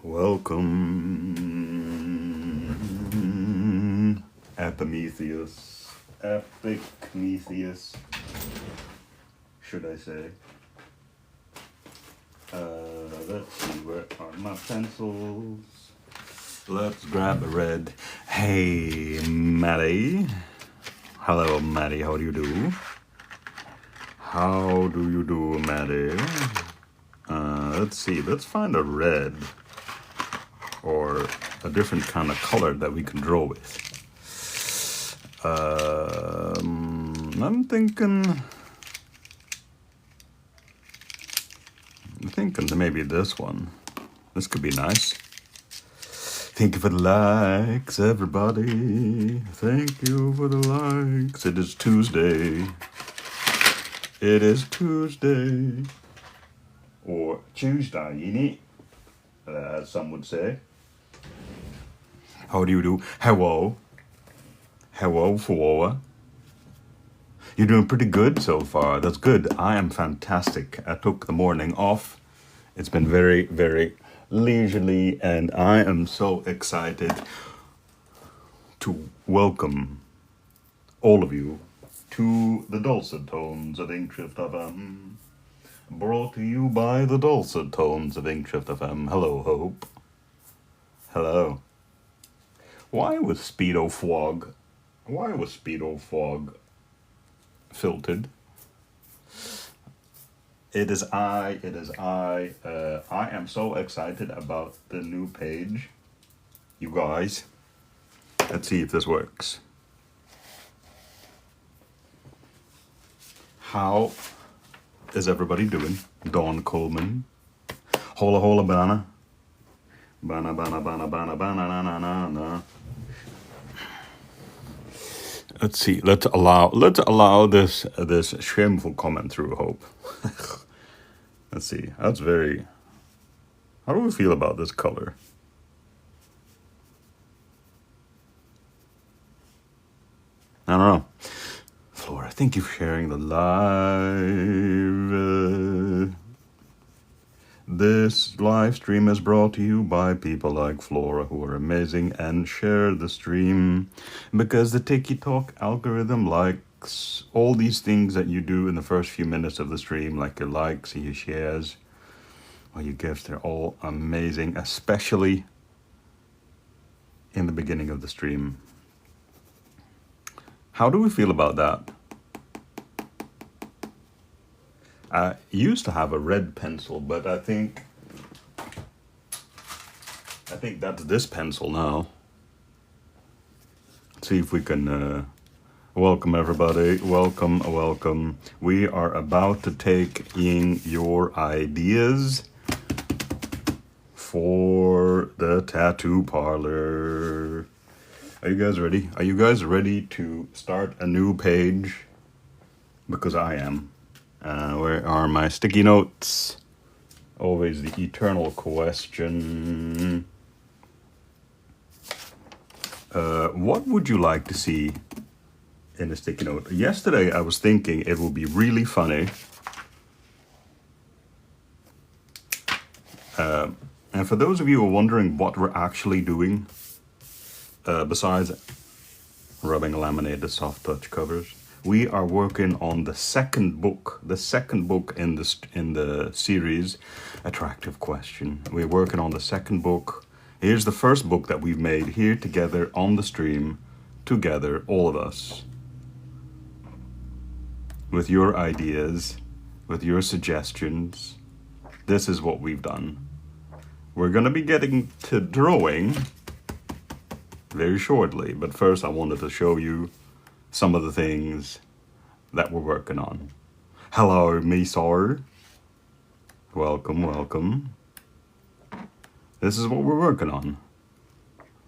Welcome, Epimetheus, Epicmetheus, should I say. Let's see, where are my pencils? Let's grab a red. Hey, Maddie. Hello, Maddie, how do you do? How do you do, Maddie? Let's see, let's find a red. Or a different kind of color that we can draw with. I'm thinking maybe this one. This could be nice. Think of it likes, everybody. Thank you for the likes. It is Tuesday. It is Tuesday. Or Tuesday, as some would say. How do you do? Hello. Hello, Flora. You're doing pretty good so far. That's good. I am fantastic. I took the morning off. It's been very, very leisurely, and I am so excited to welcome all of you to the dulcet tones of Inkshrift FM. Brought to you by the dulcet tones of Inkshrift FM. Hello, Hope. Hello. Why was Speedo Frog filtered? It is I. I am so excited about the new page. You guys, let's see if this works. How is everybody doing? Dawn Coleman. Hola hola banana. Bana bana bana bana bana na na na na. Let's see. Let's allow this shameful comment through, Hope. Let's see. That's very. How do we feel about this color? I don't know. Flora, thank you for sharing the live. This live stream is brought to you by people like Flora, who are amazing and share the stream because the TikTok algorithm likes all these things that you do in the first few minutes of the stream, like your likes and your shares or your gifts. They're all amazing, especially in the beginning of the stream. How do we feel about that? I used to have a red pencil, but I think that's this pencil now. Let's see if we can welcome everybody. Welcome. We are about to take in your ideas for the tattoo parlor. Are you guys ready? Are you guys ready to start a new page? Because I am. Where are my sticky notes? Always the eternal question. What would you like to see in a sticky note? Yesterday I was thinking it would be really funny. And for those of you who are wondering what we're actually doing, besides rubbing laminated soft touch covers, we are working on the second book in the series, Attractive Question. We're working on the second book. Here's the first book that we've made here together on the stream, together, all of us, with your ideas, with your suggestions. This is what we've done. We're gonna be getting to drawing very shortly, but first I wanted to show you some of the things that we're working on. Hello, Misor. Welcome, welcome. This is what we're working on.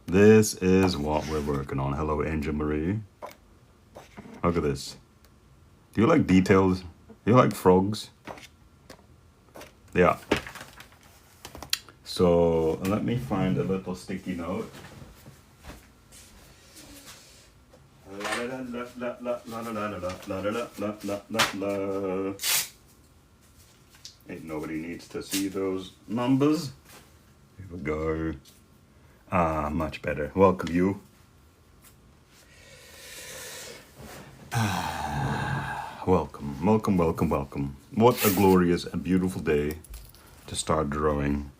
This is what we're working on. Hello, Angel Marie. Look at this. Do you like details? Do you like frogs? Yeah. So let me find a little sticky note. Ain't nobody needs to see those numbers. Here we go. Ah, much better. Welcome you. Welcome, welcome, welcome, welcome. What a glorious and beautiful day to start drawing.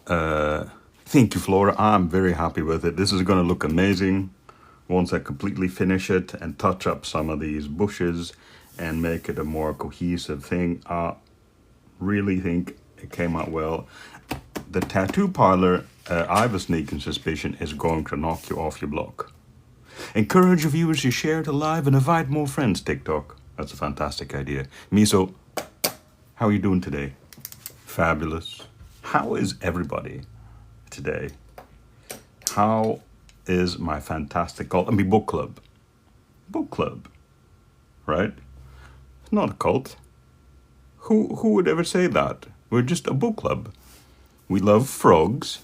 Thank you, Flora. I'm very happy with it. This is going to look amazing once I completely finish it and touch up some of these bushes and make it a more cohesive thing. I really think it came out well. The tattoo parlor, I have a sneaking suspicion, is going to knock you off your block. Encourage your viewers to share it live and invite more friends, TikTok. That's a fantastic idea. Miso, how are you doing today? Fabulous. How is everybody today? How is my fantastic cult? I mean, book club. Book club, right? It's not a cult. Who would ever say that? We're just a book club. We love frogs.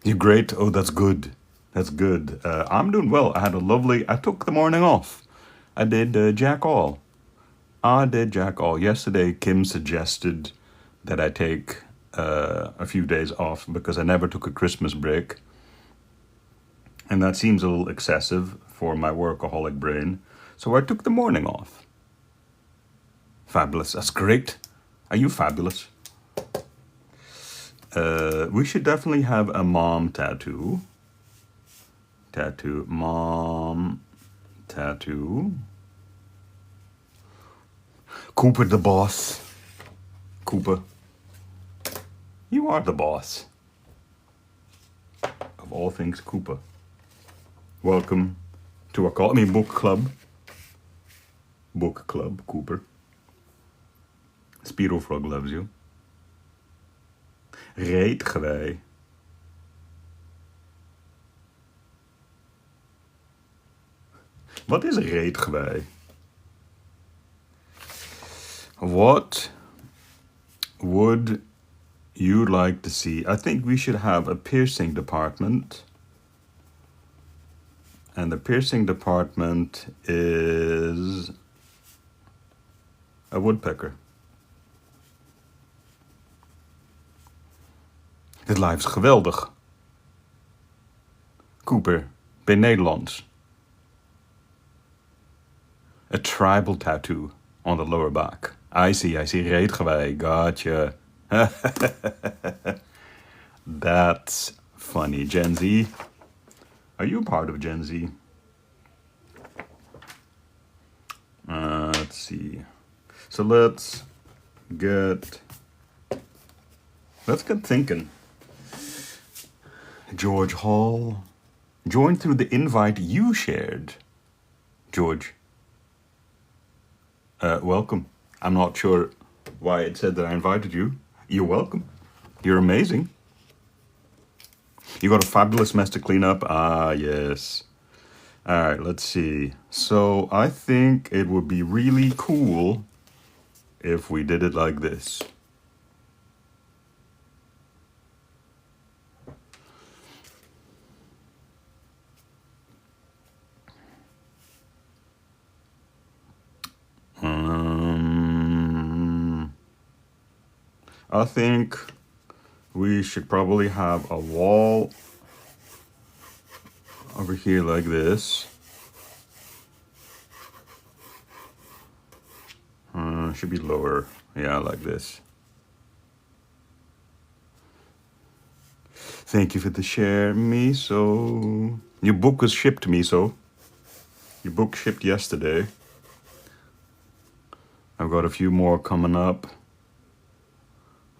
You're great. Oh, that's good. That's good. I'm doing well. I took the morning off. I did jack all. I did jack all. Yesterday, Kim suggested that I take a few days off because I never took a Christmas break. And that seems a little excessive for my workaholic brain. So I took the morning off. Fabulous. That's great. Are you fabulous? We should definitely have a mom tattoo. Mom tattoo. Cooper the boss. Cooper, you are the boss. Of all things, Cooper. Welcome to our book club. Book club, Cooper. Speedo Frog loves you. Reetgewei. Wat is reetgewei? What would you like to see? I think we should have a piercing department. And the piercing department is a woodpecker. Dit live is geweldig. Cooper, ben Nederlands. A tribal tattoo on the lower back. I see, reetgewei, gotcha. That's funny. Gen Z, are you part of Gen Z? Let's see. So let's get thinking. George Hall, join through the invite you shared. George, welcome. I'm not sure why it said that I invited you. You're welcome. You're amazing. You got a fabulous mess to clean up. Ah, yes. All right, let's see. So I think it would be really cool if we did it like this. I think we should probably have a wall over here like this. Should be lower. Yeah, like this. Thank you for the share, Miso. Your book was shipped, Miso. Your book shipped yesterday. I've got a few more coming up,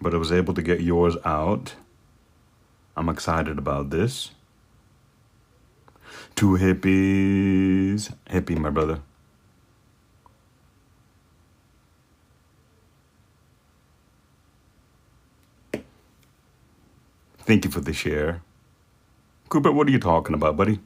but I was able to get yours out. I'm excited about this. Two hippies. Hippie, my brother. Thank you for the share. Cooper, what are you talking about, buddy?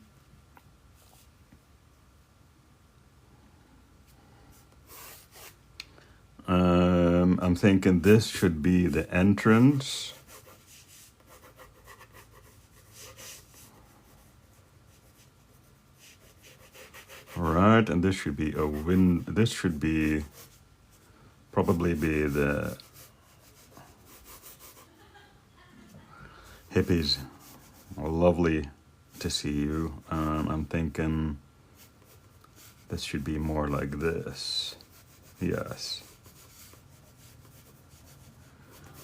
I'm thinking this should be the entrance. All right, and this should be a this should be probably be the hippies. Lovely to see you. I'm thinking this should be more like this. Yes.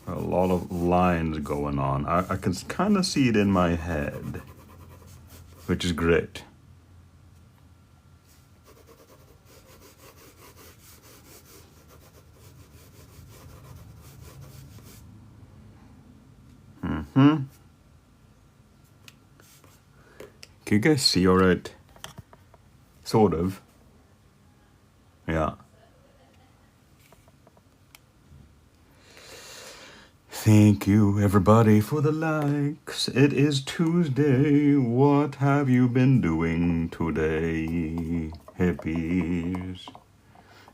A lot of lines going on. I can kind of see it in my head, which is great. Can you guys see all right? Sort of. Yeah. Thank you, everybody, for the likes. It is Tuesday. What have you been doing today, hippies?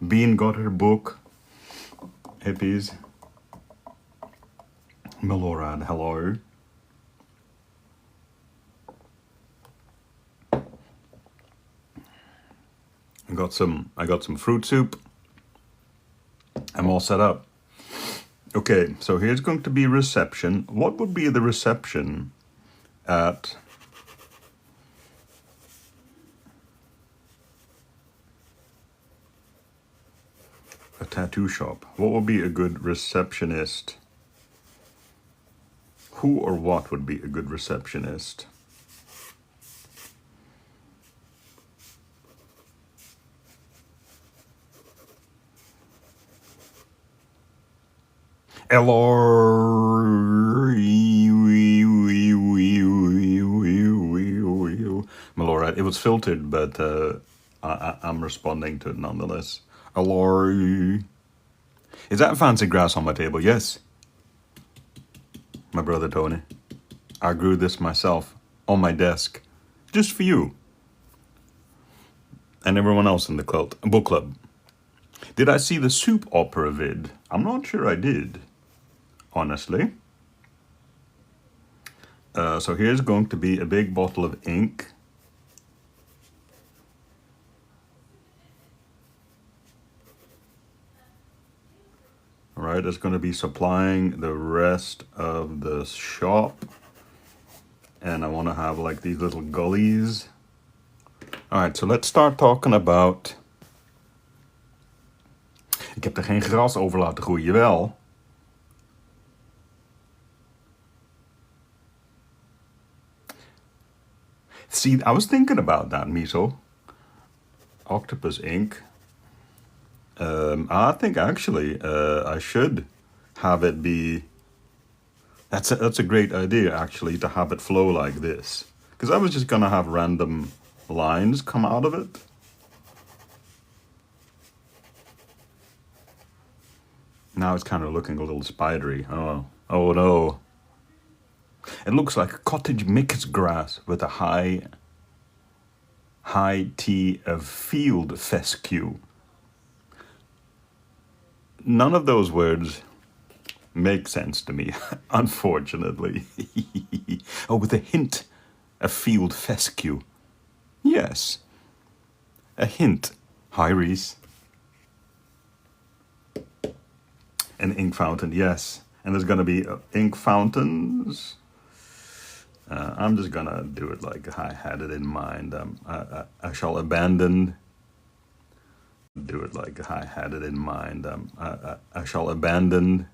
Bean got her book. Hippies. Milorad, hello. I got some fruit soup. I'm all set up. Okay, so here's going to be reception. What would be the reception at a tattoo shop? What would be a good receptionist? Who or what would be a good receptionist? Melora, it was filtered, but I'm responding to it nonetheless. Hello. Is that fancy grass on my table? Yes. My brother Tony. I grew this myself on my desk, just for you and everyone else in the book club. Did I see the soup opera vid? I'm not sure I did, honestly. So here's going to be a big bottle of ink. All right, it's going to be supplying the rest of the shop. And I want to have like these little gullies. All right, so let's start talking about... Ik heb er geen gras over laten groeien, jawel. See, I was thinking about that, Miso. Octopus ink. I think actually I should have it be... That's a great idea, actually, to have it flow like this. Because I was just going to have random lines come out of it. Now it's kind of looking a little spidery. Oh no. It looks like cottage mixed grass with a high tea of field fescue. None of those words make sense to me, unfortunately. Oh, with a hint of field fescue. Yes. A hint. Hi, Reese. An ink fountain, yes. And there's going to be ink fountains. I'm just going to do it like I had it in mind. I shall abandon... Do it like I had it in mind. I shall abandon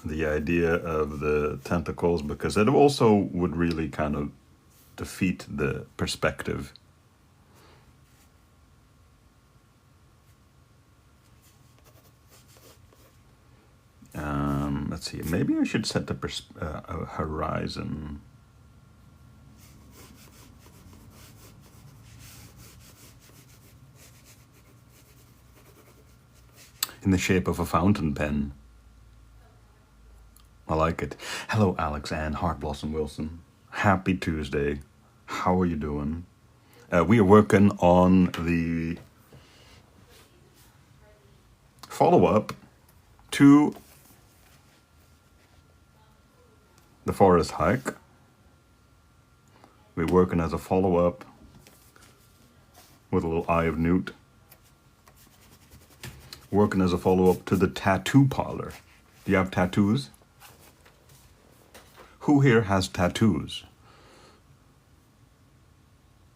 the idea of the tentacles because it also would really kind of defeat the perspective. Let's see, maybe I should set the horizon. in the shape of a fountain pen. I like it. Hello, Alex and Heart Blossom Wilson. Happy Tuesday. How are you doing? We are working on the follow-up to the forest hike. We're working as a follow-up with a little Eye of Newt. Working as a follow-up to the tattoo parlor. Do you have tattoos? Who here has tattoos?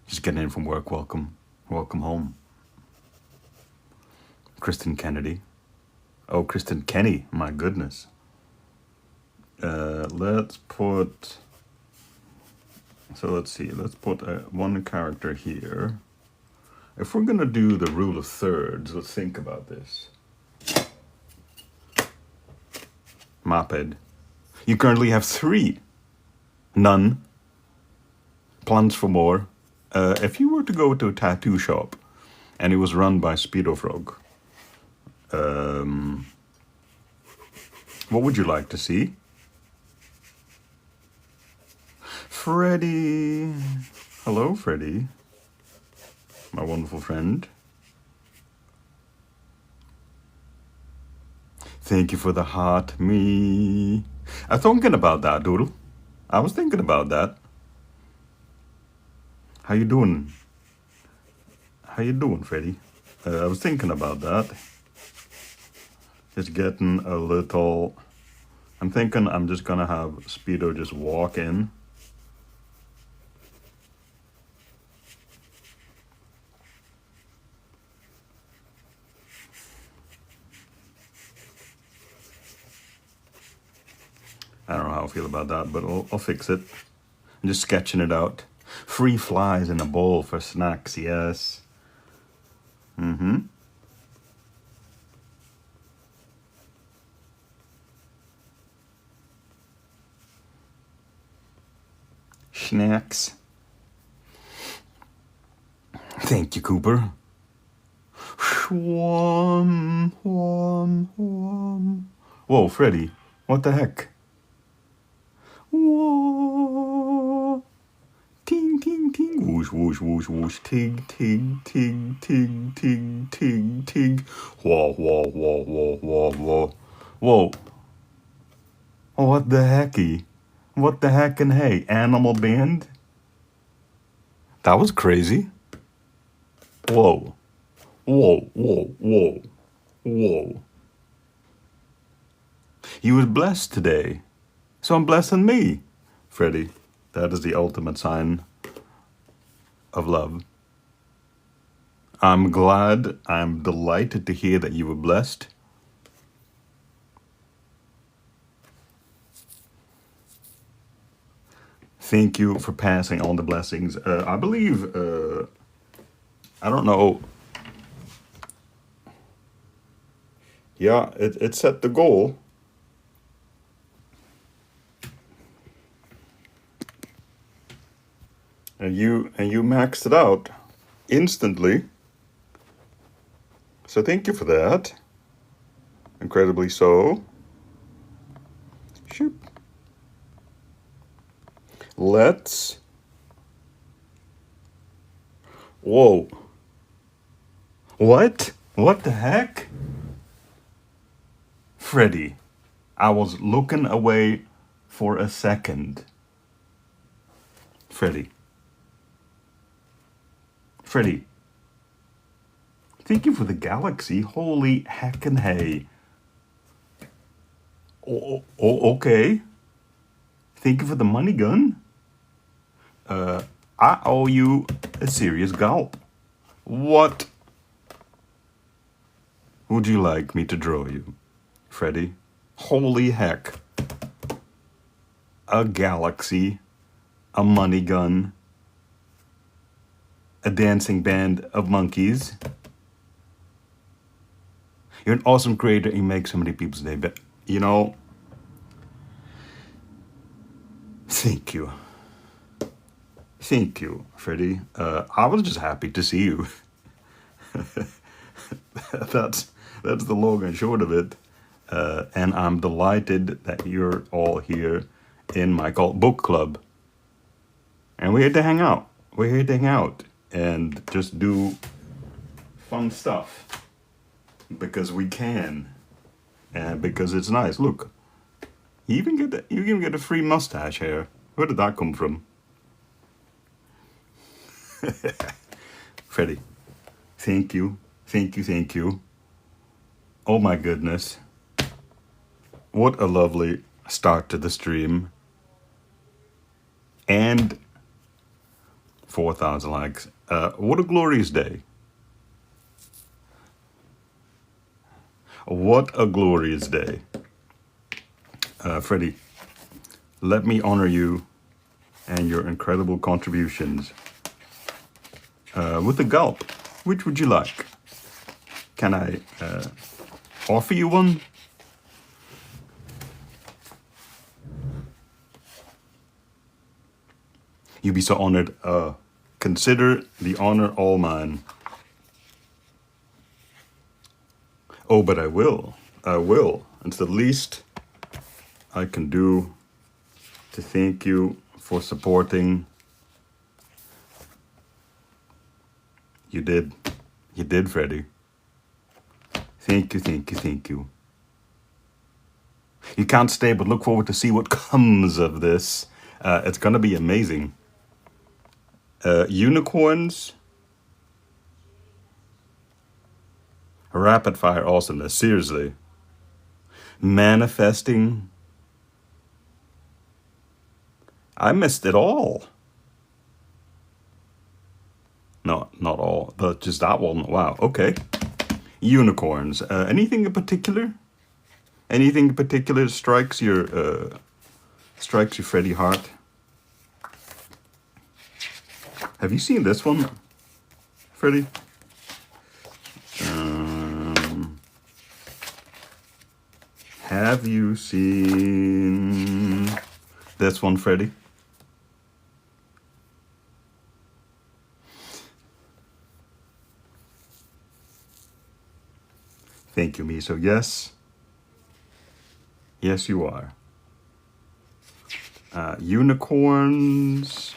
Just getting in from work. Welcome. Welcome home. Kristen Kennedy. Oh, Kristen Kenny. My goodness. Let's put... So let's see. Let's put one character here. If we're going to do the rule of thirds, let's think about this. Moped. You currently have 3. None. Plans for more. If you were to go to a tattoo shop and it was run by Speedo Frog, what would you like to see? Freddie. Hello, Freddie. My wonderful friend. Thank you for the heart, me. I was thinking about that, Doodle. I was thinking about that. How you doing? How you doing, Freddie? I was thinking about that. Just getting a little... I'm thinking I'm just gonna have Speedo just walk in. I don't know how I feel about that, but I'll fix it. I'm just sketching it out. Free flies in a bowl for snacks, yes. Mm-hmm. Snacks. Thank you, Cooper. Whom, whom, whom. Whoa, Freddy, what the heck? Whoa. Ting, ting, ting. Whoosh, whoosh, whoosh, whoosh. Ting, ting, ting, ting, ting, ting, ting. Whoa, whoa, whoa, whoa, whoa, whoa. Whoa. Oh, what the hecky? What the heck and hey, animal band? That was crazy. Whoa. Whoa, whoa, whoa, whoa. You was blessed today, so I'm blessing me, Freddie. That is the ultimate sign of love. I'm glad, I'm delighted to hear that you were blessed. Thank you for passing on the blessings. I believe, I don't know. Yeah, it set the goal. And you maxed it out instantly. So thank you for that. Incredibly so. Shoop. Let's... Whoa. What? What the heck? Freddie, I was looking away for a second. Freddie. Freddie. Thank you for the galaxy. Holy heckin' hey. Oh, okay. Thank you for the money gun. I owe you a serious gulp. What would you like me to draw you, Freddie? Holy heck. A galaxy, a money gun, a dancing band of monkeys. You're an awesome creator. You make so many people's day. But, you know, thank you. Thank you, Freddie. I was just happy to see you. That's That's the long and short of it. And I'm delighted that you're all here in my book club. And we're here to hang out. We're here to hang out and just do fun stuff because we can, and because it's nice. Look, you even get a free mustache here. Where did that come from? Freddie, thank you, thank you, thank you. Oh my goodness, what a lovely start to the stream, and 4,000 likes. What a glorious day. What a glorious day. Freddie, let me honor you and your incredible contributions with a gulp. Which would you like? Can I offer you one? You'd be so honored. Consider the honor all mine. Oh, but I will. I will. It's the least I can do to thank you for supporting. You did. You did, Freddie. Thank you, thank you, thank you. You can't stay, but look forward to see what comes of this. It's going to be amazing. Unicorns. Rapid fire awesomeness. Seriously. Manifesting. I missed it all. No, not all, but just that one. Wow, okay. Unicorns. Anything in particular? Anything in particular strikes your Freddie heart? Have you seen this one, Freddie? Have you seen this one, Freddie? Thank you, Miso. Yes. Yes, you are. Unicorns.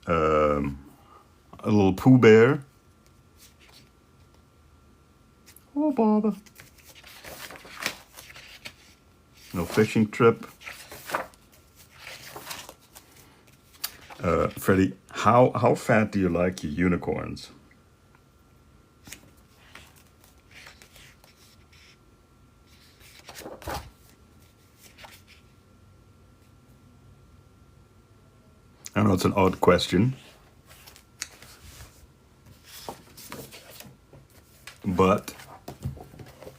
A little Pooh Bear. Oh, bother. No fishing trip. Freddie, how fat do you like your unicorns? I know it's an odd question, but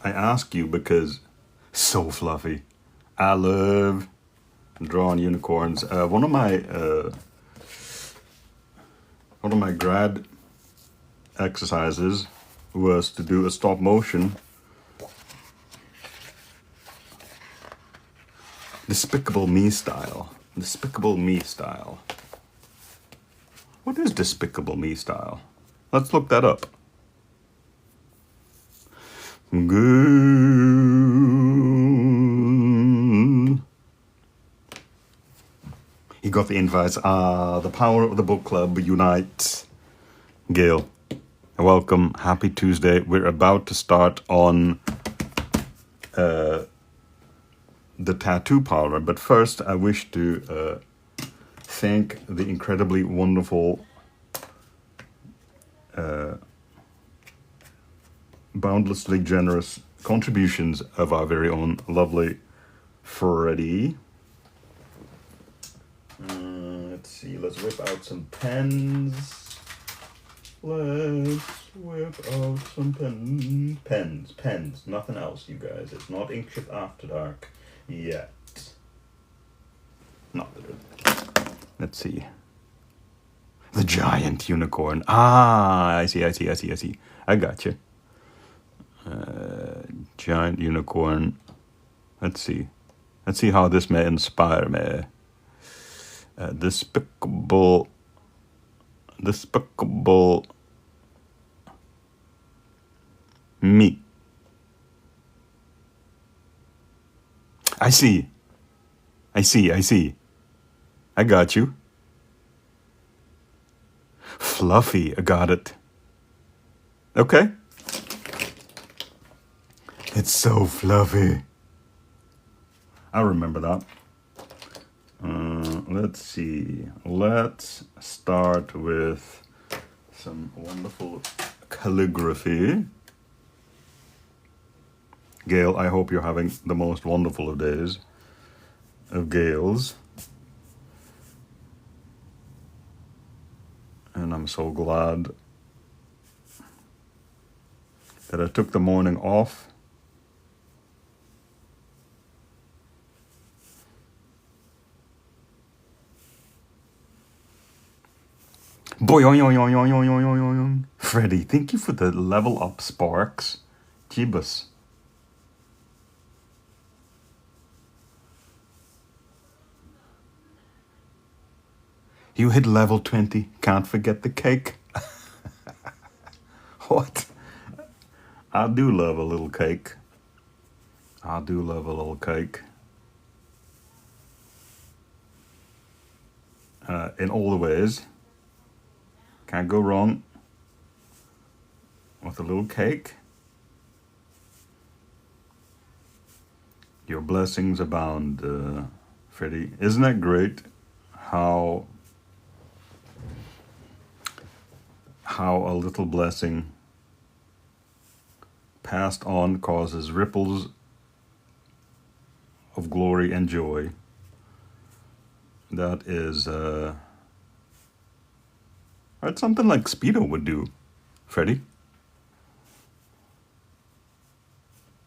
I ask you because so fluffy. I love drawing unicorns. One of my grad exercises was to do a stop motion. Despicable Me style. Despicable Me style. What is Despicable Me style? Let's look that up. Good. You got the invites. The power of the book club unites. Gail, welcome. Happy Tuesday. We're about to start on the tattoo parlor, but first I wish to thank the incredibly wonderful, boundlessly generous contributions of our very own lovely Freddie. Let's see, let's whip out some pens. Let's whip out some pens, nothing else, you guys. It's not Inkship After Dark yet. Not literally. Let's see. The giant unicorn. I see. I got you. Giant unicorn. Let's see how this may inspire me. Despicable Me. I see. I see. I see. I got you. Fluffy. I got it. Okay. It's so fluffy. I remember that. Let's see. Let's start with some wonderful calligraphy. Gail, I hope you're having the most wonderful of days of Gail's. And I'm so glad that I took the morning off. Boing. Freddie, thank you for the level up sparks. Jeebus. You hit level 20. Can't forget the cake. What? I do love a little cake. I do love a little cake. In all the ways. Can't go wrong with a little cake. Your blessings abound, Freddie. Isn't that great how a little blessing passed on causes ripples of glory and joy? That is, that's something like Speedo would do, Freddie.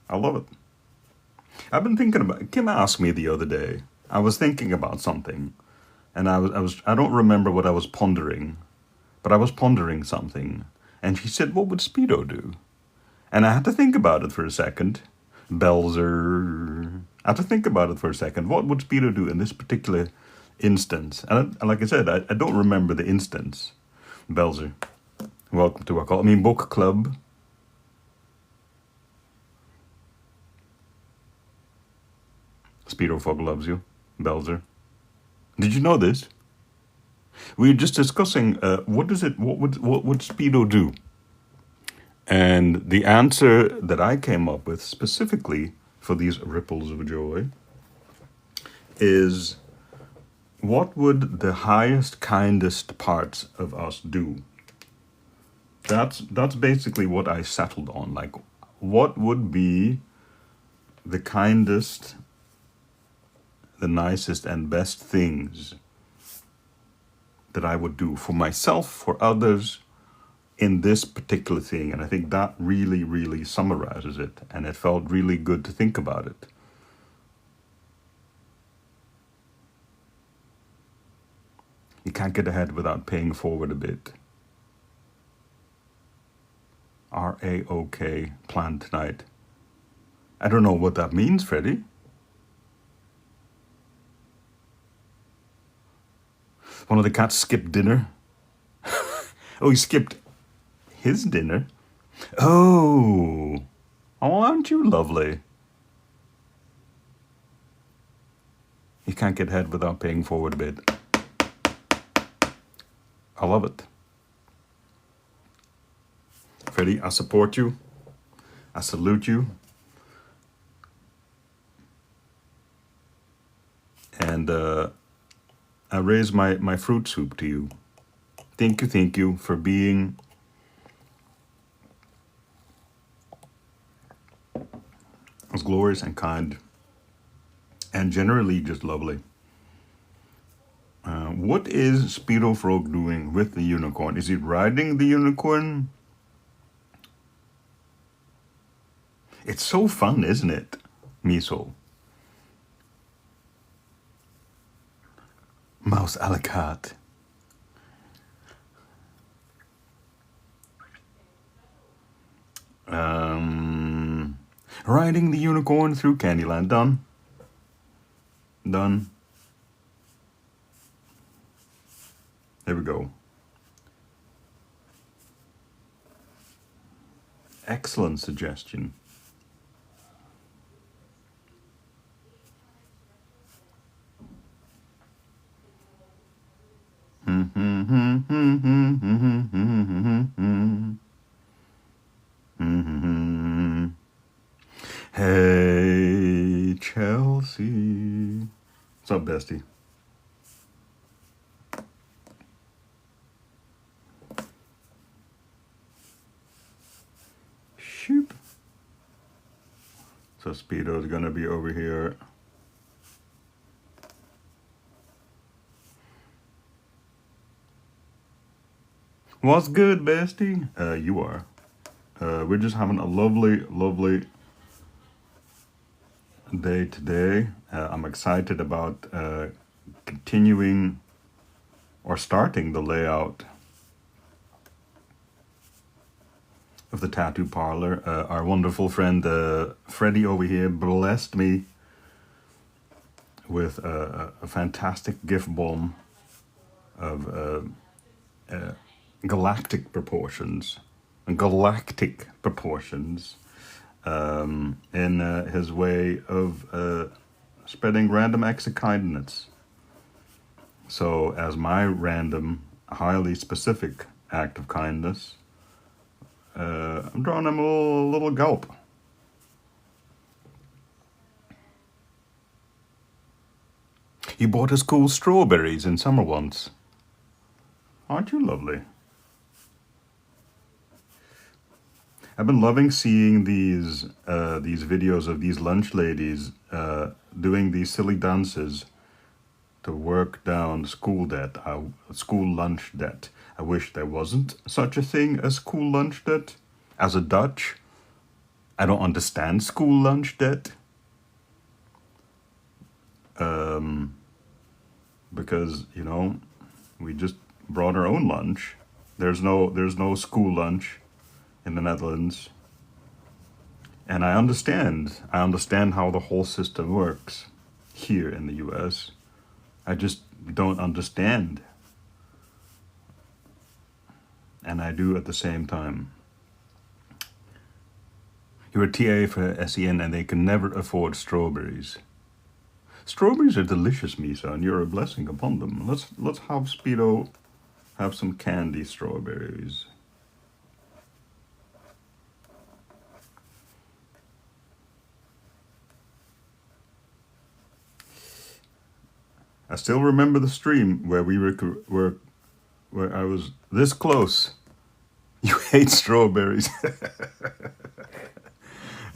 I love it. I've been thinking about, Kim asked me the other day, I was thinking about something, and I don't remember what I was pondering, but I was pondering something, and she said, what would Speedo do? And I had to think about it for a second. Belzer. I had to think about it for a second. What would Speedo do in this particular instance? And like I said, I don't remember the instance. Belzer, welcome to our call. Book club. Speedo Frog loves you, Belzer. Did you know this? We were just discussing what would Speedo do? And the answer that I came up with specifically for these ripples of joy is, what would the highest, kindest parts of us do? That's basically what I settled on. Like, what would be the kindest, the nicest and best things that I would do for myself, for others, in this particular thing? And I think that really, really summarizes it. And it felt really good to think about it. You can't get ahead without paying forward a bit. RAOK, plan tonight. I don't know what that means, Freddie. One of the cats skipped dinner. Oh, he skipped his dinner? Oh, aren't you lovely? You can't get ahead without paying forward a bit. I love it. Freddie, I support you. I salute you. And I raise my fruit soup to you. Thank you for being as glorious and kind and generally just lovely. What is Speedo Frog doing with the unicorn? Is he riding the unicorn? It's so fun, isn't it, Miso? Mouse Alicat. Riding the unicorn through Candyland. Done. Done. There we go. Excellent suggestion. Hey, Chelsea. What's up, bestie? Shoop. So Speedo's gonna be over here. What's good, bestie? You are. We're just having a lovely, lovely day today. I'm excited about continuing or starting the layout of the tattoo parlor. Our wonderful friend Freddie over here blessed me with a fantastic gift bomb of galactic proportions. In his way of spreading random acts of kindness. So as my random, highly specific act of kindness, I'm drawing him a little gulp. You bought us cool strawberries in summer once. Aren't you lovely? I've been loving seeing these videos of these lunch ladies doing these silly dances to work down school debt, school lunch debt. I wish there wasn't such a thing as school lunch debt. As a Dutch, I don't understand school lunch debt. Because, you know, we just brought our own lunch. There's no school lunch in the Netherlands. And I understand how the whole system works here in the US. I just don't understand. And I do at the same time. You're a TA for SEN and they can never afford strawberries. Strawberries are delicious, Misa, and you're a blessing upon them. Let's have Speedo have some candy strawberries. I still remember the stream where where I was this close. You hate strawberries.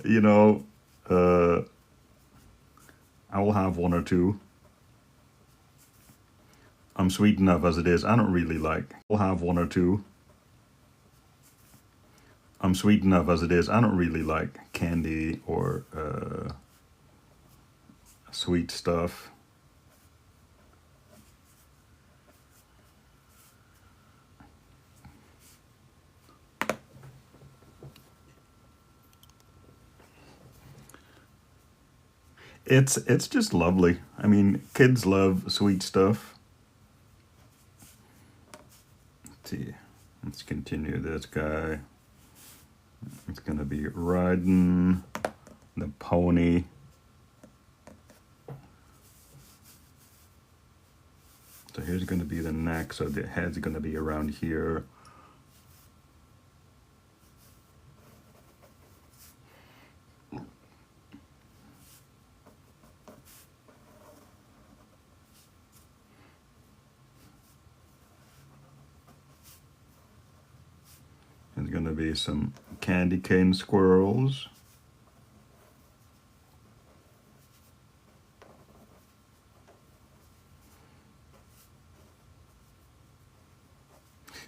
You know, I will have one or two. I'm sweet enough as it is. I don't really like. I'll have one or two. I'm sweet enough as it is. I don't really like candy or sweet stuff. It's just lovely. I mean, kids love sweet stuff. Let's see. Let's continue this guy. It's gonna be riding the pony. So here's gonna be the neck, so the head's gonna be around here. There's gonna be some candy cane squirrels.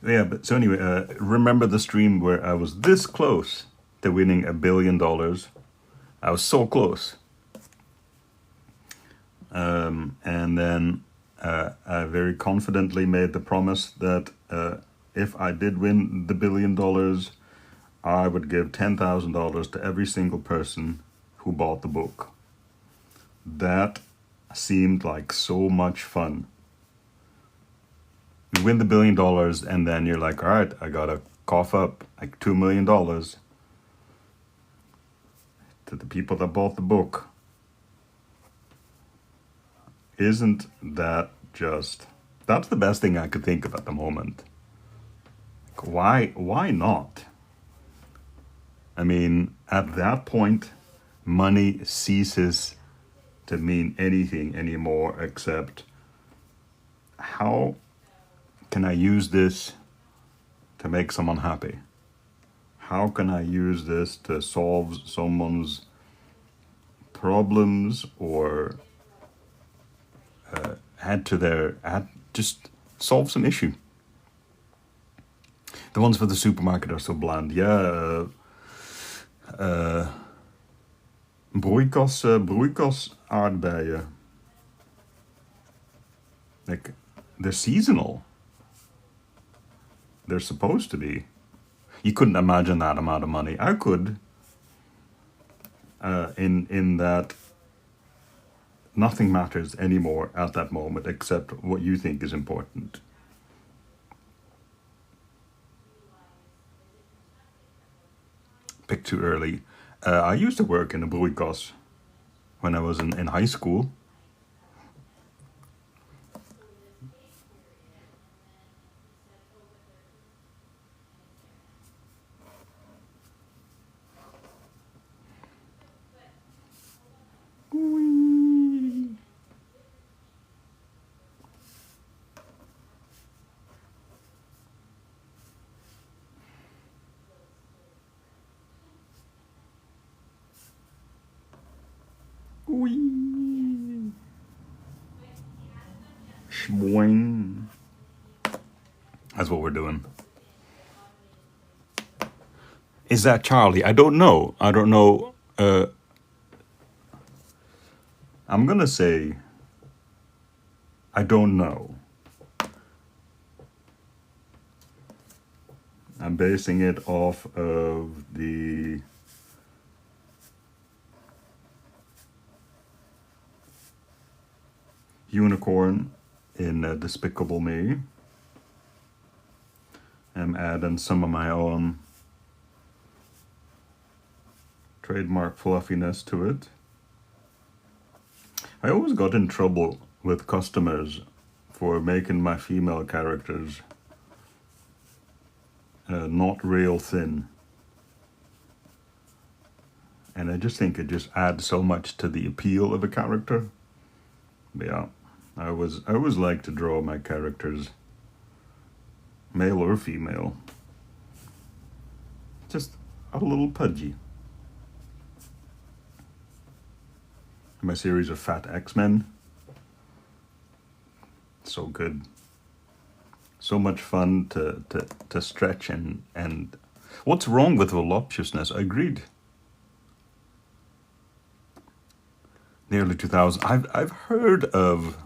Yeah, but so anyway, remember the stream where I was this close to winning $1 billion? I was so close. And then I very confidently made the promise that if I did win the $1 billion, I would give $10,000 to every single person who bought the book. That seemed like so much fun. You win the $1 billion and then you're like, all right, I gotta cough up like $2 million. to the people that bought the book. Isn't that just... That's the best thing I could think of at the moment. Why not? I mean, at that point, money ceases to mean anything anymore except how can I use this to make someone happy? How can I use this to solve someone's problems or just solve some issue? The ones for the supermarket are so bland. Yeah, broeikas aardbeien. Like, they're seasonal. They're supposed to be. You couldn't imagine that amount of money. I could. In that nothing matters anymore at that moment except what you think is important. Pick too early. I used to work in a broeikas when I was in high school. Schmoing. That's what we're doing. Is that Charlie? I don't know. I don't know. I'm gonna say I don't know. I'm basing it off of the unicorn in Despicable Me. I'm adding some of my own trademark fluffiness to it. I always got in trouble with customers for making my female characters not real thin. And I just think it just adds so much to the appeal of a character. But yeah, I always like to draw my characters, male or female, just a little pudgy. My series of Fat X-Men, so good. So much fun to stretch and what's wrong with voluptuousness? Agreed. Nearly 2000. I've heard of,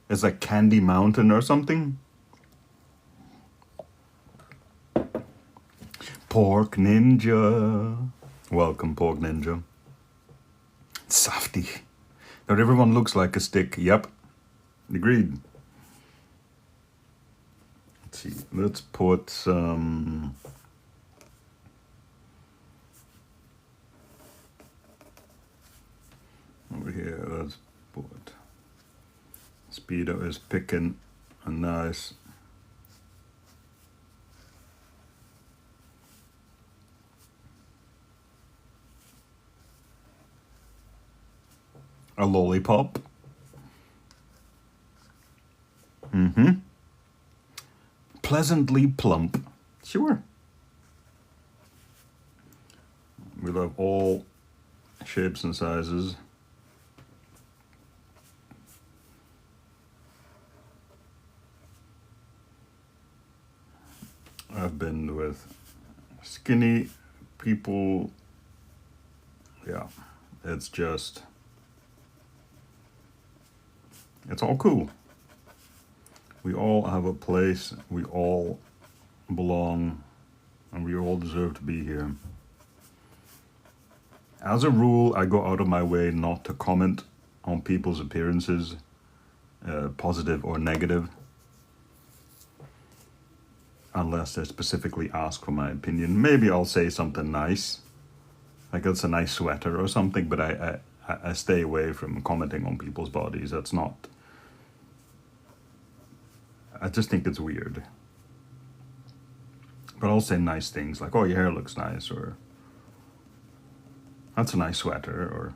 it's like Candy Mountain or something. Pork Ninja. Welcome, Pork Ninja. Safty. Not everyone looks like a stick. Yep. Agreed. Let's see. Let's put some... over here, let's put... Speedo is picking a nice... a lollipop. Pleasantly plump. Sure. We love all shapes and sizes. I've been with skinny people. Yeah, it's just... it's all cool. We all have a place, we all belong, and we all deserve to be here. As a rule, I go out of my way not to comment on people's appearances, positive or negative, unless they specifically ask for my opinion. Maybe I'll say something nice, Like it's a nice sweater or something, but I stay away from commenting on people's bodies. That's not, I just think it's weird. But I'll say nice things like, oh, your hair looks nice, or that's a nice sweater, or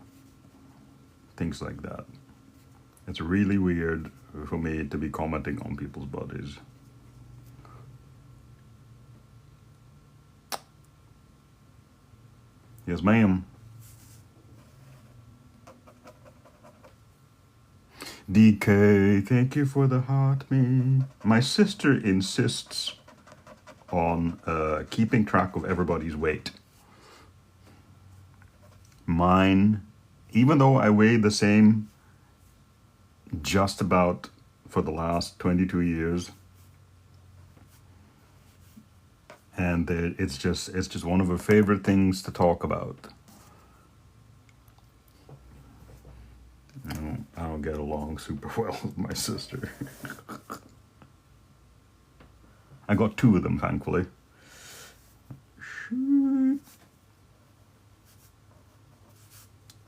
things like that. It's really weird for me to be commenting on people's bodies. Yes, ma'am. DK, thank you for the heart, me. My sister insists on keeping track of everybody's weight. Mine, even though I weigh the same just about for the last 22 years, and it's just one of her favorite things to talk about. I don't get along super well with my sister. I got 2 of them, thankfully.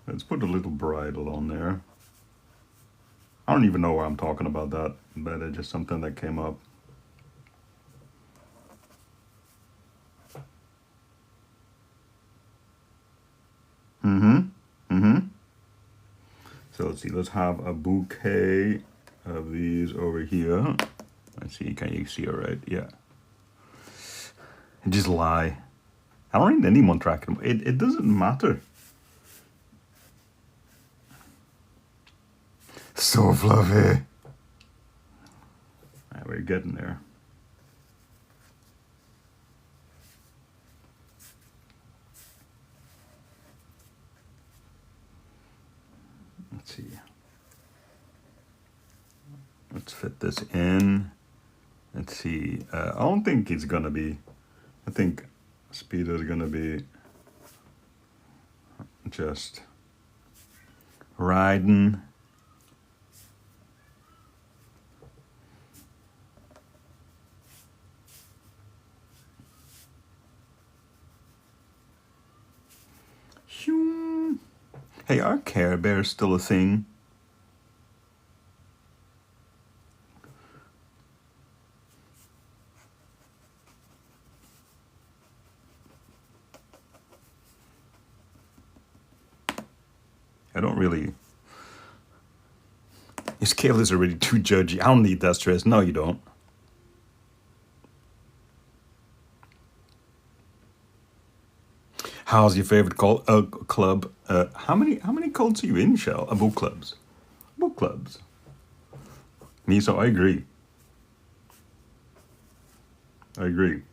Let's put a little bridle on there. I don't even know why I'm talking about that, but it's just something that came up. So let's see, let's have a bouquet of these over here. Let's see, can you see all right? Yeah. And just lie. I don't need anyone tracking. It doesn't matter. So fluffy. Right, we're getting there. Let's see. Let's fit this in. Let's see. I don't think it's gonna be. I think Speedo is gonna be just riding. Hey, are Care Bears still a thing? I don't really. Your scale is already too judgy. I don't need that stress. No, you don't. How's your favorite club? How many cults are you in, Shell? Book clubs. Book clubs. Me, so I agree. I agree.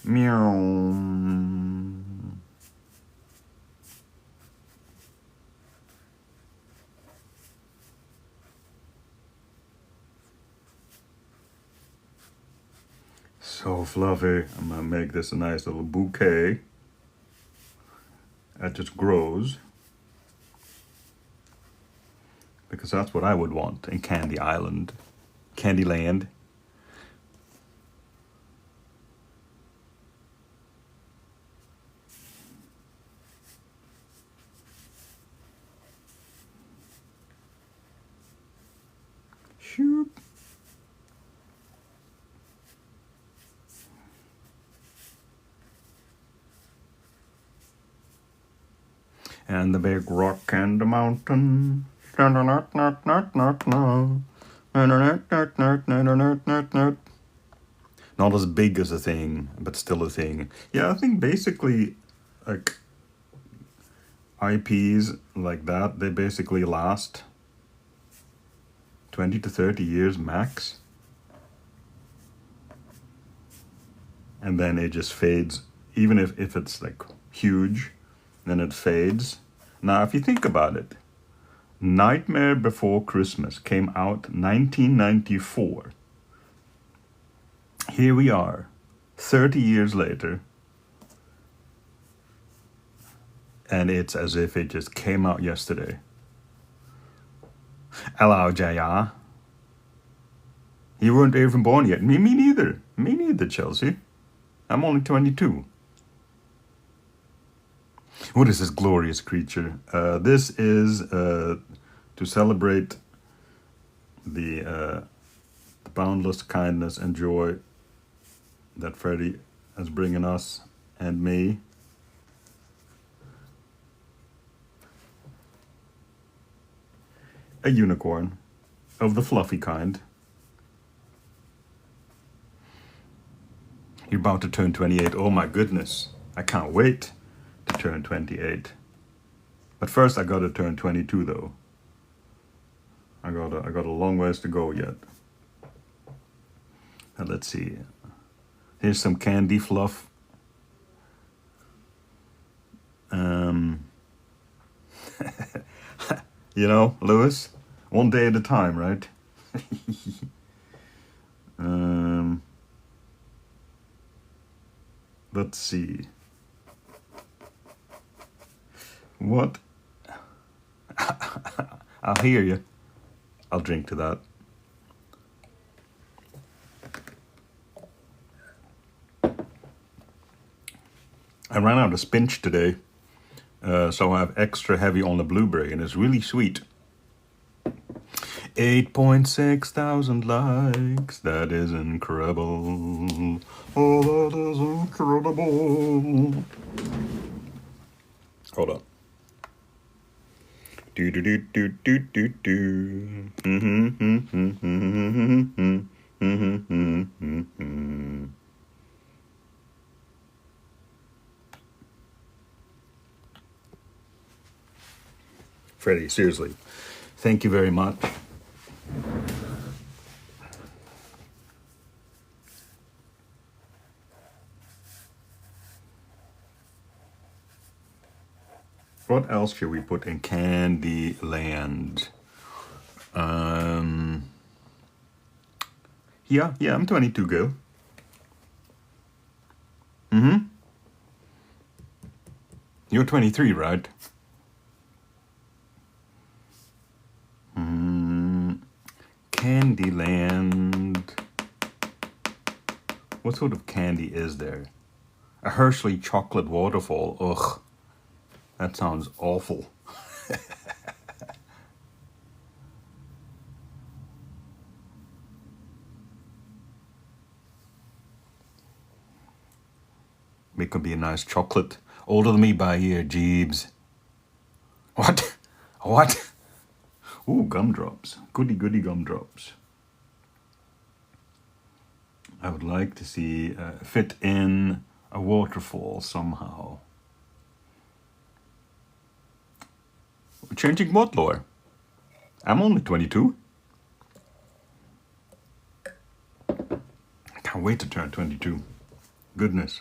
Meow. So fluffy. I'm gonna make this a nice little bouquet that just grows, because that's what I would want in Candy Island, Candyland. Shoop. And the big rock and the mountain. Not as big as a thing, but still a thing. Yeah, I think basically, like, IPs like that, they basically last 20 to 30 years max. And then it just fades, even if it's like huge, then it fades. Now, if you think about it, Nightmare Before Christmas came out 1994. Here we are, 30 years later, and it's as if it just came out yesterday. Hello, JR. You weren't even born yet. Me neither. Me neither, Chelsea. I'm only 22. What is this glorious creature? This is to celebrate the boundless kindness and joy that Freddie is bringing us and me. A unicorn of the fluffy kind. You're about to turn 28. Oh my goodness. I can't wait to turn 28. But first I gotta turn 22 though. I got a long ways to go yet. And let's see. Here's some candy fluff. You know, Lewis, one day at a time, right? Let's see. What? I'll hear you. I'll drink to that. I ran out of spinach today, so I have extra heavy on the blueberry, and it's really sweet. 8.6 thousand likes. That is incredible. Oh, that is incredible. Hold on. Do do do do do do do. Freddie, seriously, thank you very much. What else should we put in Candyland? Yeah, I'm 22, Gil. You're 23, right? Candyland. What sort of candy is there? A Hershey chocolate waterfall. Ugh, that sounds awful. It could be a nice chocolate. Older than me by a year, Jeebs. What? What? Ooh, gumdrops. Goody goody gumdrops. I would like to see fit in a waterfall somehow. Changing what lore? I'm only 22. I can't wait to turn 22. Goodness.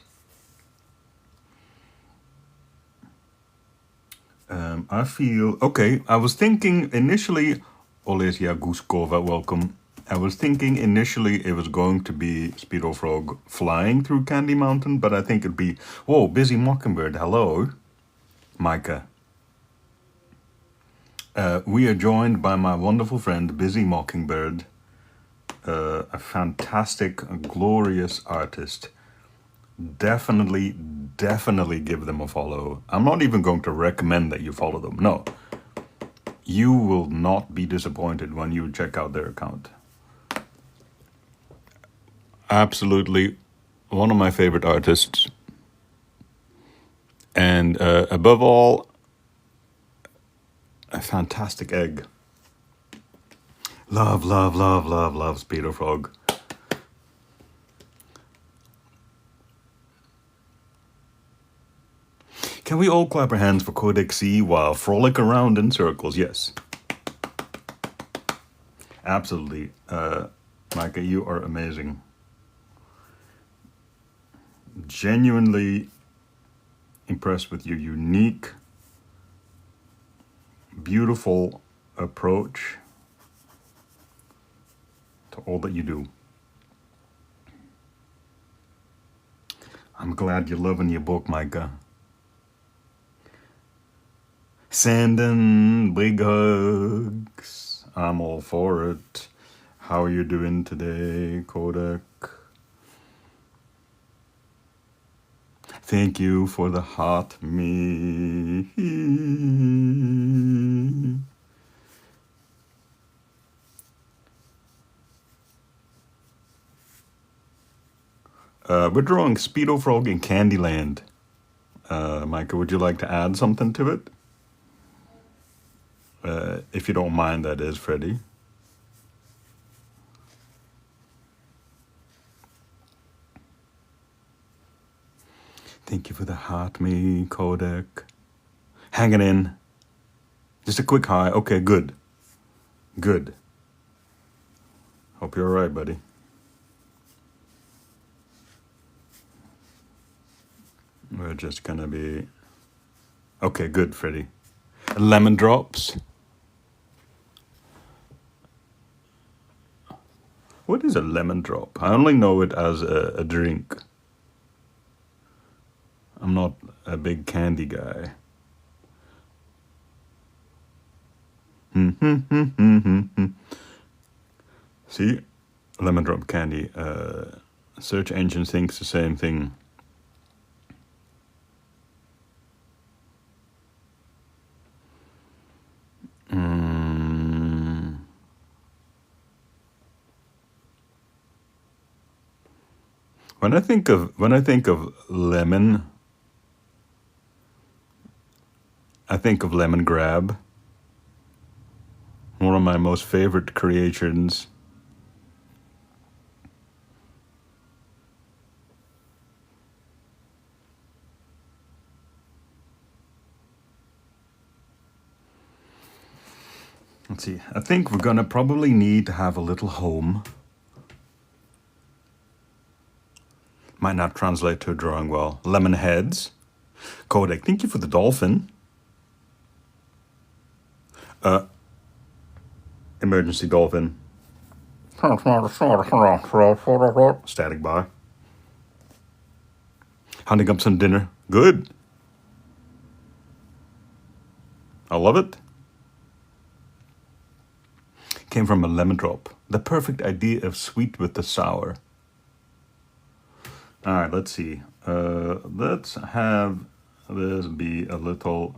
I feel, okay, I was thinking initially, Olesia Guskova, welcome. I was thinking initially it was going to be Speedo Frog flying through Candy Mountain, but I think it'd be, whoa, Busy Mockingbird, hello, Micah. We are joined by my wonderful friend, Busy Mockingbird, a fantastic, glorious artist. Definitely give them a follow. I'm not even going to recommend that you follow them. No. You will not be disappointed when you check out their account. Absolutely one of my favorite artists. And above all, a fantastic egg. Love Speedo Frog. Can we all clap our hands for Codex C while frolic around in circles? Yes. Absolutely. Micah, you are amazing. Genuinely impressed with your unique, beautiful approach to all that you do. I'm glad you're loving your book, Micah. Sending big hugs. I'm all for it. How are you doing today, Kodak? Thank you for the hot me. We're drawing Speedo Frog in Candyland. Micah, would you like to add something to it? If you don't mind, that is, Freddie. Thank you for the heart, me, Kodak. Hanging in. Just a quick hi. Okay, good. Good. Hope you're alright, buddy. We're just gonna be... Okay, good, Freddie. Lemon drops. What is a lemon drop? I only know it as a drink. I'm not a big candy guy. See? Lemon drop candy. Search engine thinks the same thing. When I think of lemon, I think of lemon grab. One of my most favorite creations. Let's see. I think we're gonna probably need to have a little home. Might not translate to a drawing well. Lemon heads. Kodak, thank you for the dolphin. Emergency dolphin. Static bar. Hunting up some dinner. Good. I love it. Came from a lemon drop. The perfect idea of sweet with the sour. All right, let's see. Let's have this be a little...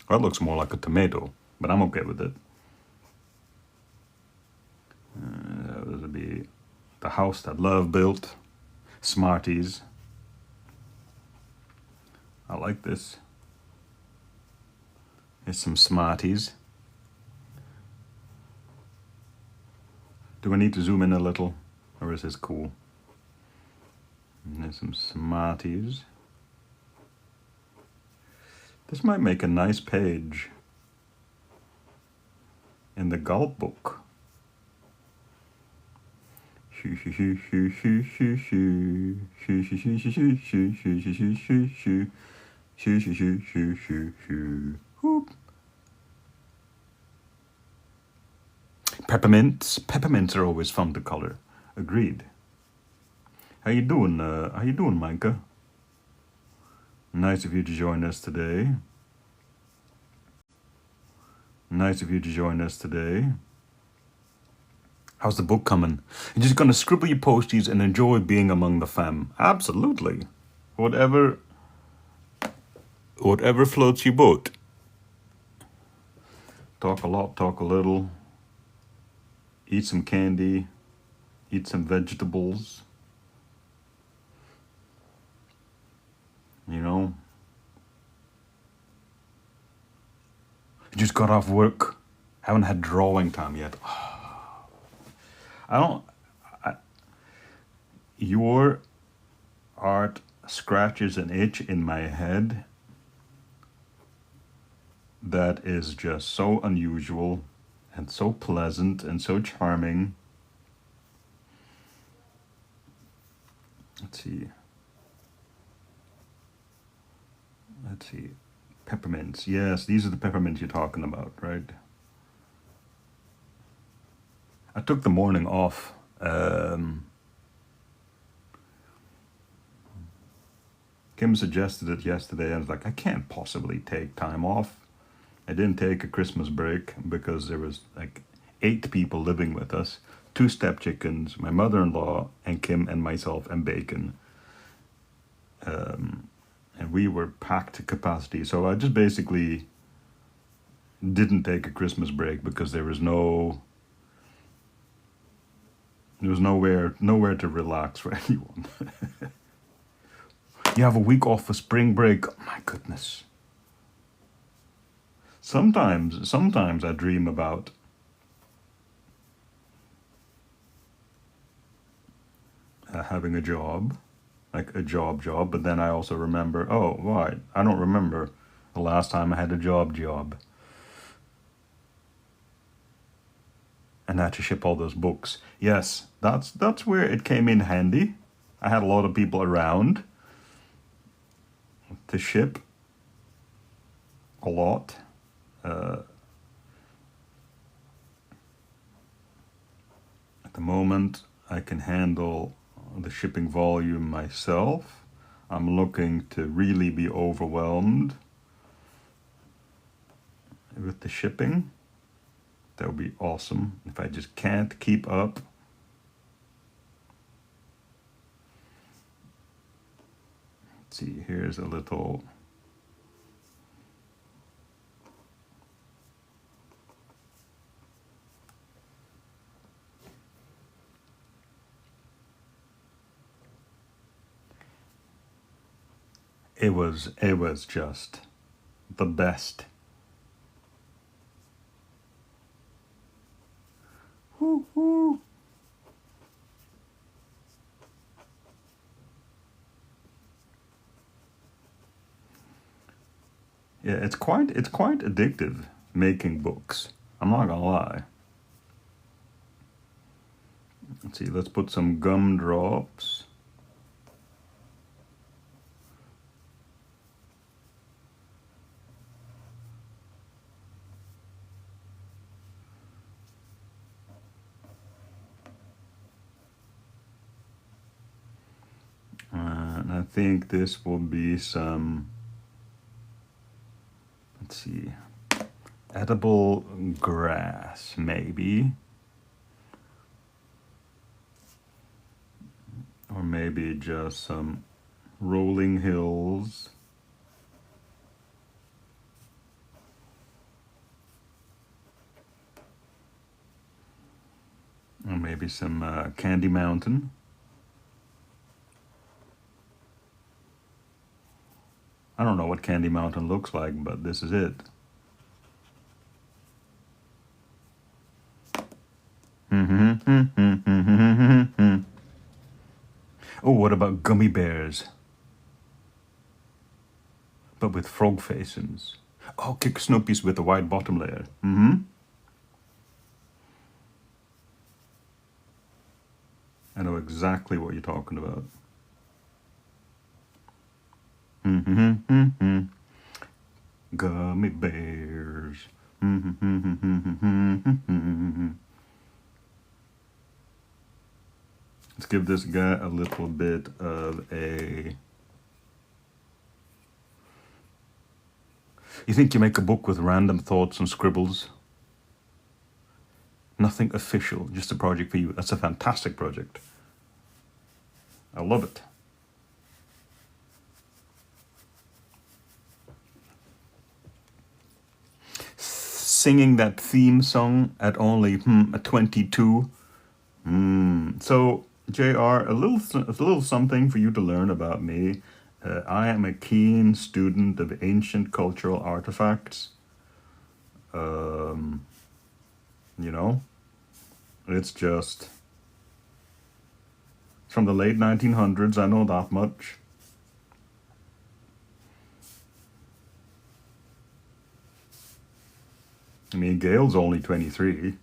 That looks more like a tomato, but I'm okay with it. This would be the house that love built. Smarties. I like this. Here's some Smarties. Do I need to zoom in a little? Or is this cool? And there's some Smarties. This might make a nice page in the Gulp book. Peppermints. Peppermints are always fun to color. Agreed. How you doing? How you doing, Micah? Nice of you to join us today. Nice of you to join us today. How's the book coming? You're just gonna scribble your posties and enjoy being among the fam. Absolutely. Whatever floats your boat. Talk a lot, talk a little. Eat some candy. Eat some vegetables. You know. Just got off work. Haven't had drawing time yet. Your art scratches an itch in my head that is just so unusual and so pleasant and so charming. Let's see. Peppermints. Yes, these are the peppermints you're talking about, right? I took the morning off. Kim suggested it yesterday. I was like, I can't possibly take time off. I didn't take a Christmas break because there was like 8 people living with us, 2 step chickens, my mother-in-law, and Kim and myself and Bacon. And we were packed to capacity. So I just basically didn't take a Christmas break because there was nowhere to relax for anyone. You have a week off for spring break. Oh my goodness. Sometimes I dream about having a job, like a job, but then I also remember, oh, why? I don't remember the last time I had a job. And I had to ship all those books. Yes, that's where it came in handy. I had a lot of people around to ship a lot. At the moment, I can handle the shipping volume myself. I'm looking to really be overwhelmed with the shipping. That would be awesome if I just can't keep up. Let's see, here's a little it was just the best. Woo-hoo. Yeah, it's quite addictive making books. I'm not gonna lie. Let's see, let's put some gumdrops. And I think this will be some, let's see, edible grass, maybe. Or maybe just some rolling hills. Or maybe some Candy Mountain. I don't know what Candy Mountain looks like, but this is it. Oh, what about gummy bears? But with frog faces. Oh, kick Snoopies with a white bottom layer. I know exactly what you're talking about. Gummy bears. Let's give this guy a little bit of a... You think you make a book with random thoughts and scribbles? Nothing official, just a project for you. That's a fantastic project. I love it. Singing that theme song at only 22. So, JR, a little something for you to learn about me. I am a keen student of ancient cultural artifacts. You know, it's just from the late 1900s, I know that much. I mean, Gail's only 23.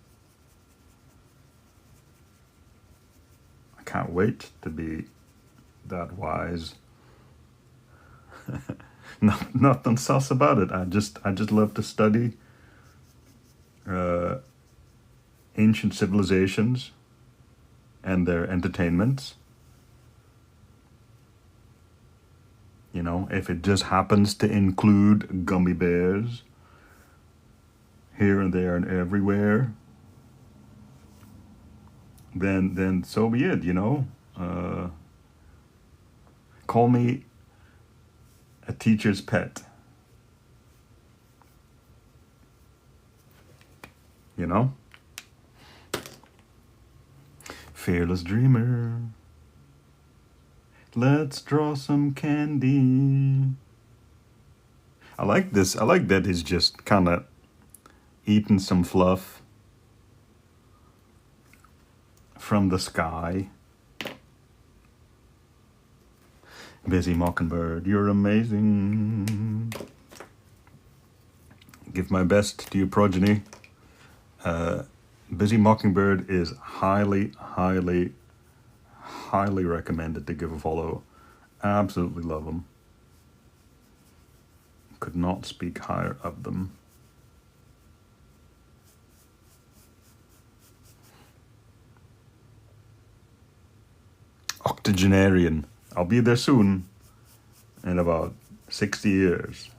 I can't wait to be that wise. Nothing sus about it. I just love to study ancient civilizations and their entertainments. You know, if it just happens to include gummy bears, here and there and everywhere, then so be it, you know. Call me a teacher's pet, you know. Fearless dreamer, let's draw some candy. I like this. I like that he's just kind of eating some fluff from the sky. Busy mockingbird, you're amazing. Give my best to your progeny. Busy mockingbird is highly, highly, highly recommended to give a follow. Absolutely love them. Could not speak higher of them. Octogenarian. I'll be there soon, in about 60 years.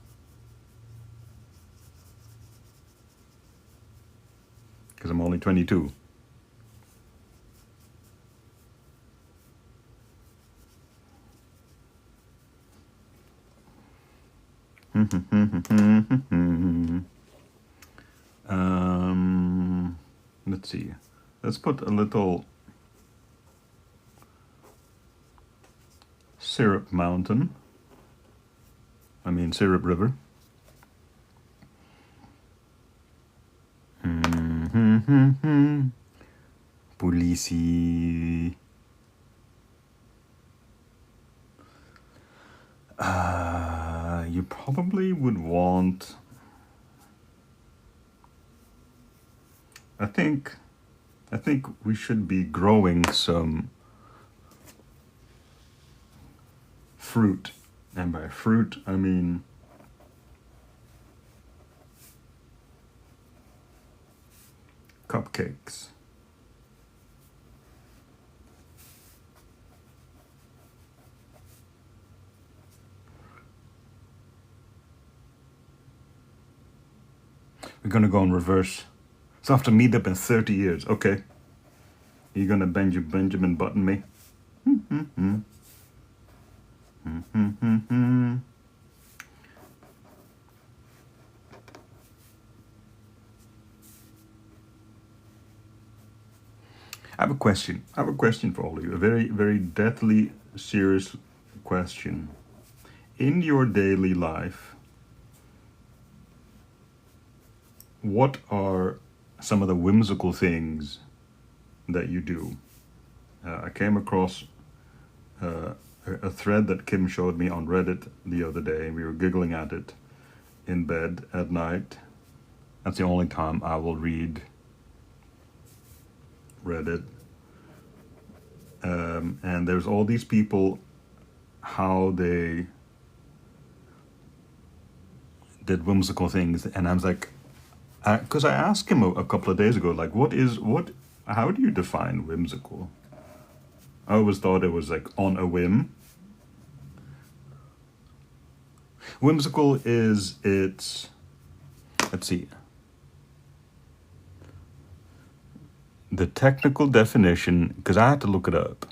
Because I'm only 22. Let's see. Let's put a little syrup mountain. I mean syrup river. Polisi. You probably would want, I think we should be growing some fruit, and by fruit I mean cupcakes. We're gonna go in reverse. So I have to meet up in 30 years. Okay. You're gonna Benjamin Button me? I have a question. I have a question for all of you. A very, very deathly serious question. In your daily life, what are some of the whimsical things that you do? I came across a thread that Kim showed me on Reddit the other day. We were giggling at it in bed at night. That's the only time I will read Reddit. And there's all these people, how they did whimsical things, and I was like, because I asked him a couple of days ago, like, how do you define whimsical? I always thought it was like on a whim. Whimsical is, let's see. The technical definition, because I had to look it up.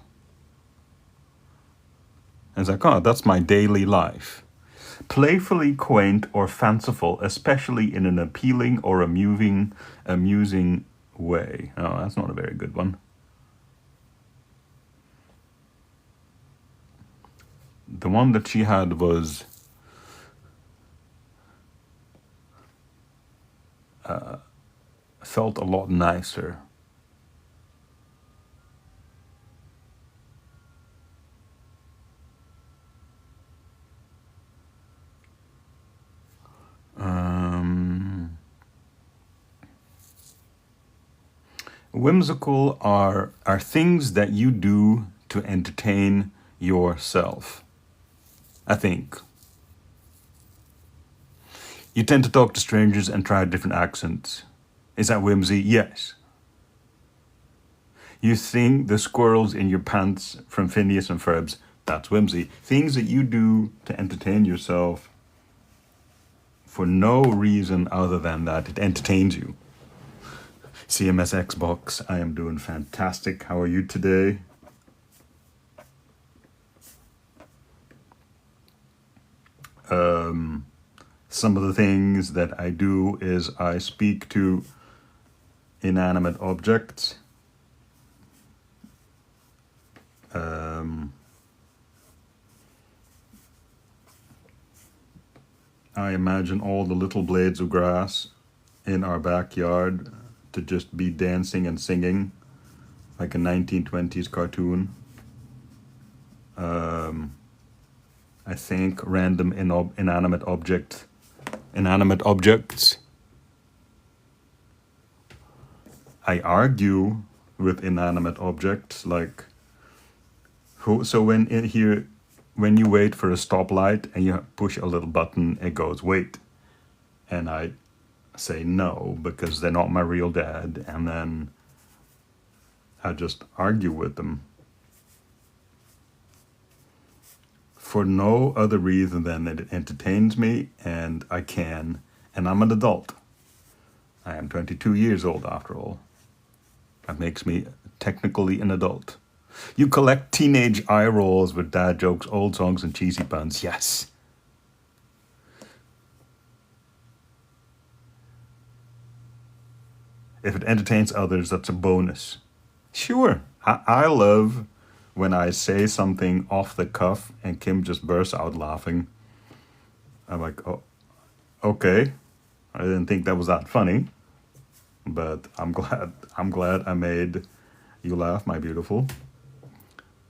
And it's like, oh, that's my daily life. Playfully quaint or fanciful, especially in an appealing or amusing way. Oh, that's not a very good one. The one that she had was felt a lot nicer. Whimsical are things that you do to entertain yourself, I think. You tend to talk to strangers and try different accents. Is that whimsy? Yes. You sing the squirrels in your pants from Phineas and Ferb's. That's whimsy. Things that you do to entertain yourself for no reason other than that it entertains you. CMS Xbox, I am doing fantastic. How are you today? Some of the things that I do is I speak to inanimate objects. I imagine all the little blades of grass in our backyard to just be dancing and singing like a 1920s cartoon. I think random inanimate objects. I argue with inanimate objects, like so when in here, when you wait for a stoplight and you push a little button, it goes wait, and I say no because they're not my real dad, and then I just argue with them for no other reason than that it entertains me and I can, and I'm an adult. I am 22 years old after all. That makes me technically an adult. You collect teenage eye rolls with dad jokes, old songs, and cheesy puns. Yes. If it entertains others, that's a bonus. Sure. I love when I say something off the cuff and Kim just bursts out laughing. I'm like, oh, okay. I didn't think that was that funny, but I'm glad I made you laugh, my beautiful.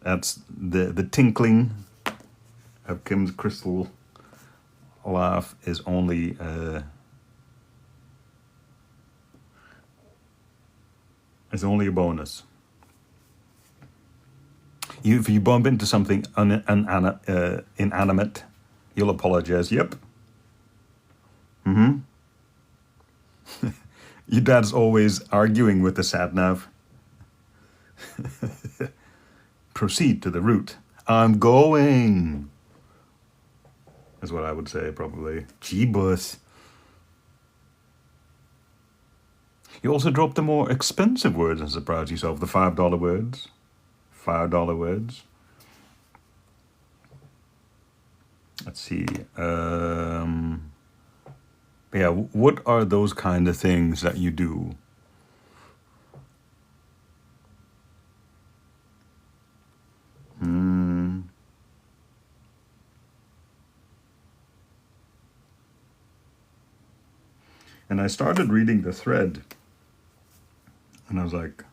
That's the tinkling of Kim's crystal laugh is only a bonus. If you bump into something inanimate, you'll apologize. Yep. Your dad's always arguing with the sat-nav. Proceed to the route. I'm going, is what I would say, probably. Jeebus. You also drop the more expensive words and surprise yourself. The $5 words. $5 words. Let's see. Yeah, what are those kind of things that you do? And I started reading the thread, and I was like,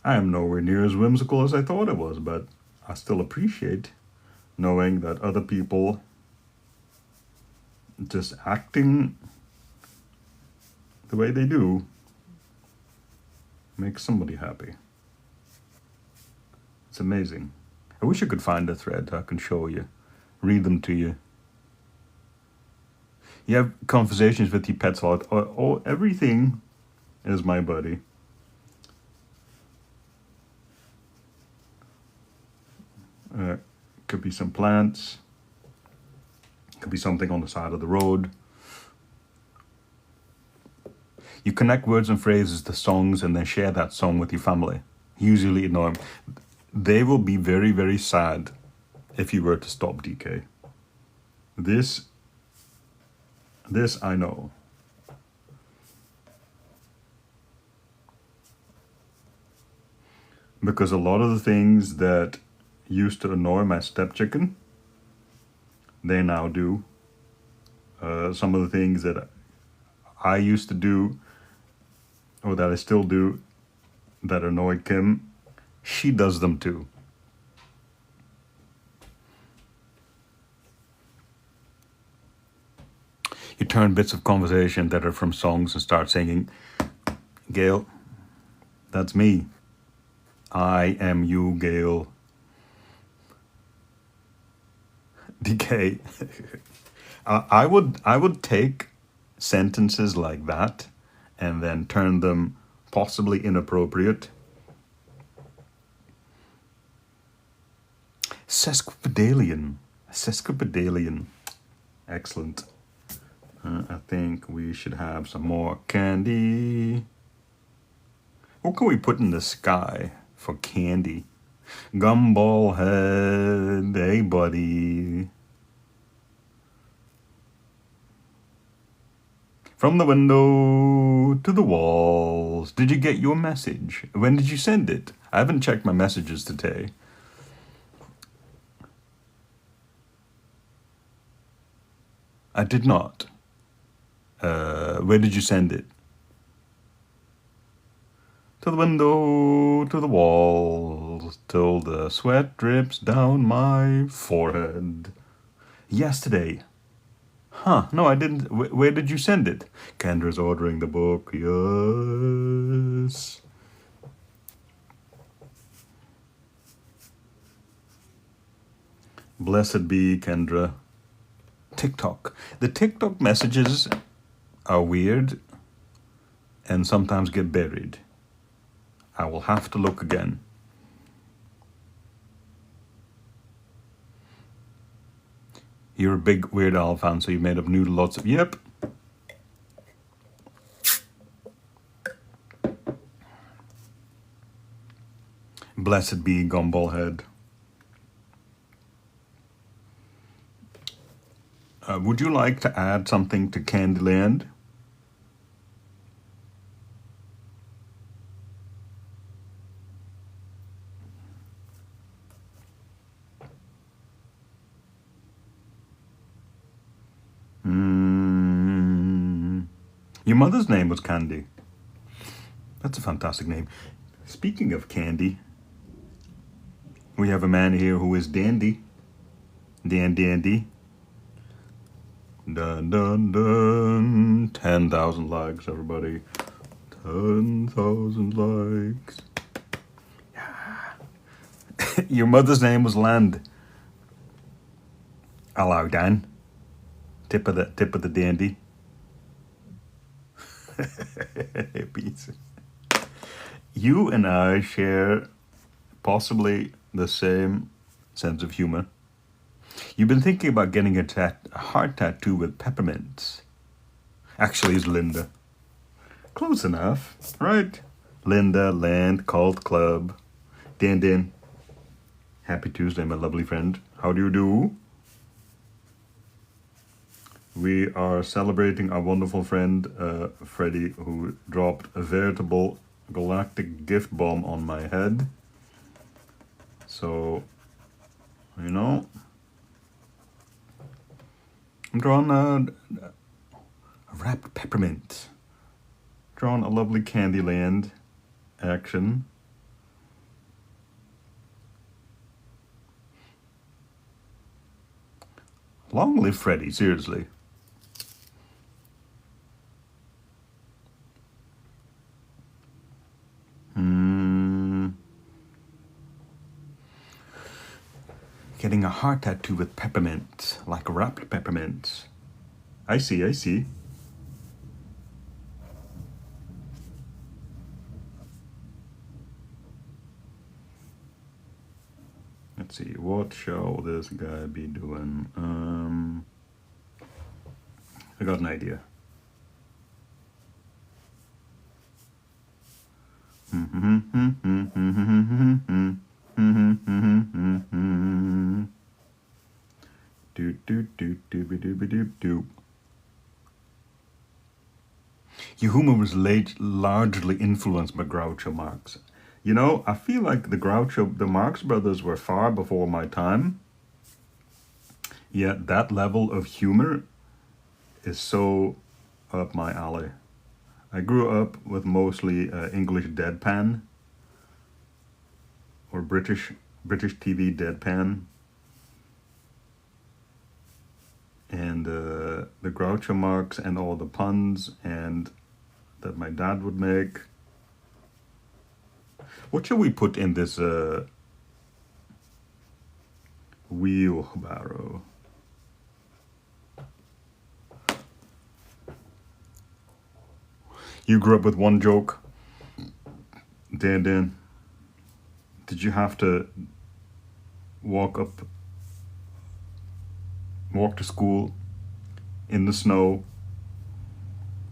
I am nowhere near as whimsical as I thought it was, but I still appreciate knowing that other people just acting the way they do makes somebody happy. It's amazing. I wish I could find a thread I can show you, read them to you. You have conversations with your pets a lot. Everything is my buddy. Could be some plants. Could be something on the side of the road. You connect words and phrases to songs and then share that song with your family. Usually ignore them. They will be very, very sad if you were to stop, DK. This I know. Because a lot of the things that used to annoy my stepchicken, they now do. Some of the things that I used to do, or that I still do, that annoyed Kim, she does them too. You turn bits of conversation that are from songs and start singing. Gail, that's me. I am you, Gail. DK. I would take sentences like that and then turn them possibly inappropriate. Sesquipedalian. Excellent. I think we should have some more candy. What can we put in the sky for candy? Gumball head, hey buddy. From the window to the walls. Did you get your message? When did you send it? I haven't checked my messages today. I did not. Where did you send it? To the window, to the walls, till the sweat drips down my forehead. Yesterday. Huh, no, I didn't. Where did you send it? Kendra's ordering the book, yes. Blessed be Kendra. TikTok. The TikTok messages are weird and sometimes get buried. I will have to look again. You're a big Weird Al fan, so you made up new lots of... Yep. Blessed be Gumball Head. Would you like to add something to Candyland? Your mother's name was Candy. That's a fantastic name. Speaking of candy, we have a man here who is Dandy. Dandy. Dun dun dun. 10,000 likes, everybody. 10,000 likes. Yeah. Your mother's name was Land. Hello, Dan. Tip of the dandy. Pizza. You and I share possibly the same sense of humor. You've been thinking about getting a heart tattoo with peppermints. Actually, it's Linda. Close enough, right? Linda, Land, Cult Club. Dan. Happy Tuesday, my lovely friend. How do you do? We are celebrating our wonderful friend, Freddie, who dropped a veritable galactic gift bomb on my head. So, you know, I'm drawing a wrapped peppermint. Drawing a lovely Candyland action. Long live Freddie, seriously. Getting a heart tattoo with peppermint, like wrapped peppermint. I see. Let's see, what shall this guy be doing? I got an idea. Do. Your humor was largely influenced by Groucho Marx. You know, I feel like the Marx Brothers were far before my time. Yet that level of humor is so up my alley. I grew up with mostly English deadpan or British TV deadpan, and the Groucho Marx and all the puns and that my dad would make. What shall we put in this wheelbarrow? You grew up with one joke, Dan. Did you have to walk to school in the snow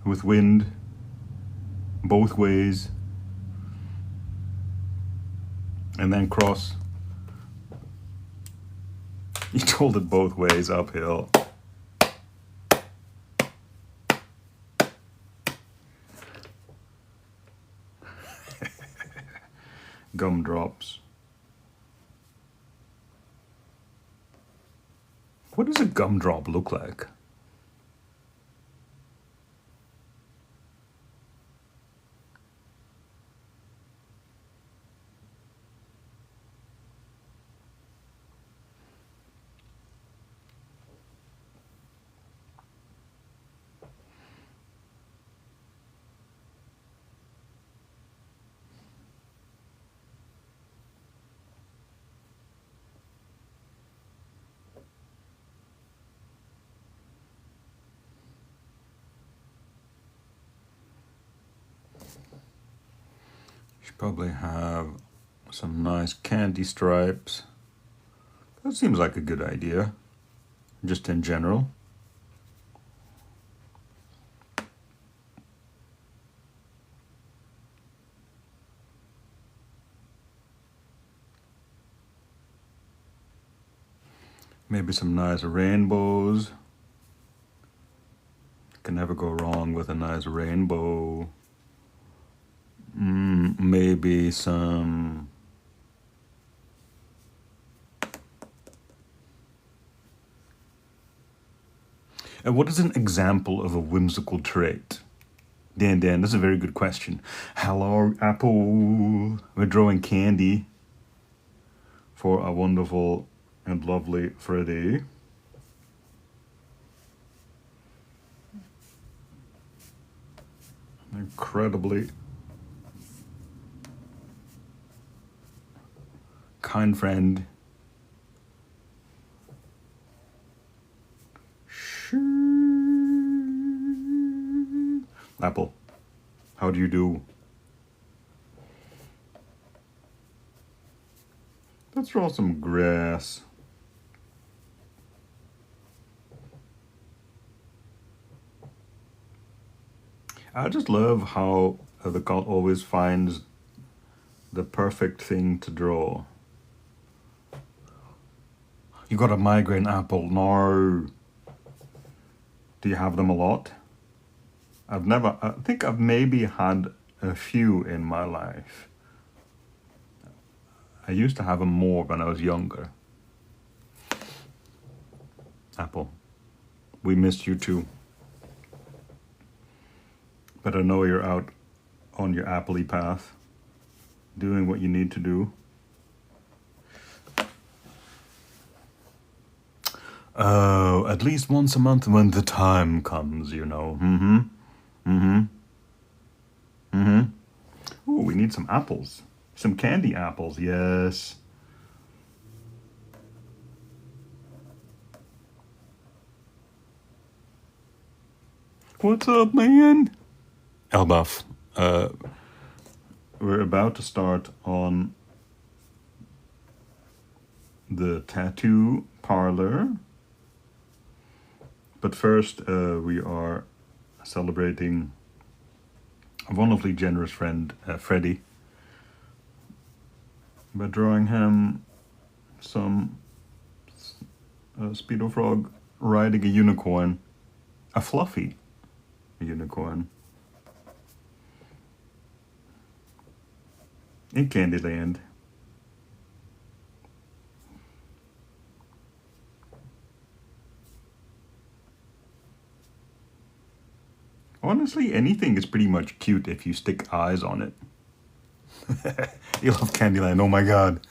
with wind both ways, and then cross. You told it both ways uphill. Gumdrops. What does a gumdrop look like? Should probably have some nice candy stripes. That seems like a good idea, just in general. Maybe some nice rainbows. Can never go wrong with a nice rainbow. Maybe some... And what is an example of a whimsical trait? Dan, that's a very good question. Hello, Apple. We're drawing candy for a wonderful and lovely Freddy. Incredibly kind friend. Apple, how do you do? Let's draw some grass. I just love how the cat always finds the perfect thing to draw. You got a migraine, Apple. No. Do you have them a lot? I think I've maybe had a few in my life. I used to have them more when I was younger. Apple, we missed you too. But I know you're out on your Apple-y path, doing what you need to do. Oh, at least once a month when the time comes, you know. Ooh, we need some apples. Some candy apples, yes. What's up, man? Elbaf, we're about to start on the tattoo parlor. But first, we are celebrating a wonderfully generous friend, Freddy, by drawing him some Speedo Frog riding a unicorn, a fluffy unicorn, in Candyland. Honestly, anything is pretty much cute if you stick eyes on it. You love Candyland, oh my god.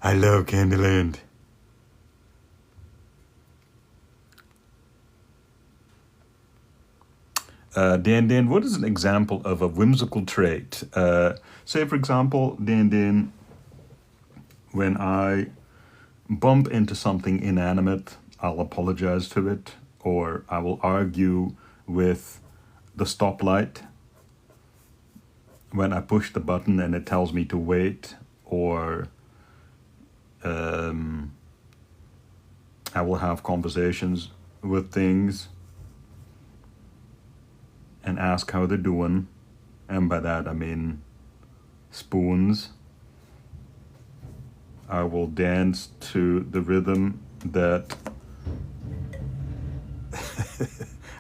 I love Candyland. Dan, what is an example of a whimsical trait? Say, for example, Dan, when I bump into something inanimate, I'll apologize to it, or I will argue with the stoplight when I push the button and it tells me to wait, or I will have conversations with things. and ask how they're doing. And by that I mean spoons. I will dance to the rhythm that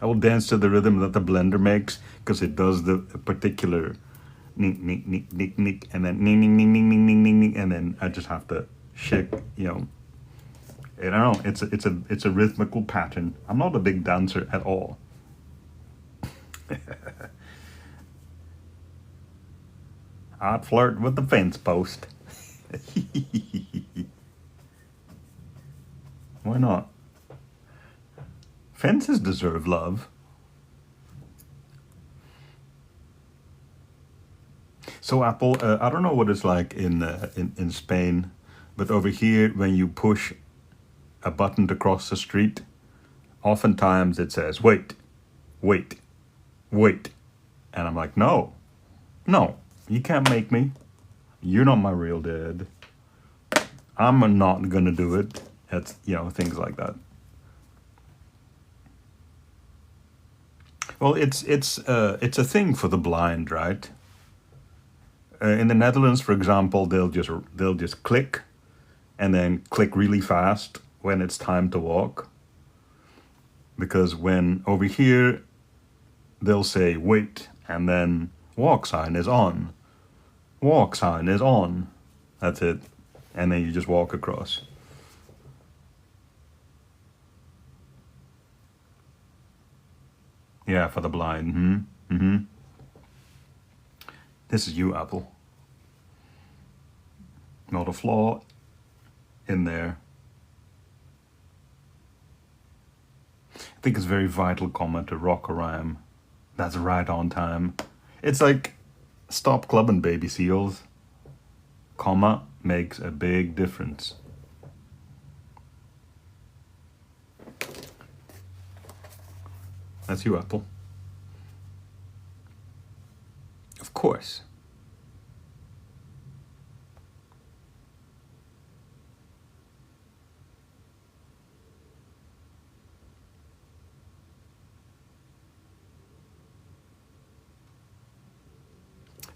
I will dance to the rhythm that the blender makes, because it does the particular nick nick nick nick nick, and then ning ning ning ning ning ning ning ning, and then I just have to shake, you know. I don't know. It's a rhythmical pattern. I'm not a big dancer at all. I'd flirt with the fence post. Why not? Fences deserve love. So Apple, I don't know what it's like in Spain, but over here when you push a button to cross the street, oftentimes it says wait, wait, wait, and I'm like, no, no, you can't make me. You're not my real dad. I'm not gonna do it. It's, you know, things like that. Well, it's a thing for the blind, right? In the Netherlands, for example, they'll just click, and then click really fast when it's time to walk. Because when over here, they'll say wait, and then walk sign is on. Walk sign is on. That's it. And then you just walk across. Yeah, for the blind. This is you, Apple. Not a flaw in there. I think it's a very vital comment to rock a rhyme. That's right on time. It's like, stop clubbing, baby seals. Comma makes a big difference. That's you, Apple. Of course.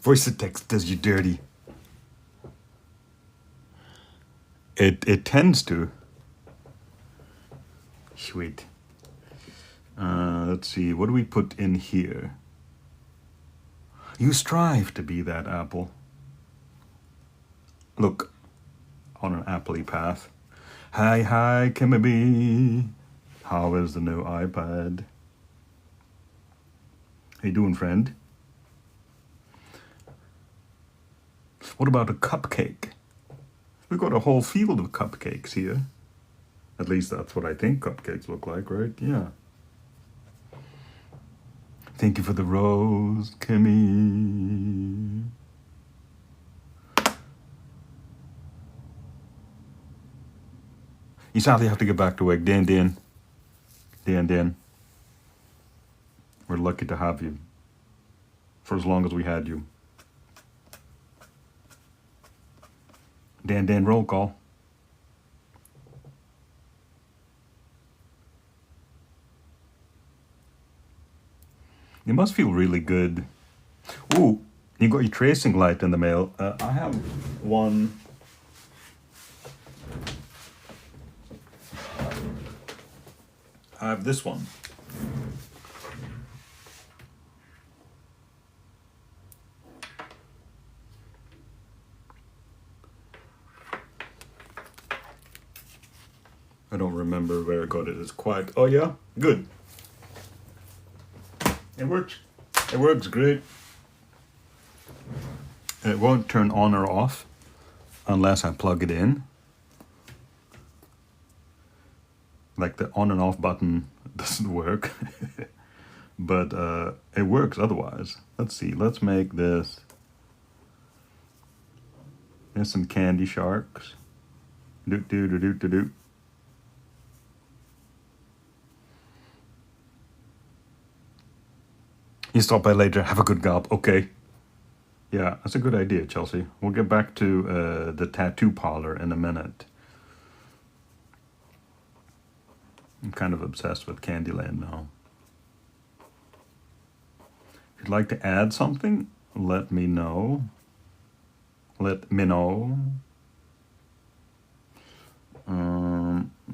Voice to text does you dirty. It tends to. Sweet. Let's see, what do we put in here? You strive to be that apple. Look, on an appley path. Hi, hi, can it be? How is the new iPad? How you doing, friend? What about a cupcake? We've got a whole field of cupcakes here. At least that's what I think cupcakes look like, right? Yeah. Thank you for the rose, Kimmy. You sadly have to get back to work. Dan. We're lucky to have you. For as long as we had you. Dan, roll call. You must feel really good. Ooh, you got your tracing light in the mail. I have one. I have this one. I don't remember where I got it. It's quiet. Oh yeah? Good. It works. It works great. It won't turn on or off unless I plug it in. Like the on and off button doesn't work. But it works otherwise. Let's see. Let's make this. There's some candy sharks. Do. You stop by later. Have a good gob. Okay. Yeah, that's a good idea, Chelsea. We'll get back to the tattoo parlor in a minute. I'm kind of obsessed with Candyland now. If you'd like to add something, let me know. Let me know.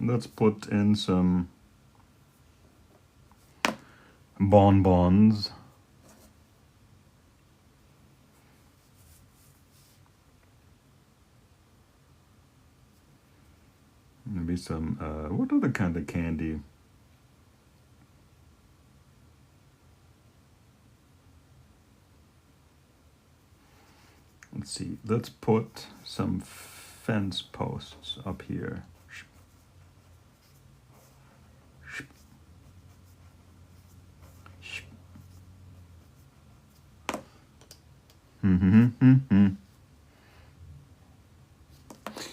Let's put in some bonbons. Maybe some, what other kind of candy? Let's see, let's put some fence posts up here.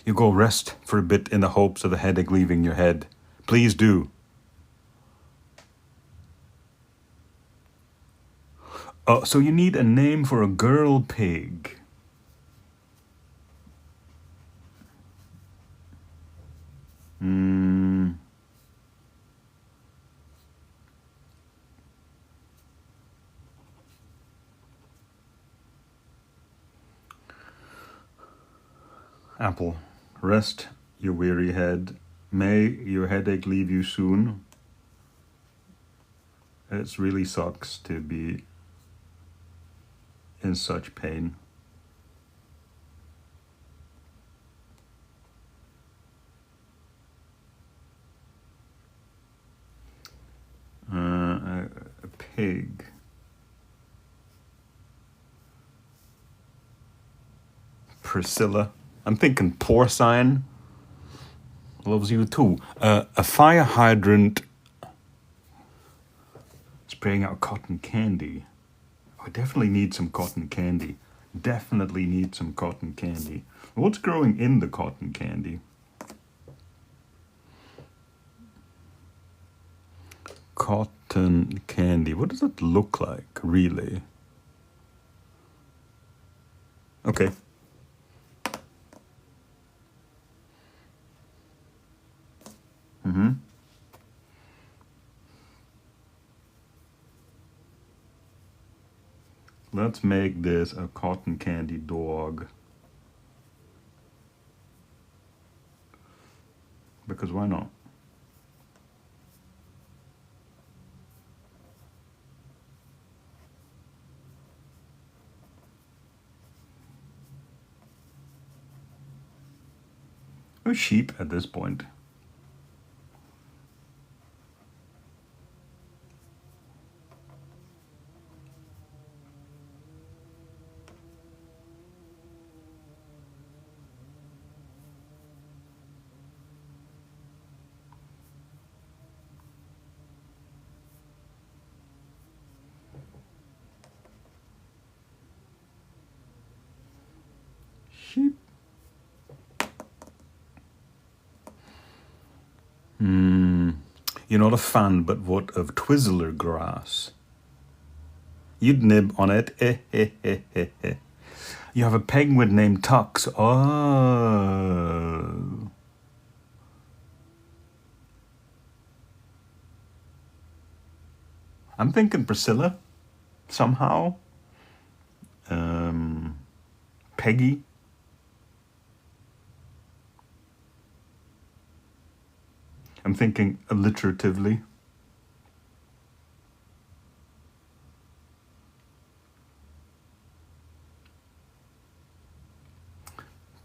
You go rest for a bit in the hopes of the headache leaving your head. Please do. Oh, so you need a name for a girl pig. Apple, rest your weary head. May your headache leave you soon. It really sucks to be in such pain. A pig. Priscilla. I'm thinking porcine loves you too. A fire hydrant spraying out cotton candy. I definitely need some cotton candy. Definitely need some cotton candy. What's growing in the cotton candy? Cotton candy. What does it look like, really? Okay. Let's make this a cotton candy dog. Because why not? A sheep at this point. Sheep. You're not a fan, but what of Twizzler grass? You'd nib on it. You have a penguin named Tux. Oh. I'm thinking Priscilla, somehow. Peggy. I'm thinking alliteratively.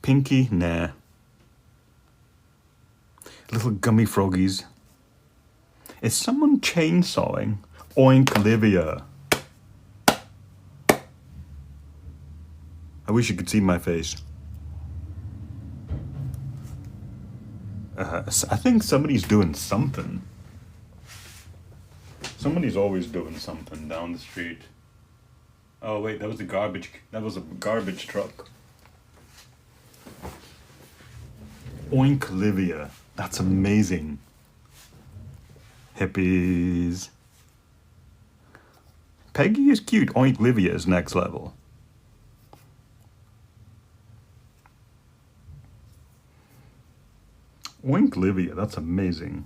Pinky, nah. Little gummy froggies. Is someone chainsawing? Oink, Olivia. I wish you could see my face. I think somebody's doing something. Somebody's always doing something down the street. Oh wait, that was a garbage truck. Oink, Olivia. That's amazing. Hippies. Peggy is cute. Oink, Olivia is next level. Oink, Olivia. That's amazing.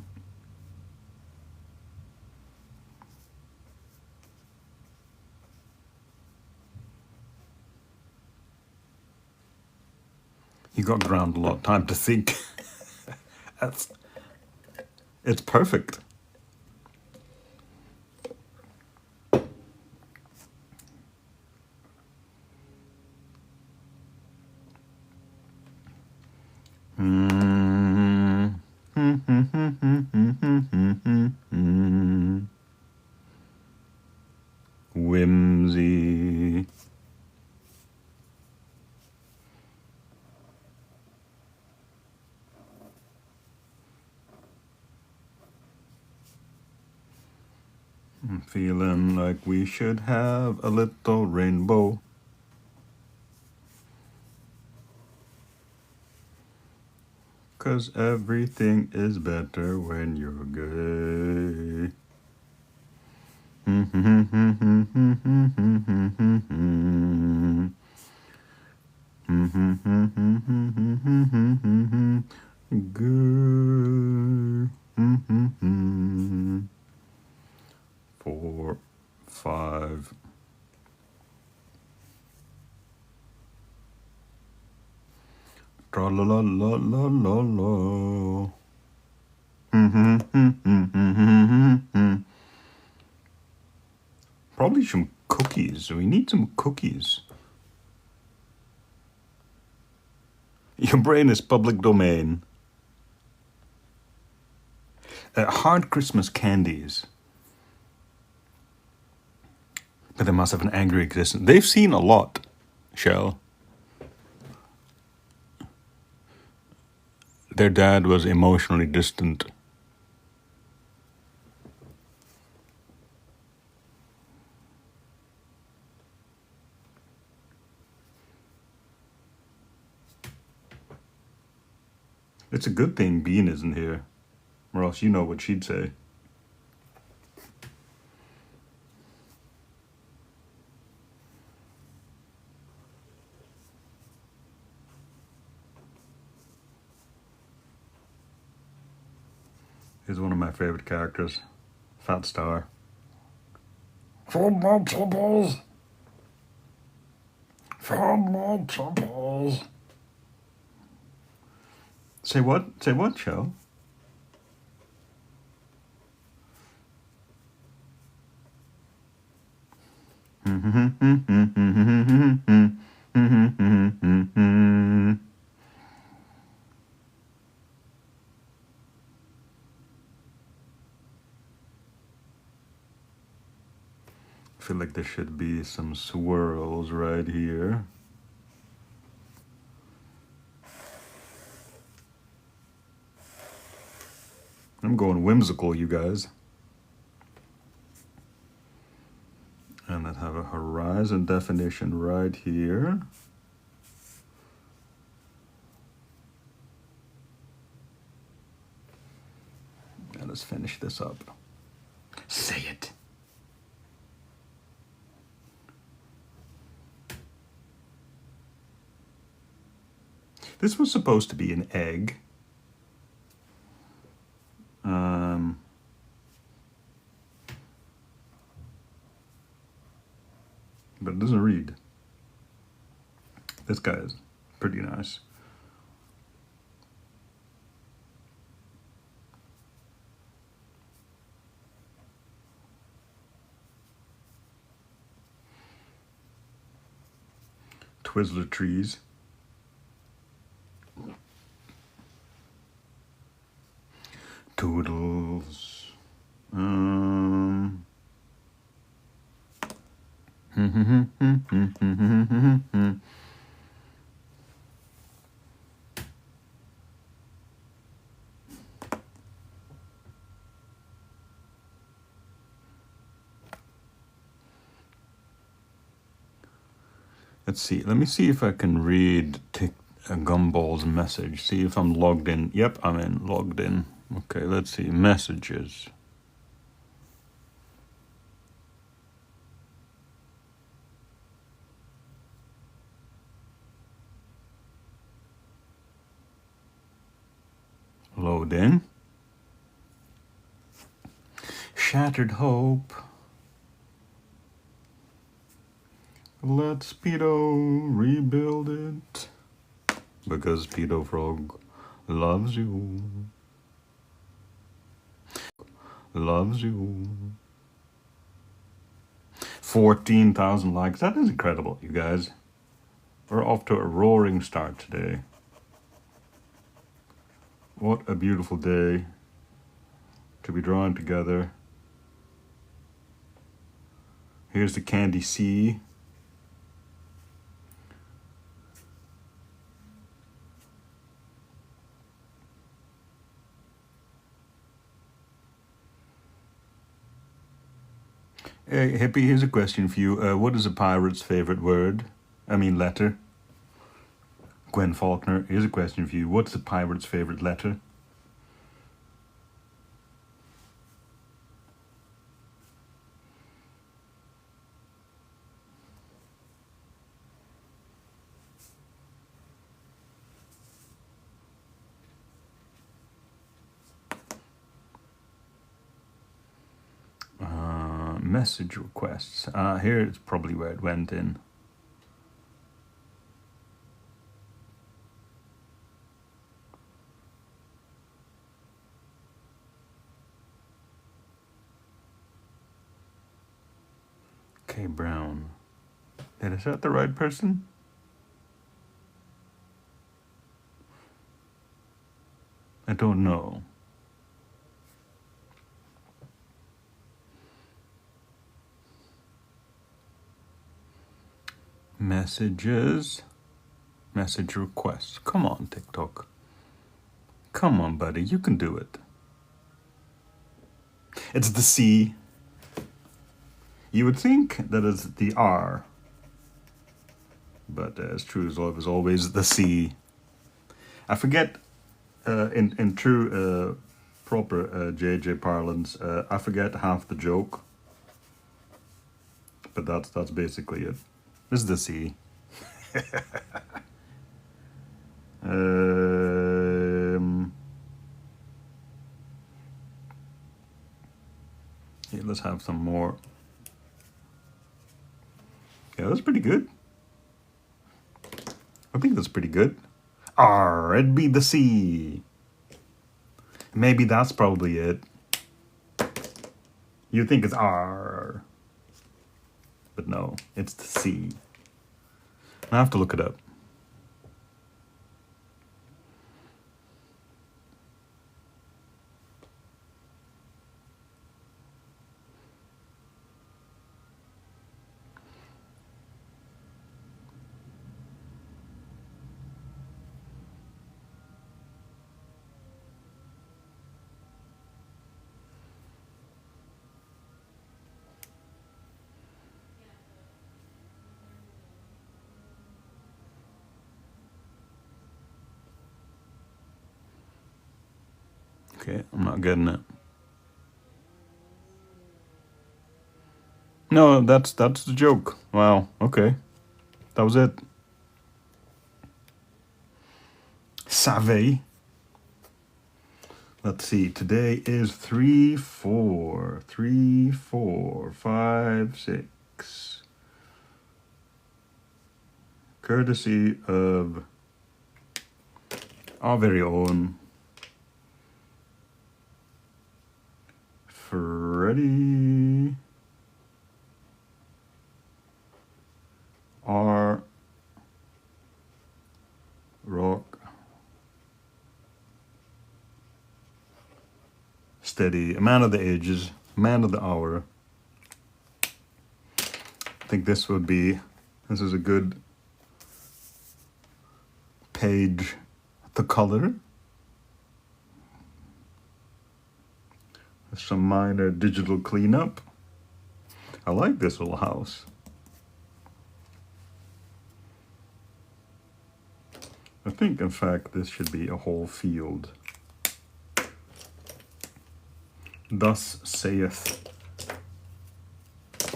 You got around a lot of time to think. It's perfect. Whimsy. I'm feeling like we should have a little rainbow. 'Cause everything is better when you're gay. Good. 4, 5. Tra la la la la la la. Probably some cookies. We need some cookies. Your brain is public domain. Hard Christmas candies. But they must have an angry existence. They've seen a lot, Shell. Their dad was emotionally distant. It's a good thing Bean isn't here, or else you know what she'd say. He's one of my favorite characters, Fat Star. From my troubles. From my troubles. Say what? Say what, Shell? I feel like there should be some swirls right here. I'm going whimsical, you guys. And let's have a horizon definition right here. And let's finish this up. Say it. This was supposed to be an egg. But it doesn't read. This guy is pretty nice. Twizzler trees. Toodles. Let's see. Let me see if I can read Gumball's message. See if I'm logged in. Yep, I'm in. Logged in. Okay, let's see. Messages. Load in. Shattered hope. Let Speedo rebuild it. because Speedo Frog loves you. Loves you. 14,000 likes. That is incredible, you guys. We're off to a roaring start today. What a beautiful day to be drawing together. Here's the Candy Sea. Hey, Hippie, here's a question for you. What is a pirate's favorite word? Letter. Gwen Faulkner, here's a question for you. What's a pirate's favorite letter? Message requests. Here it's probably where it went in. K. Brown. Is that the right person? I don't know. Messages. Message requests. Come on, TikTok. Come on, buddy. You can do it. It's the C. You would think that it's the R. But as true as life is always the C. I forget, in true proper JJ parlance, I forget half the joke. But that's basically it. This is the C. Yeah, let's have some more. Yeah, that's pretty good. I think that's pretty good. R, it'd be the C. Maybe that's probably it. You think it's R. But no, it's the C. I have to look it up. Okay, I'm not getting it. No, that's the joke. Wow, okay. That was it. Savvy. Let's see, today is 3, 4, 3, 4, 5, 6. Courtesy of our very own Freddie R. Rock Steady, a man of the ages, man of the hour. I think this is a good page to color. Some minor digital cleanup. I like this little house. I think, in fact, this should be a whole field. Thus saith.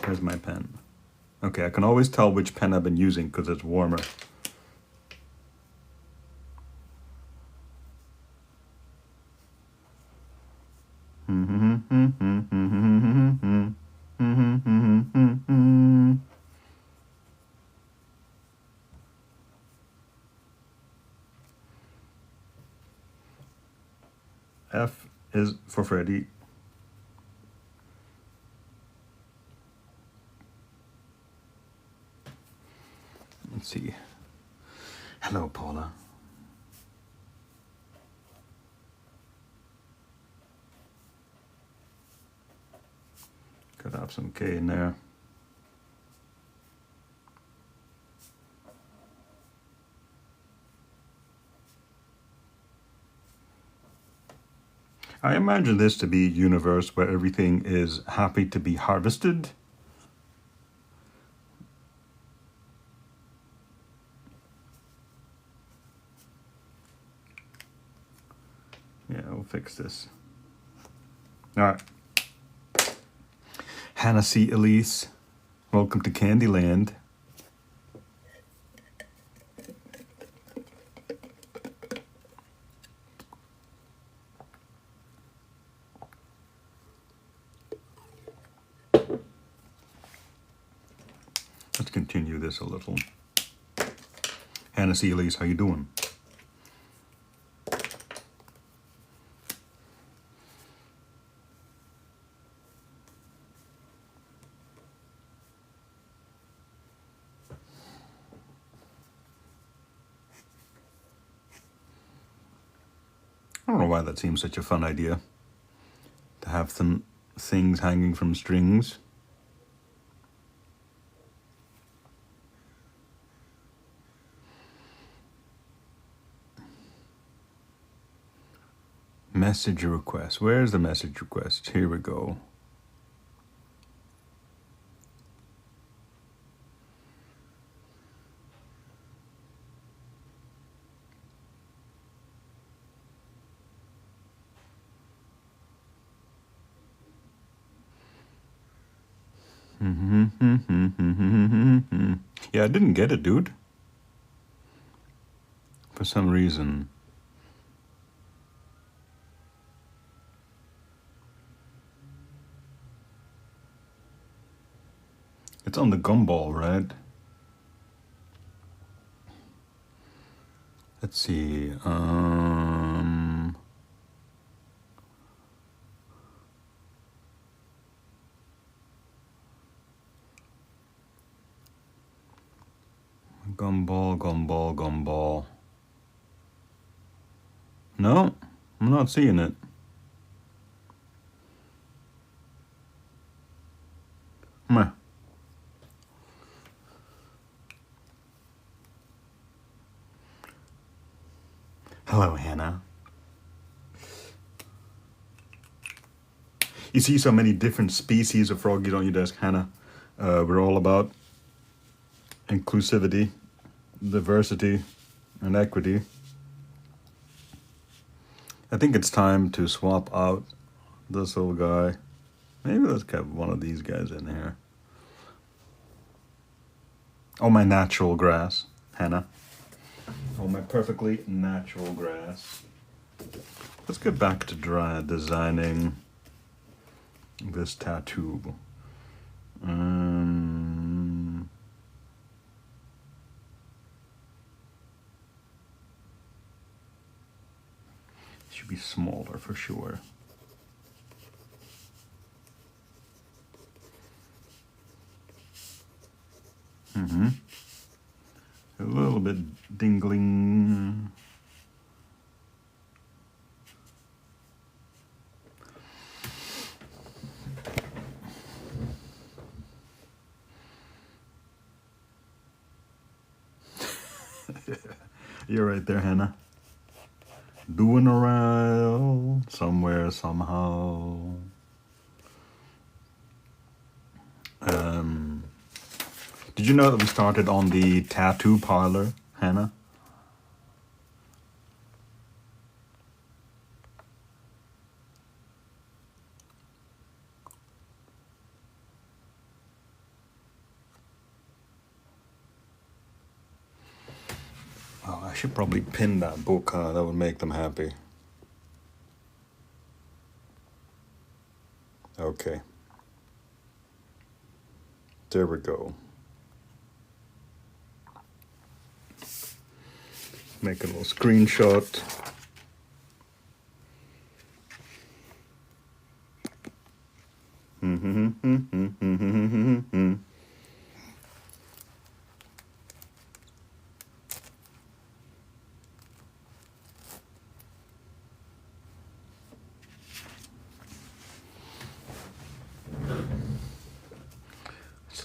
Here's my pen. Okay, I can always tell which pen I've been using because it's warmer. F is for Freddy. Let's see. Hello, Paula. Could have some K in there. I imagine this to be a universe where everything is happy to be harvested. Yeah, we'll fix this. All right. Hannah C. Elise, welcome to Candyland. Let's continue this a little. Hannah C. Elise, how you doing? I don't know why that seems such a fun idea, to have some things hanging from strings. Message request. Where's the message request? Here we go. Yeah, I didn't get it, dude. For some reason. It's on the gumball, right? Let's see. Gumball. No, I'm not seeing it. Meh. Hello, Hannah. You see so many different species of froggies on your desk, Hannah. We're all about inclusivity, diversity, and equity. I think it's time to swap out this little guy. Maybe let's get one of these guys in here. Oh, my natural grass, Hannah. Oh, my perfectly natural grass. Let's get back to designing this tattoo. Should be smaller for sure. A little bit dingling. You're right there, Hannah. Doing around somewhere, somehow. Did you know that we started on the tattoo parlor, Hannah? Oh, I should probably pin that book, huh? That would make them happy. Okay. There we go. Make a little screenshot. So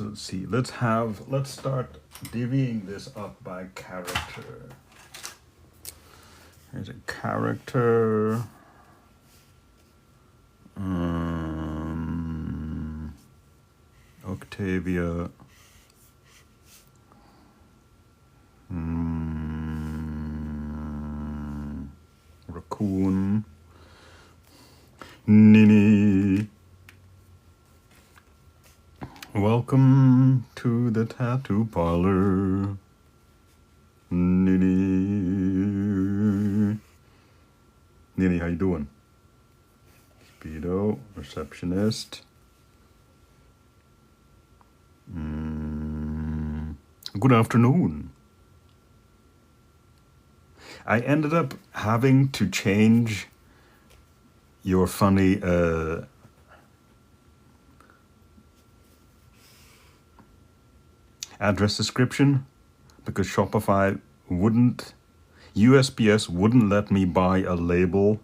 let's see, let's start divvying this up by character. Here's a character. Octavia. Raccoon. Nini. Welcome to the tattoo parlor. Nini. Nini, how you doing? Speedo, receptionist. Good afternoon. I ended up having to change your funny address description because Shopify wouldn't, USPS wouldn't let me buy a label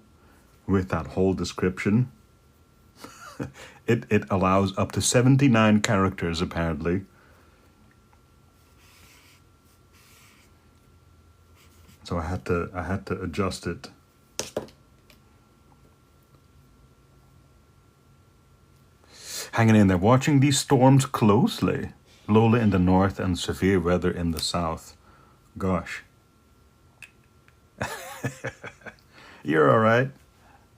with that whole description. It allows up to 79 characters apparently. So I had to adjust it. Hanging in there, watching these storms closely. Lola in the north and severe weather in the south. Gosh. You're all right.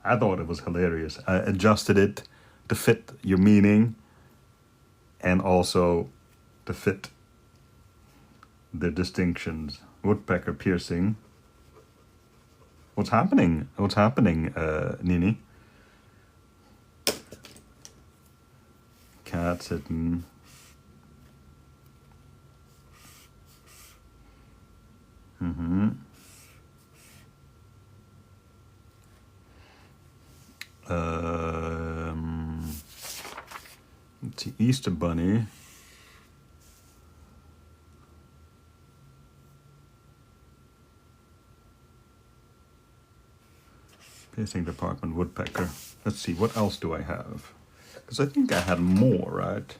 I thought it was hilarious. I adjusted it to fit your meaning and also to fit the distinctions. Woodpecker piercing. What's happening? What's happening, Nini? Cat sitting. Let's see, Easter Bunny. Piercing department, woodpecker. Let's see, what else do I have? Because I think I had more, right?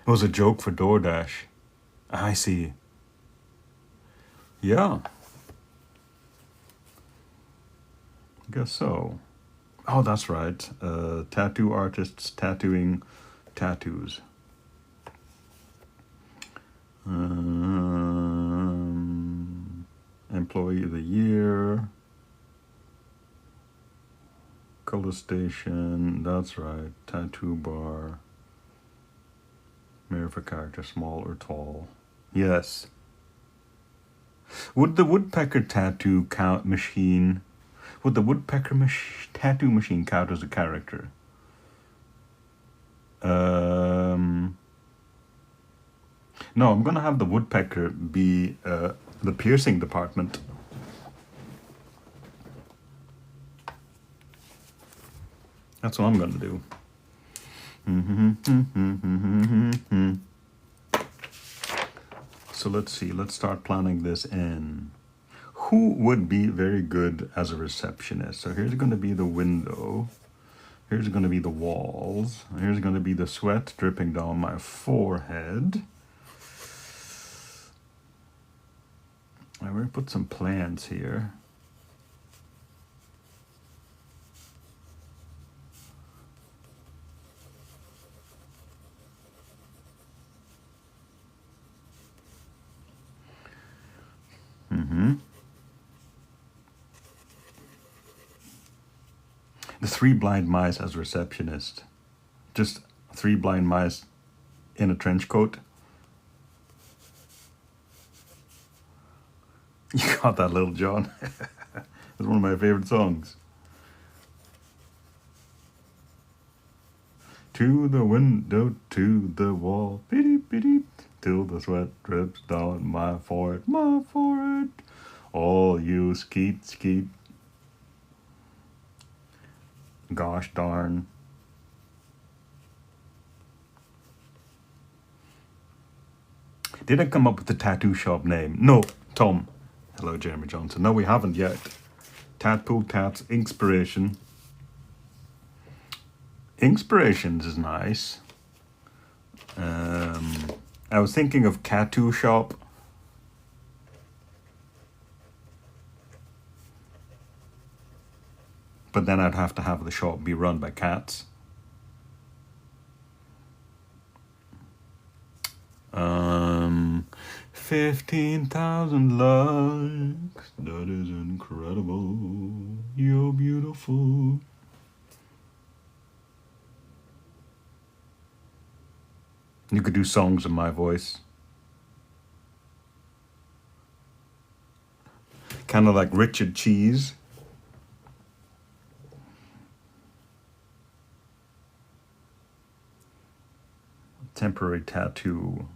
It was a joke for DoorDash. I see. Yeah. I guess so. Oh, that's right. Tattoo artists tattooing tattoos. Employee of the year. Color station. That's right. Tattoo bar. Mirror for character, small or tall. Yes. Would the woodpecker tattoo count machine? Would the woodpecker tattoo machine count as a character? No, I'm gonna have the woodpecker be the piercing department. That's what I'm gonna do. So let's see, let's start planning this in. Who would be very good as a receptionist? So here's going to be the window. Here's going to be the walls. Here's going to be the sweat dripping down my forehead. I'm going to put some plants here. The 3 blind mice as receptionist. Just 3 blind mice in a trench coat. You got that, Little John. It's one of my favorite songs. To the window, to the wall, beep, beep, till the sweat drips down my forehead, my forehead. All you skeet, skeet. Gosh darn. Did I come up with the tattoo shop name? No, Tom. Hello, Jeremy Johnson. No, we haven't yet. Tattoo Tats Inspiration. Inspirations is nice. I was thinking of Tattoo Shop. But then I'd have to have the shop be run by cats. 15,000 likes. That is incredible. You're beautiful. You could do songs in my voice. Kind of like Richard Cheese. Temporary tattoo.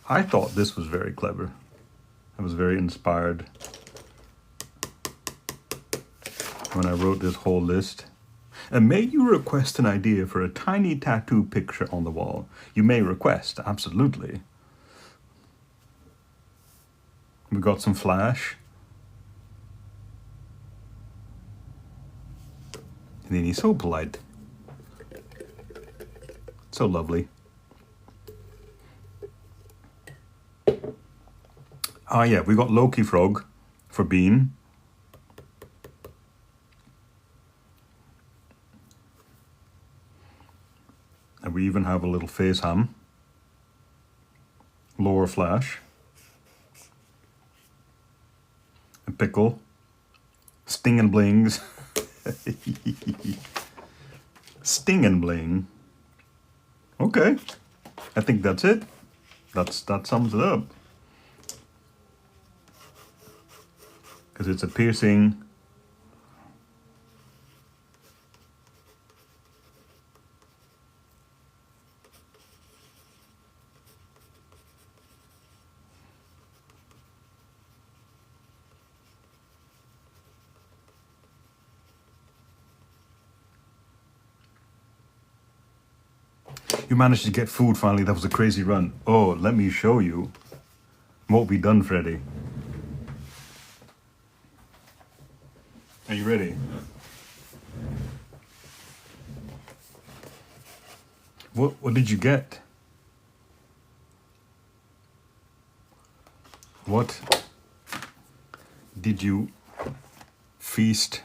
I thought this was very clever. I was very inspired when I wrote this whole list. And may you request an idea for a tiny tattoo picture on the wall? You may request, absolutely. We got some flash. And then he's so polite. So lovely. Ah yeah, we got Loki Frog for Bean. And we even have a little face ham. Lower Flash. A pickle. Sting and Blings. Sting and Bling. Okay. I think that's it. That sums it up. Because it's a piercing. You managed to get food finally. That was a crazy run. Oh, let me show you what we done, Freddy. Are you ready? What did you get? What did you feast?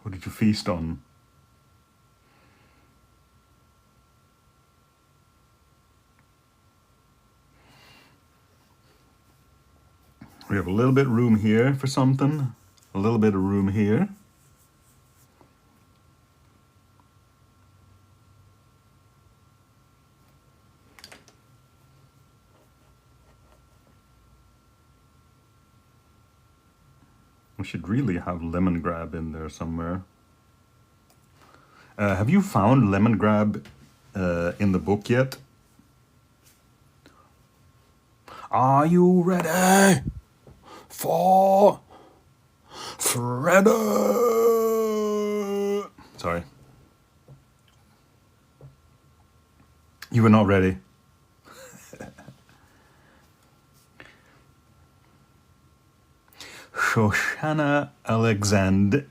What did you feast on? We have a little bit of room here for something. A little bit of room here. We should really have lemongrab in there somewhere. Have you found lemongrab in the book yet? Are you ready for Freddy? Sorry. You were not ready. Shoshana Alexander.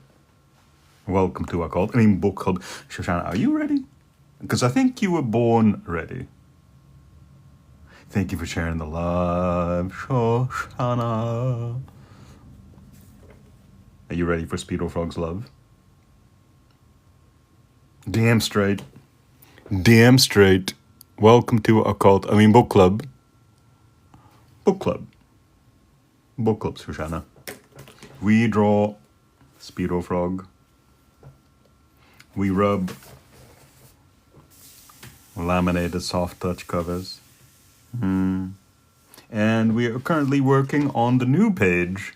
Welcome to our book club. Shoshana, are you ready? Because I think you were born ready. Thank you for sharing the love, Shoshana. Are you ready for Speedo Frog's love? Damn straight. Damn straight. Welcome to book club. Book club. Book club, Shoshana. We draw Speedo Frog. We rub laminated soft touch covers. And we are currently working on the new page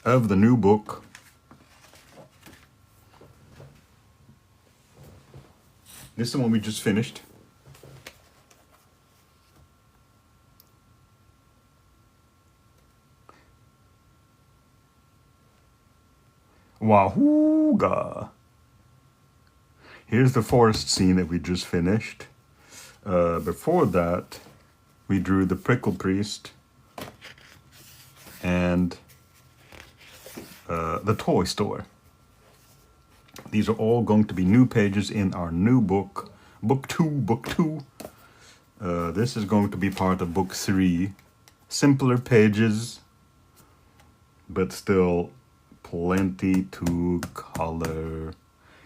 of the new book. This is the one we just finished. Wahooga! Here's the forest scene that we just finished. Before that, we drew the Prickle Priest and the toy store. These are all going to be new pages in our new book, book two. This is going to be part of book 3. Simpler pages, but still plenty to color.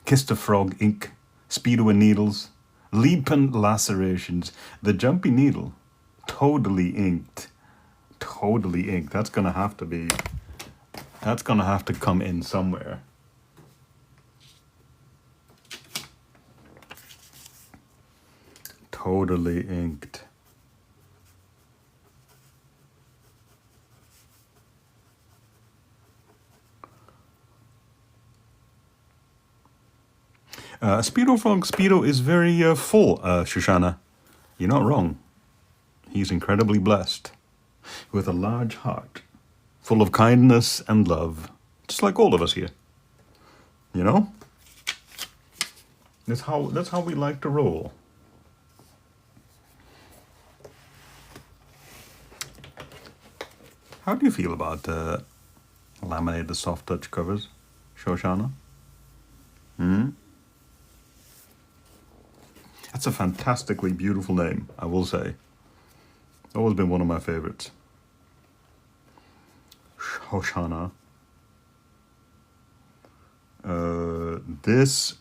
Kiss the Frog ink, Speedo and needles, Leapin' lacerations, the Jumpy needle, totally inked. Totally inked. That's gonna have to come in somewhere. Totally inked. Speedo Frog Speedo is very full, Shoshana. You're not wrong. He's incredibly blessed, with a large heart, full of kindness and love, just like all of us here. You know? That's how we like to roll. How do you feel about laminated soft touch covers, Shoshana? That's a fantastically beautiful name, I will say. Always been one of my favorites. Shoshana. This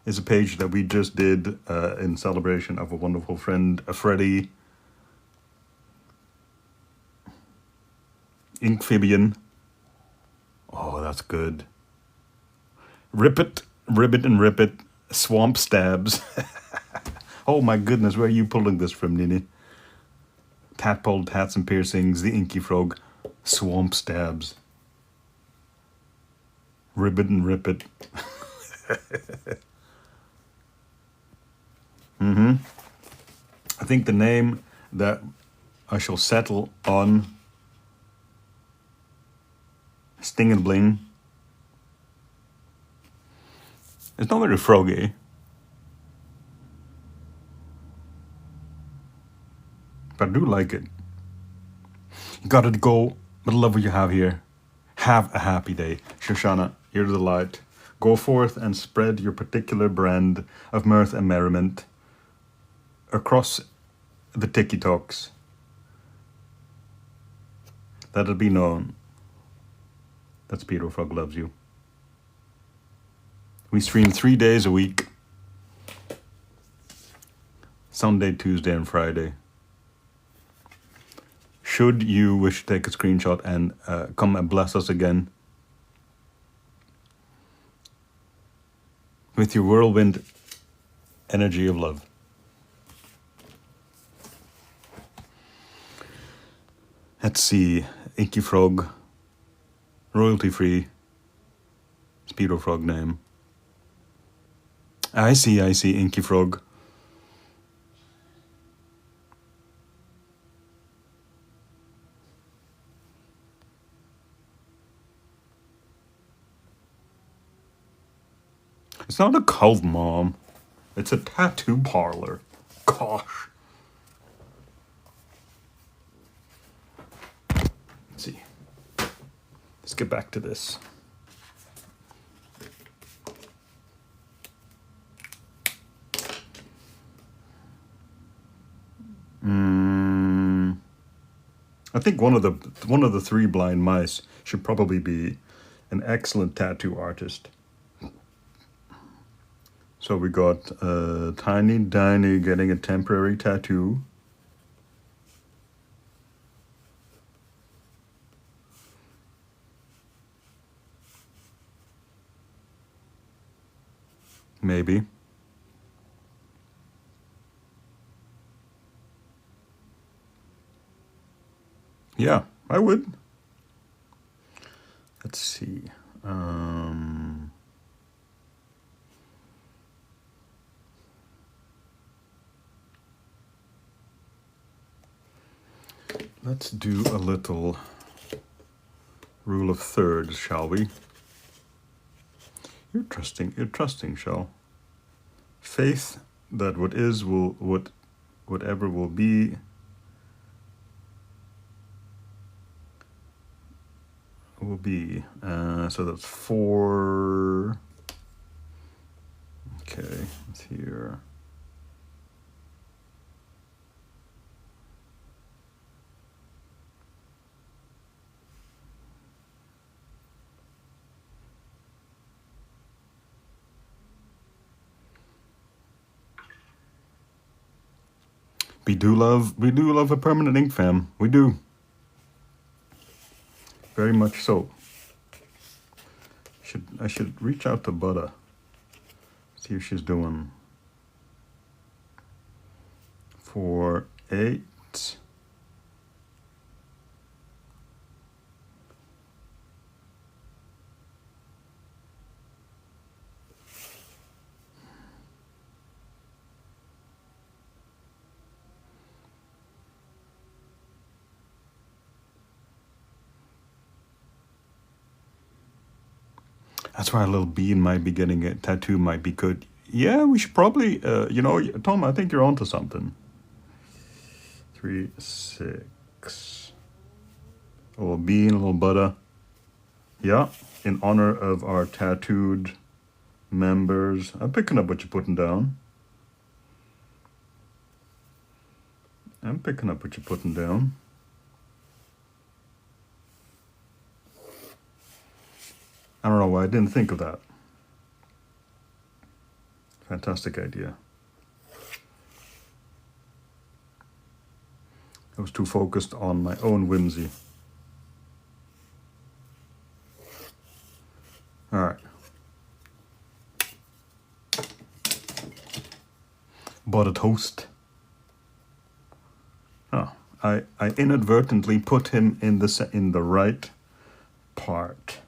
is a page that we just did in celebration of a wonderful friend, Freddie. Inkphibian. Oh, that's good. Rip it, ribbit and rip it. Swamp stabs. Oh my goodness, where are you pulling this from, Nini? Tadpole, tats and piercings, the inky frog, swamp stabs. Ribbit and rip it. I think the name that I shall settle on, Sting and Bling. It's not very froggy. But I do like it. You gotta go, but love what you have here. Have a happy day. Shoshana, you're the light. Go forth and spread your particular brand of mirth and merriment across the TikToks. Let it be known that Speedo Frog loves you. We stream 3 days a week. Sunday, Tuesday, and Friday. Should you wish to take a screenshot and come and bless us again with your whirlwind energy of love. Let's see. Inky Frog. Royalty free. Speedo Frog name. I see, Inky Frog. It's not a cult, Mom. It's a tattoo parlor. Gosh. Let's see. Let's get back to this. I think one of the 3 blind mice should probably be an excellent tattoo artist. So we got Tiny Diney getting a temporary tattoo. Maybe. Yeah, I would. Let's see. Let's do a little rule of thirds, shall we? You're trusting, Shell. Faith that what is will, whatever will be, will be. So that's 4. Okay, it's here. We do love a permanent ink fam. We do. Very much so. I should reach out to Butter. See if she's doing 4, 8. That's why a little bean might be getting a tattoo might be good. Yeah, we should probably, Tom, I think you're onto something. 3, 6. A little bean, a little butter. Yeah, in honor of our tattooed members. I'm picking up what you're putting down. I don't know why I didn't think of that. Fantastic idea. I was too focused on my own whimsy. All right. Butter toast. Oh, I inadvertently put him in the right part.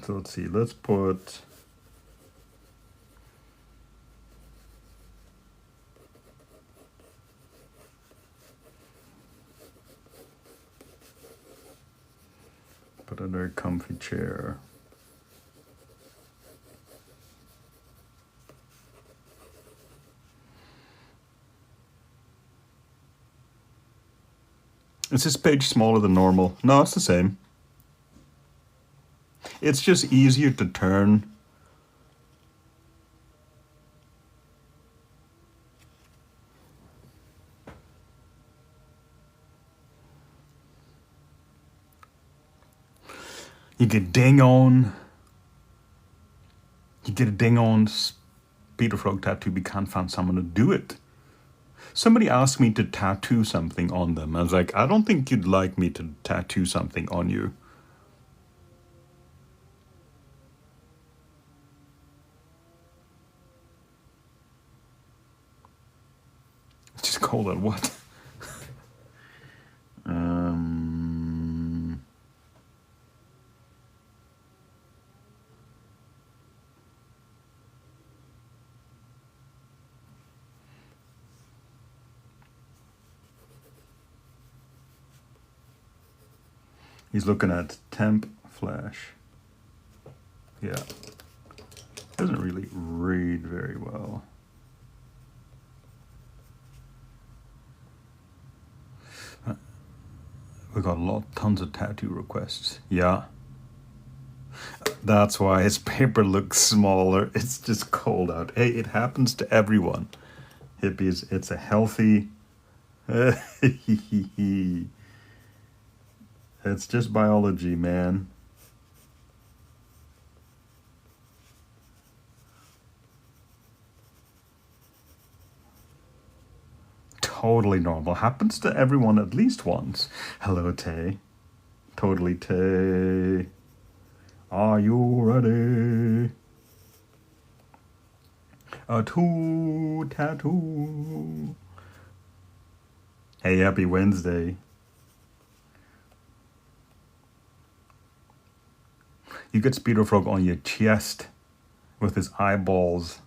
So let's see. Let's put. Put a very comfy chair. Is this page smaller than normal? No, it's the same. It's just easier to turn. You get ding on. You get a ding on Speedo Frog tattoo, but can't find someone to do it. Somebody asked me to tattoo something on them. I was like, I don't think you'd like me to tattoo something on you. It's just cold and what? He's looking at temp flash. Yeah. Doesn't really read very well. We got tons of tattoo requests. Yeah. That's why his paper looks smaller. It's just cold out. Hey, it happens to everyone. Hippies, it's a healthy... It's just biology, man. Totally normal. Happens to everyone at least once. Hello, Tay. Totally, Tay. Are you ready? A tattoo. Hey, happy Wednesday. You get Speedo Frog on your chest with his eyeballs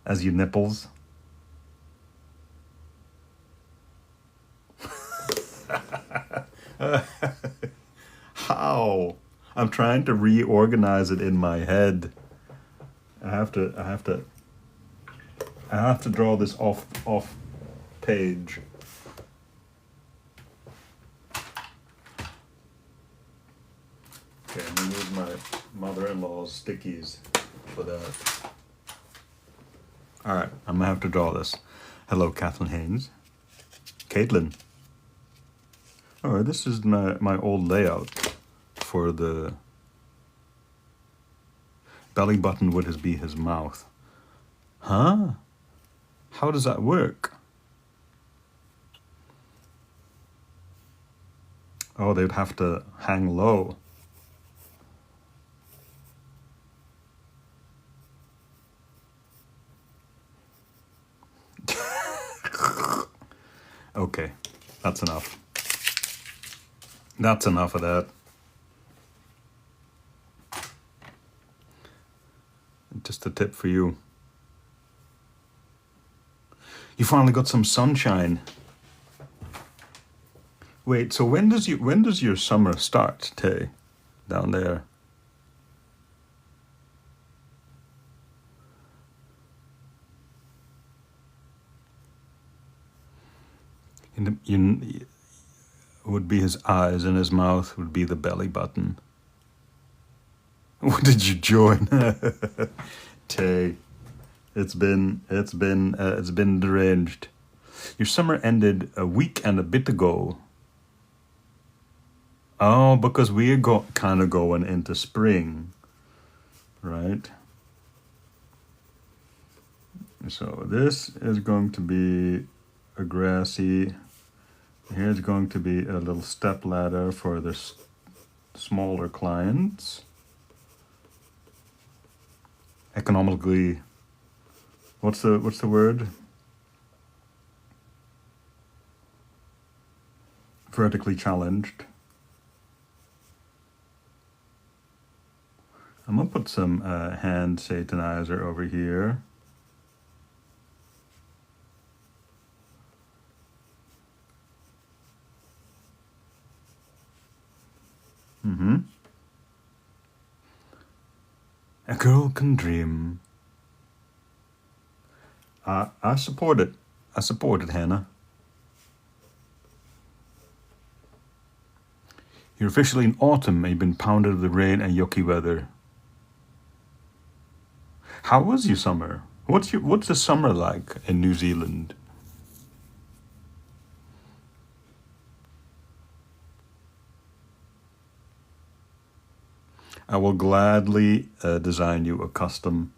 as your nipples. How? I'm trying to reorganize it in my head. I have to draw this off page. Okay, I'm gonna use my mother-in-law's stickies for that. All right, I'm gonna have to draw this. Hello, Kathleen Haynes. Caitlin. All right, this is my old layout for the belly button would be his mouth. Huh? How does that work? Oh, they'd have to hang low. Okay, that's enough. That's enough of that. Just a tip for you. You finally got some sunshine. Wait, so when does your summer start, Tay? Down there. Would be his eyes, and his mouth would be the belly button. What did you join? Tay, it's been deranged. Your summer ended a week and a bit ago. Oh, because we're kind of going into spring, right? So this is going to be a grassy. Here's going to be a little step ladder for the smaller clients. Economically, what's the word? Vertically challenged. I'm gonna put some hand satanizer over here. A girl can dream. I support it. I support it, Hannah. You're officially in autumn and you've been pounded with the rain and yucky weather. How was your summer? What's the summer like in New Zealand? I will gladly design you a custom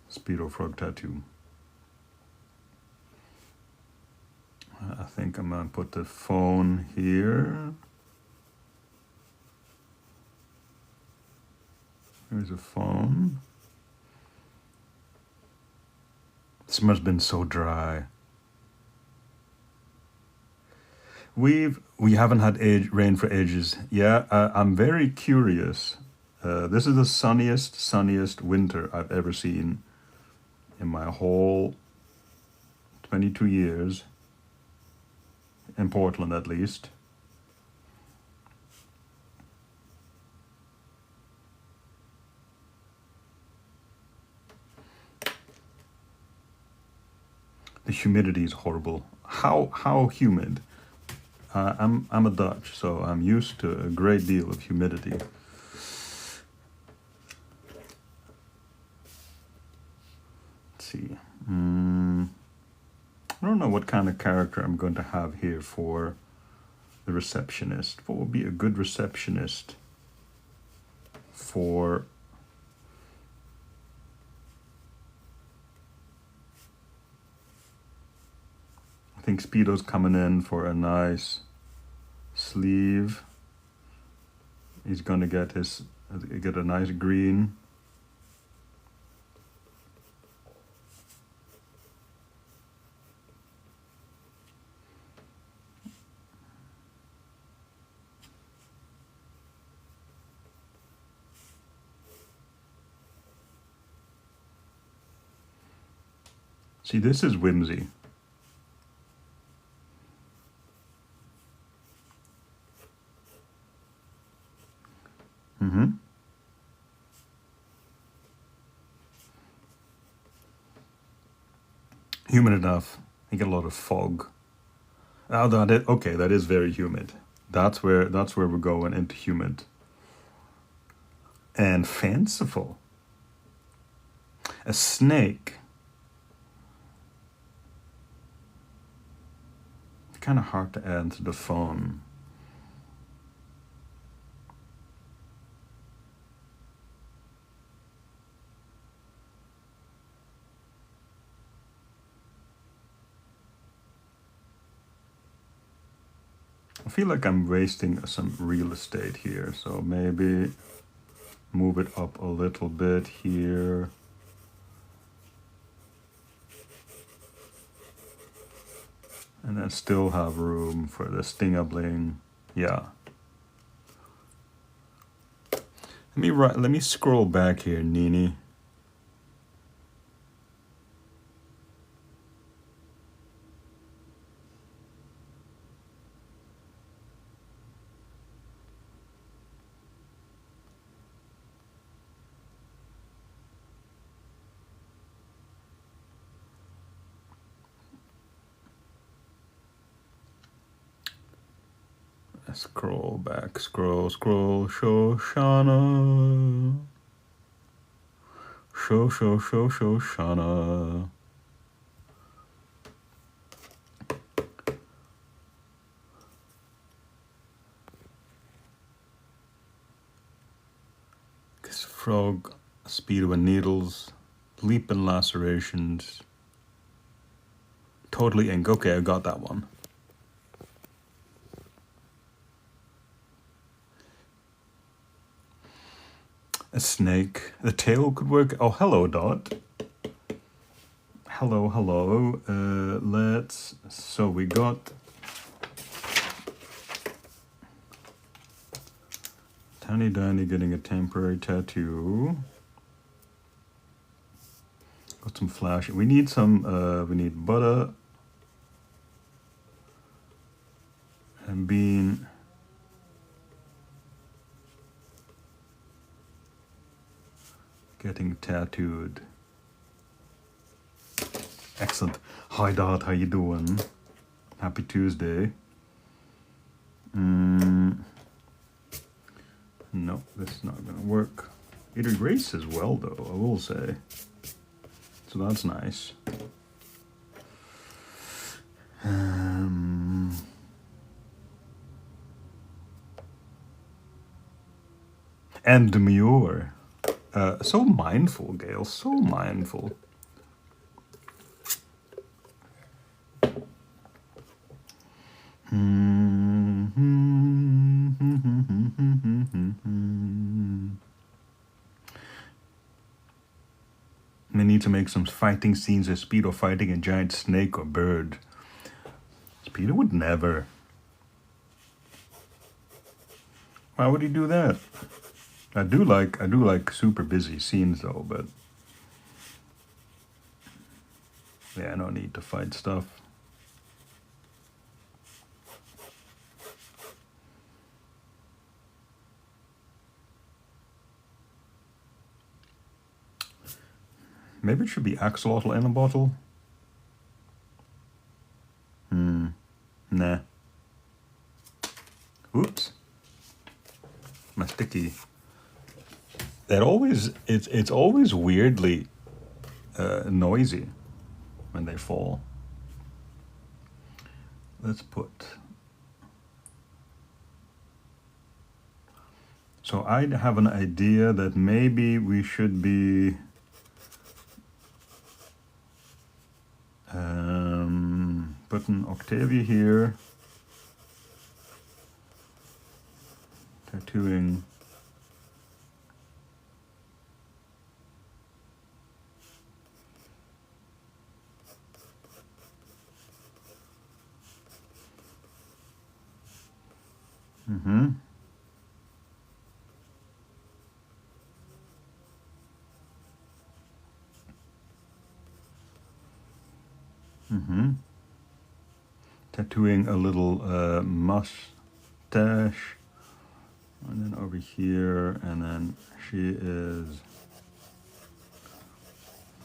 Speedo Frog tattoo. I think I'm gonna put the phone here. Here's a phone. Summer's been so dry. We haven't had rain for ages. Yeah, I'm very curious. This is the sunniest winter I've ever seen in my whole 22 years, in Portland at least. The humidity is horrible. How humid? I'm a Dutch, so I'm used to a great deal of humidity. Let's see. I don't know what kind of character I'm going to have here for the receptionist. What would be a good receptionist for I think Speedo's coming in for a nice sleeve. He's gonna get a nice green. See, this is whimsy. Humid enough. You get a lot of fog. Oh, okay, that is very humid. That's where we're going, into humid. And fanciful. A snake. Kind of hard to add to the phone. I feel like I'm wasting some real estate here, so maybe move it up a little bit here. And then still have room for the stingabling. Yeah. Let me scroll back here, Nini. Scroll back, scroll, Shoshana. Shoshana. Frog, Speedo and Needles, Leap and Lacerations, Totally Ink. Okay, I got that one. A snake. The tail could work. Oh, hello, Dot. Hello. So we got Tiny Danny getting a temporary tattoo. Got some flash. We need we need butter and bean. Getting tattooed. Excellent. Hi Dot, how you doing? Happy Tuesday. No, this is not gonna work. It erases well though, I will say. So that's nice. And demure. So mindful, Gail, so mindful. We need to make some fighting scenes of Speedo fighting a giant snake or bird. Speedo would never. Why would he do that? I do like super busy scenes though, but yeah, no need to fight stuff. Maybe it should be axolotl in a bottle. Nah. Oops. My sticky. It's always weirdly noisy when they fall. Let's put. So I have an idea that maybe we should be putting Octavia here, tattooing tattooing a little mustache, and then over here, and then she is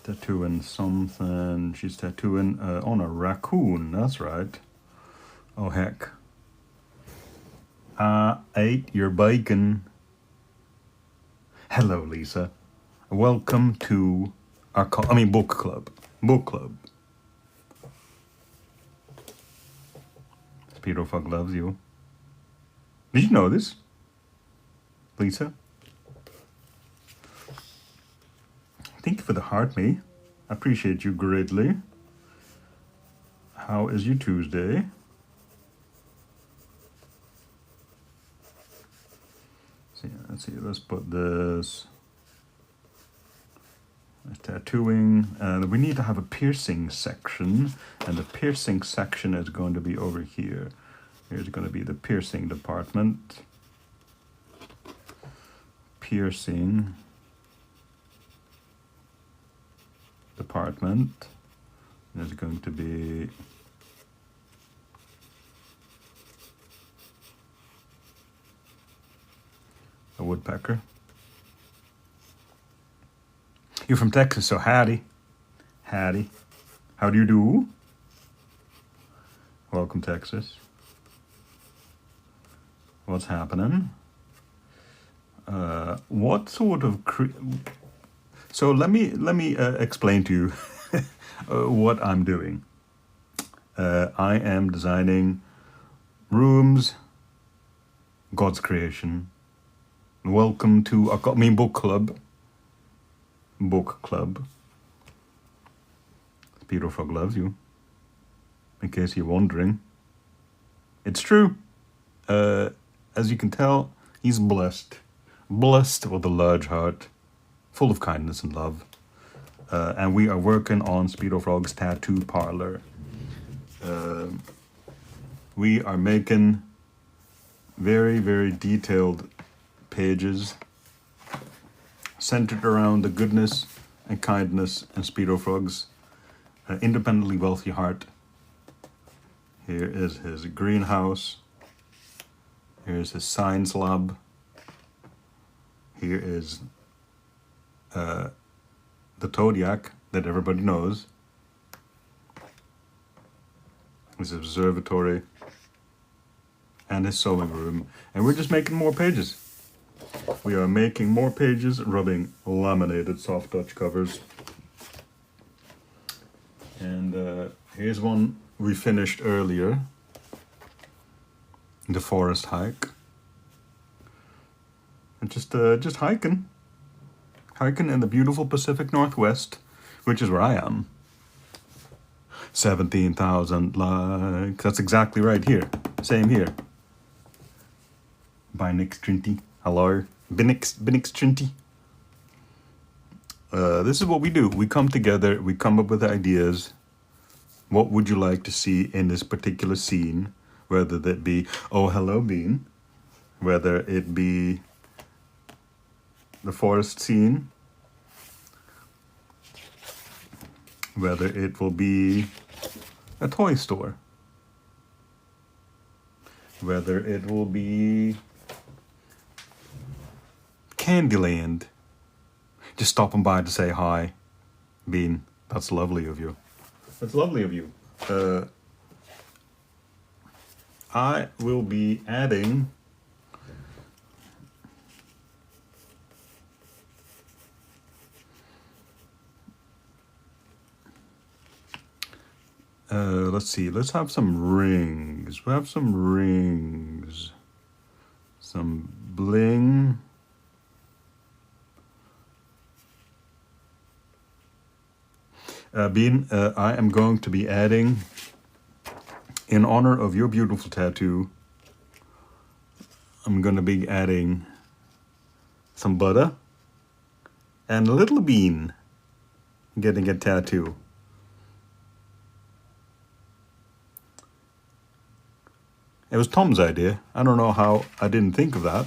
Tattooing something. She's tattooing on a raccoon. That's right. Oh, heck. I ate your bacon. Hello, Lisa. Welcome to our book club. Book club. Speedo Frog loves you. Did you know this, Lisa? Thank you for the heart, me. I appreciate you greatly. How is your Tuesday? Let's see. Let's put this. Tattooing. We need to have a piercing section, and the piercing section is going to be over here. Here's going to be the piercing department. Piercing department. There's going to be a woodpecker. You're from Texas, so howdy. Howdy. How do you do? Welcome, Texas. What's happening? What sort of so let me explain to you what I'm doing. I am designing rooms, God's creation. Welcome to book club. Book club. Speedo Frog loves you. In case you're wondering, it's true. As you can tell, he's blessed with a large heart, full of kindness and love. And we are working on Speedo Frog's tattoo parlor. We are making very, very detailed pages centered around the goodness and kindness in Speedo Frog's independently wealthy heart. Here is his greenhouse. Here's his science lab. Here is the Zodiac that everybody knows. His observatory. And his sewing room. And we're just making more pages. We are making more pages, rubbing laminated soft touch covers. And here's one we finished earlier. The forest hike. And just hiking. Hiking in the beautiful Pacific Northwest, which is where I am. 17,000 likes. That's exactly right here. Same here. By Nix Trinity. Hello. Binix Trinity. This is what we do. We come together. We come up with ideas. What would you like to see in this particular scene? Whether that be, oh, hello, Bean. Whether it be the forest scene. Whether it will be a toy store. Whether it will be Candyland. Just stopping by to say hi. Bean, that's lovely of you. That's lovely of you. I will be adding let's see, let's have some rings. We'll have some rings. Some bling. Bean, I am going to be adding, in honor of your beautiful tattoo, I'm going to be adding some butter and a little bean getting a tattoo. It was Tom's idea. I don't know how I didn't think of that.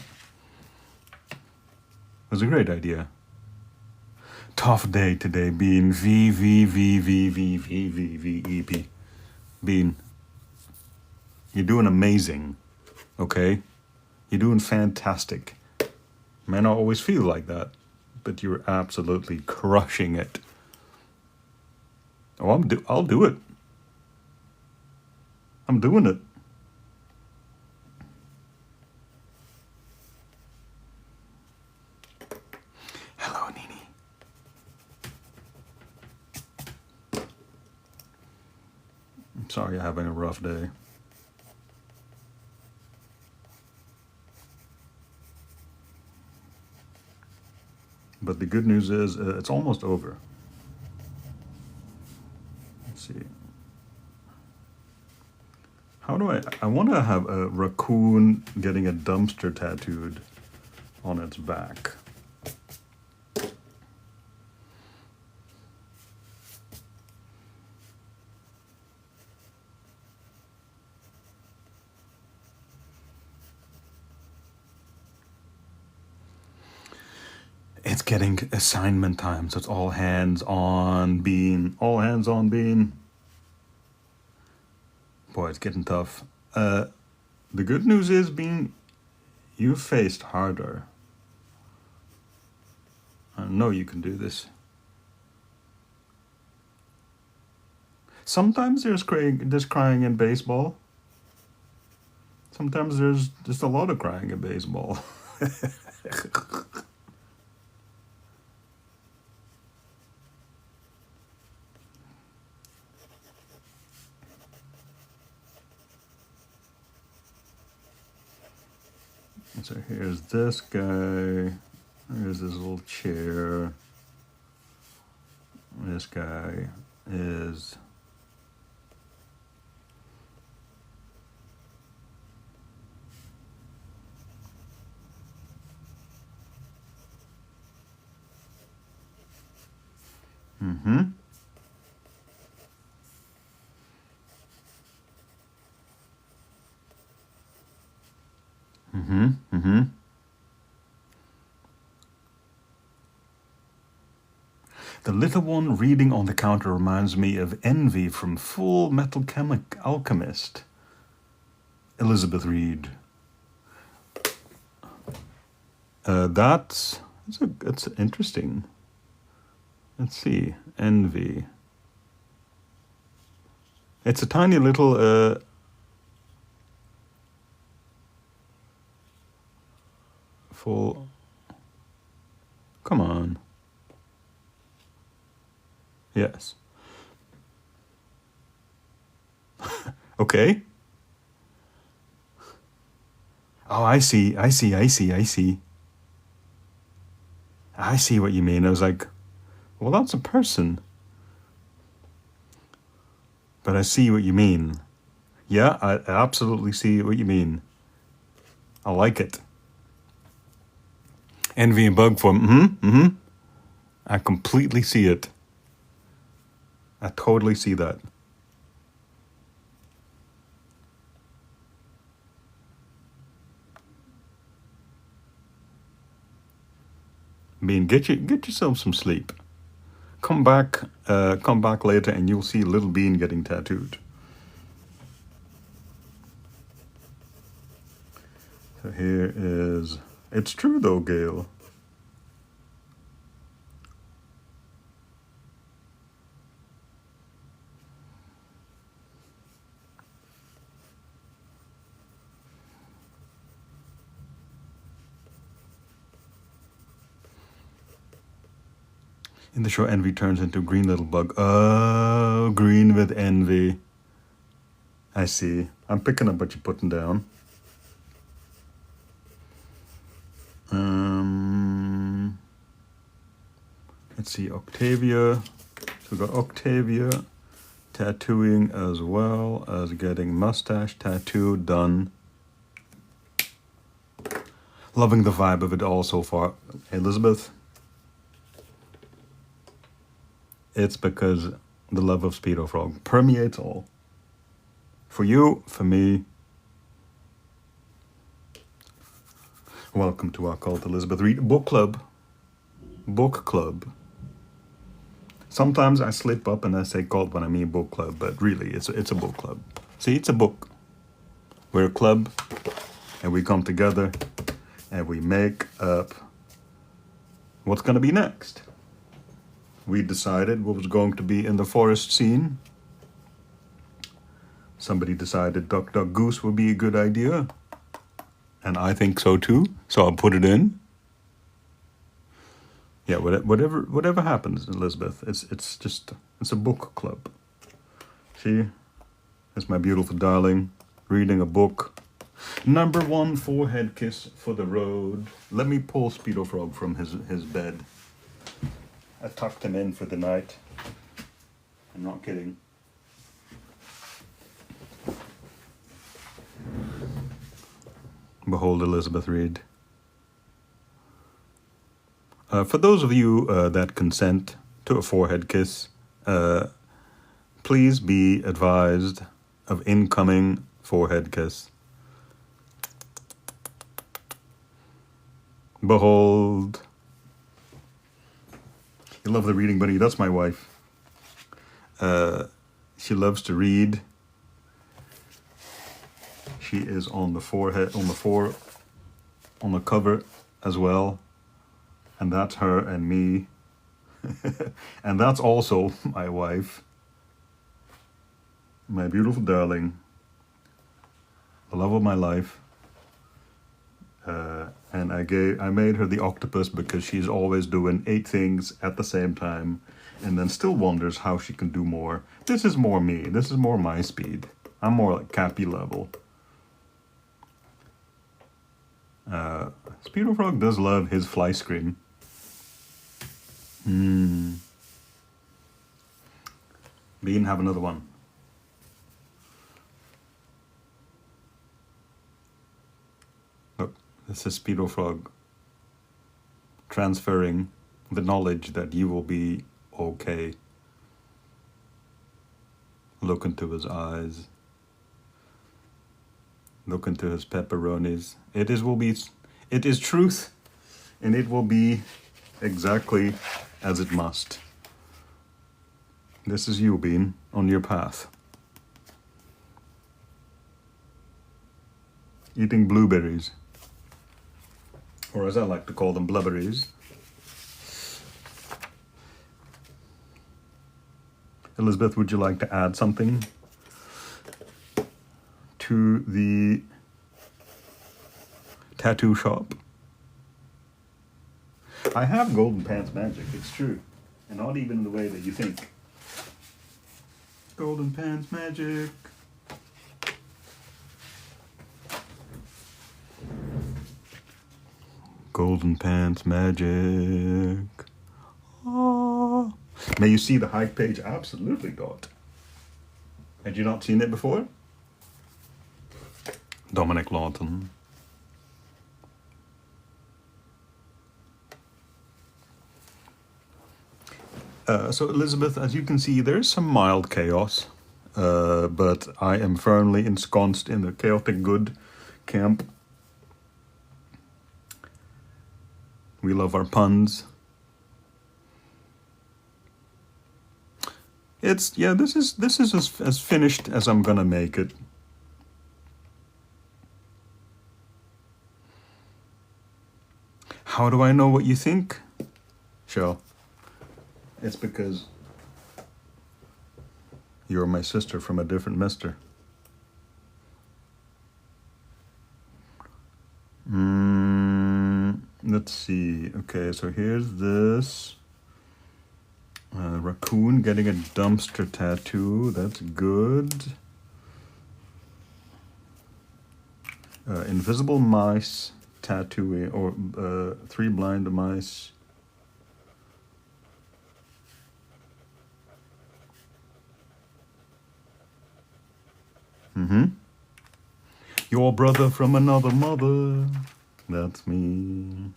It was a great idea. Tough day today, Bean. V-V-V-V-V-V-V-V-E-P. Bean, you're doing amazing, okay? You're doing fantastic. May not always feel like that, but you're absolutely crushing it. Oh, I'll do it. I'm doing it. Hello, Nini. I'm sorry you're having a rough day. But the good news is it's almost over. Let's see. How do I want to have a raccoon getting a dumpster tattooed on its back. It's getting assignment time, so it's all hands on bean. All hands on bean. Boy, it's getting tough. The good news is, Bean, you faced harder. I know you can do this. Sometimes there's crying in baseball. Sometimes there's just a lot of crying in baseball. So here's this guy. Here's this little chair. This guy is... Mm-hmm. Mm-hmm. Mm-hmm. The little one reading on the counter reminds me of Envy from Full Metal Alchemist. Elizabeth Reed. It's interesting. Let's see. Envy. It's a tiny little full... Come on. Yes. Okay. Oh, I see what you mean. I was like, well, that's a person. But I see what you mean. Yeah, I absolutely see what you mean. I like it. Envy and bug form. I completely see it. I totally see that. Bean, get yourself some sleep. Come back later and you'll see Little Bean getting tattooed. So here is... It's true though, Gail. In the show, Envy turns into a green little bug. Oh, green with envy. I see. I'm picking up what you're putting down. Let's see, Octavia. So we've got Octavia tattooing as well as getting mustache tattoo done. Loving the vibe of it all so far. Elizabeth, it's because the love of Speedo Frog permeates all. For you, for me. Welcome to our cult, Elizabeth Reed Book Club. Book Club. Sometimes I slip up and I say cult when I mean book club, but really it's a book club. See, it's a book. We're a club and we come together and we make up what's going to be next. we decided what was going to be in the forest scene. Somebody decided Duck Duck Goose would be a good idea. And I think so too, so I'll put it in. Yeah, whatever happens, Elizabeth, it's a book club. See, it's my beautiful darling reading a book. Number 1 forehead kiss for the road. Let me pull Speedo Frog from his bed. I tucked him in for the night. I'm not kidding. Behold Elizabeth read. For those of you that consent to a forehead kiss, please be advised of incoming forehead kiss. Behold. You love the reading bunny. That's my wife. She loves to read. She is on the forehead, on the cover as well. And that's her and me. And that's also my wife. My beautiful darling. The love of my life. And I made her the octopus because she's always doing 8 things at the same time and then still wonders how she can do more. This is more me. This is more my speed. I'm more like Cappy level. Speedo Frog does love his fly scream. Bean, have another one. Look, this is Speedo Frog transferring the knowledge that you will be okay. Look into his eyes. Look into his pepperonis. It is truth, and it will be exactly as it must. This is you, Bean, on your path. Eating blueberries. Or as I like to call them, blubberries. Elizabeth, would you like to add something to the tattoo shop? I have golden pants magic, it's true. And not even in the way that you think. Golden pants magic. Golden pants magic. Oh. May you see the hike page? Absolutely, Dot. Had you not seen it before? Dominic Lawton. So Elizabeth, as you can see, there's some mild chaos, but I am firmly ensconced in the chaotic good camp. We love our puns. This is as finished as I'm gonna make it. How do I know what you think? Sure. It's because you're my sister from a different mister. Let's see. Okay, so here's this. Raccoon getting a dumpster tattoo. That's good. Invisible mice tattooing, or 3 blind mice. Your brother from another mother. That's me.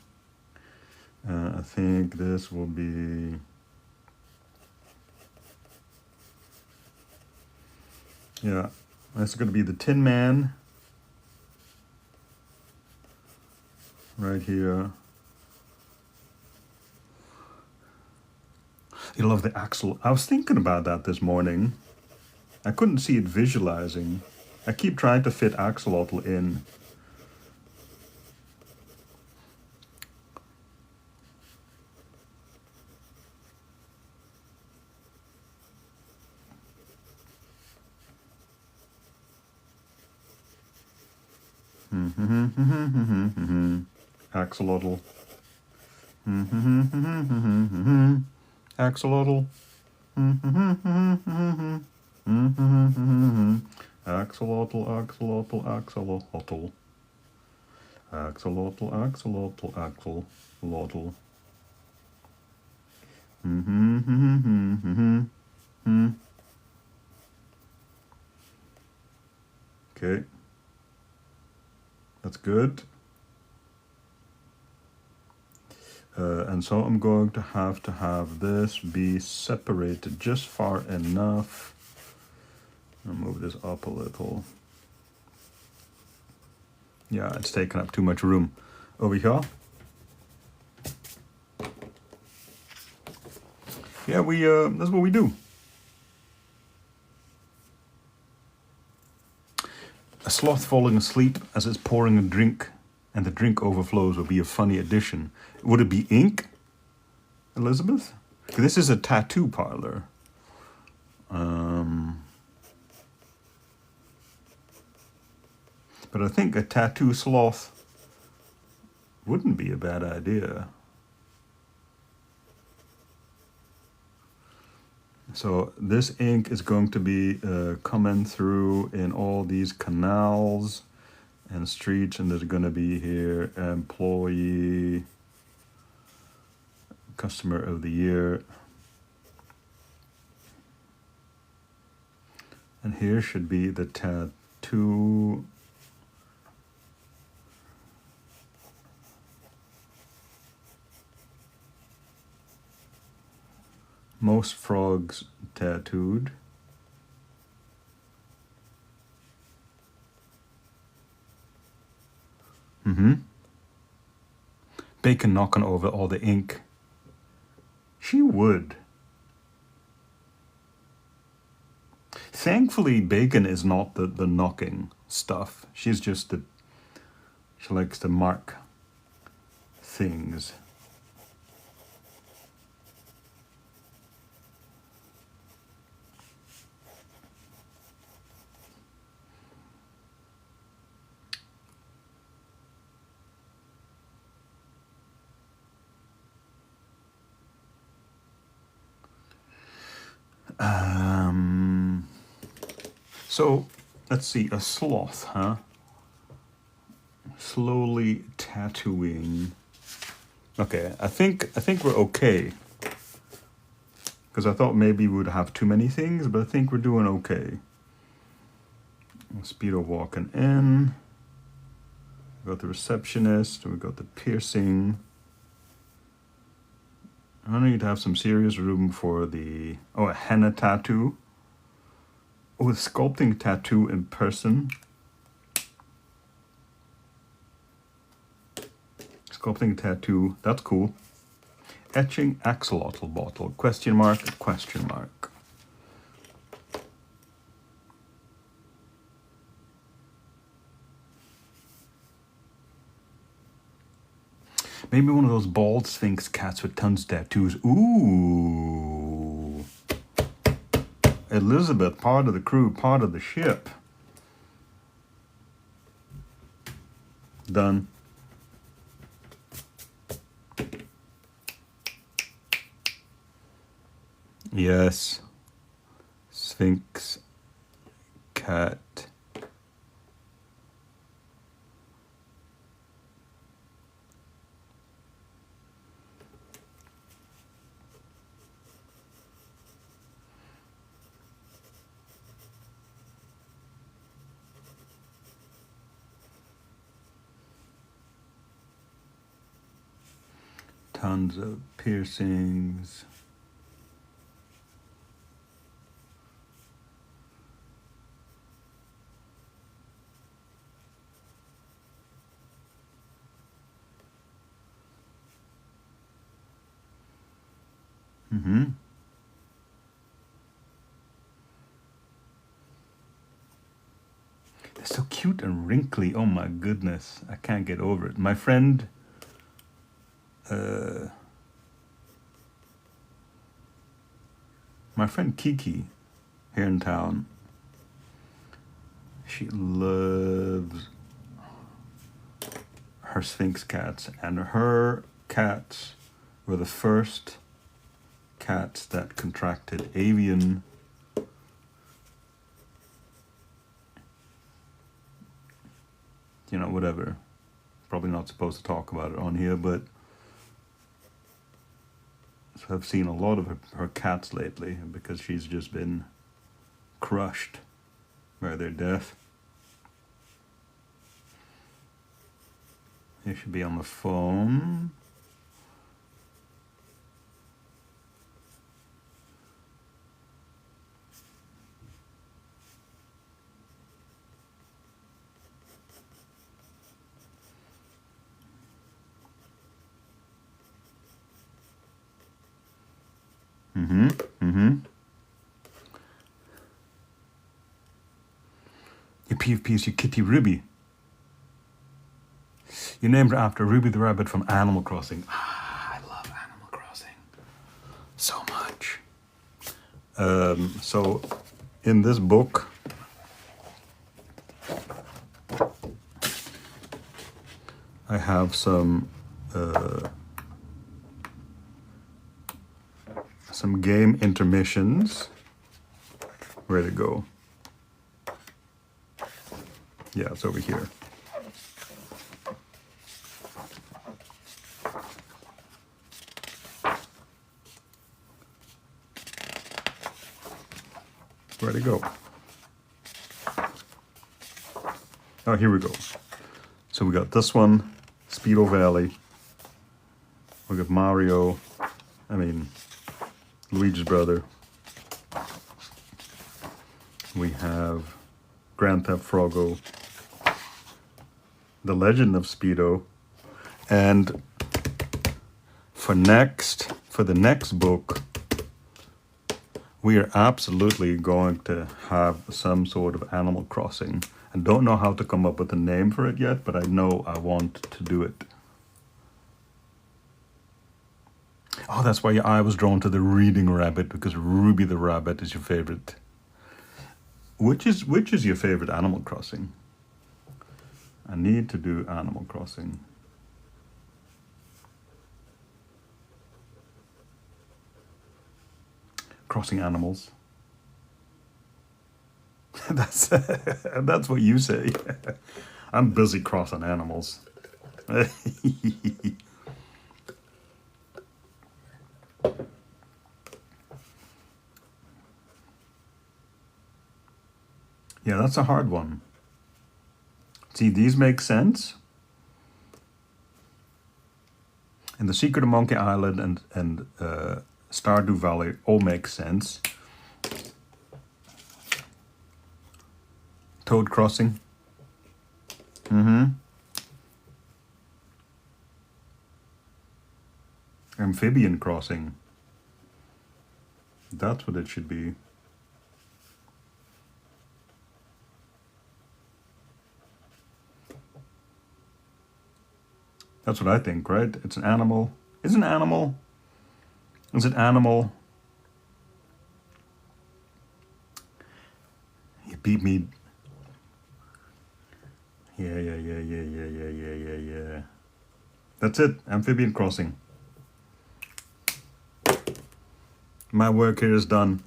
I think this will be... Yeah, that's going to be the Tin Man. Right here. You love the axle. I was thinking about that this morning. I couldn't see it visualizing. I keep trying to fit axolotl in. Axolotl. Axolotl. Axolotl, axolotl, axolotl. Axolotl, axolotl, axolotl. Okay. That's good. And so I'm going to have this be separated just far enough. I'll move this up a little. Yeah, it's taking up too much room over here. Yeah, that's what we do. A sloth falling asleep as it's pouring a drink and the drink overflows would be a funny addition. Would it be ink, Elizabeth? This is a tattoo parlor. But I think a tattoo sloth wouldn't be a bad idea. So this ink is going to be coming through in all these canals and streets, and there's going to be here employee, customer of the year. And here should be the tattoo. Most frogs tattooed. Bacon knocking over all the ink. She would. Thankfully, Bacon is not the knocking stuff. She's just she likes to mark things. So let's see, a sloth, huh? Slowly tattooing. Okay, I think we're okay. Because I thought maybe we would have too many things, but I think we're doing okay. Speedo walking in. We got the receptionist, we got the piercing. I need to have some serious room for the, a henna tattoo. Oh, a sculpting tattoo in person. Sculpting tattoo, that's cool. Etching axolotl bottle, question mark, question mark. Maybe one of those bald sphinx cats with tons of tattoos. Ooh. Elizabeth, part of the crew, part of the ship. Done. Yes. Sphinx cat. Tons of piercings. They're so cute and wrinkly. Oh my goodness. I can't get over it. My friend Kiki here in town, she loves her Sphinx cats, and her cats were the first cats that contracted avian whatever. Probably not supposed to talk about it on here, but so I've seen a lot of her cats lately because she's just been crushed by their death. He should be on the phone. Your PFP is your kitty Ruby. You named her after Ruby the rabbit from Animal Crossing. I love Animal Crossing so much. So in this book, I have some game intermissions. Where'd it go? Yeah, it's over here. Where'd it go? Oh, here we go. So we got this one, Speedo Valley. We got Mario, Luigi's brother. We have Grand Theft Frogo, The Legend of Speedo, and for the next book, we are absolutely going to have some sort of Animal Crossing. I don't know how to come up with a name for it yet, but I know I want to do it. Oh, that's why I was drawn to the reading rabbit, because Ruby the rabbit is your favorite. Which is your favorite Animal Crossing? I need to do Animal Crossing. Crossing animals. That's what you say. I'm busy crossing animals. Yeah, that's a hard one. See, these make sense. And The Secret of Monkey Island and Stardew Valley all make sense. Toad Crossing. Amphibian Crossing. That's what it should be. That's what I think, right? It's an animal. Is it an animal? Is it animal? You beat me. Yeah. That's it. Amphibian Crossing. My work here is done.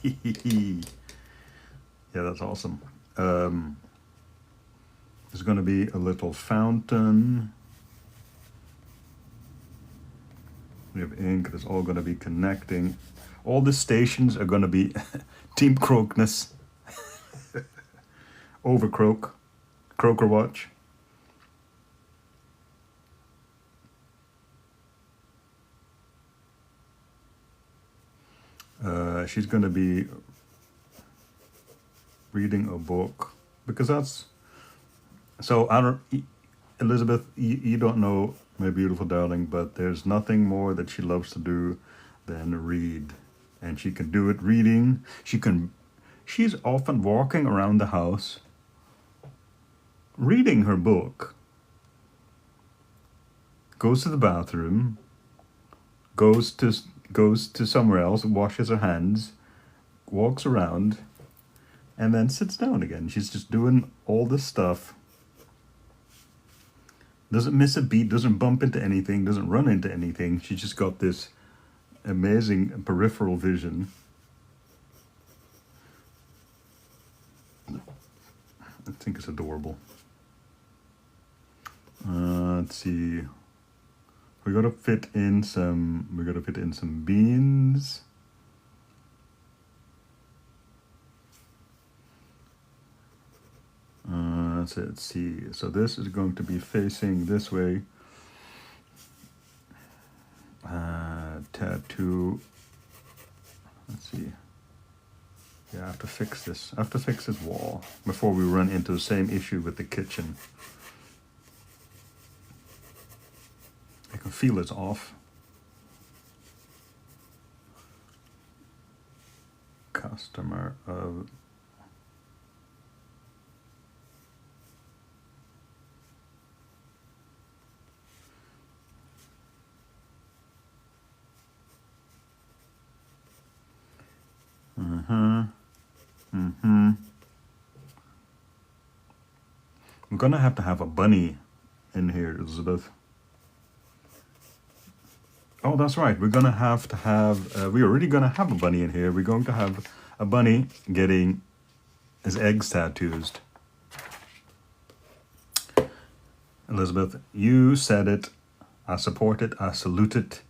Yeah, that's awesome. There's going to be a little fountain. We have ink that's all going to be connecting. All the stations are going to be Team Croakness. Overcroak. Croaker Watch. She's going to be reading a book because that's so. I don't, Elizabeth. You don't know, my beautiful darling, but there's nothing more that she loves to do than read, and she can do it reading. She's often walking around the house, reading her book. Goes to the bathroom. Goes to somewhere else, washes her hands, walks around, and then sits down again. She's just doing all this stuff. Doesn't miss a beat, doesn't bump into anything, doesn't run into anything. She's just got this amazing peripheral vision. I think it's adorable. Let's see. We gotta fit in some beans. Let's see. So this is going to be facing this way. Tattoo. Let's see. Yeah, I have to fix this. I have to fix this wall before we run into the same issue with the kitchen. I can feel it's off. Customer of... I'm gonna have to have a bunny in here, Elizabeth. Oh, that's right. We're gonna have to have. We're already gonna have a bunny in here. We're going to have a bunny getting his eggs tattooed. Elizabeth, you said it. I support it. I salute it.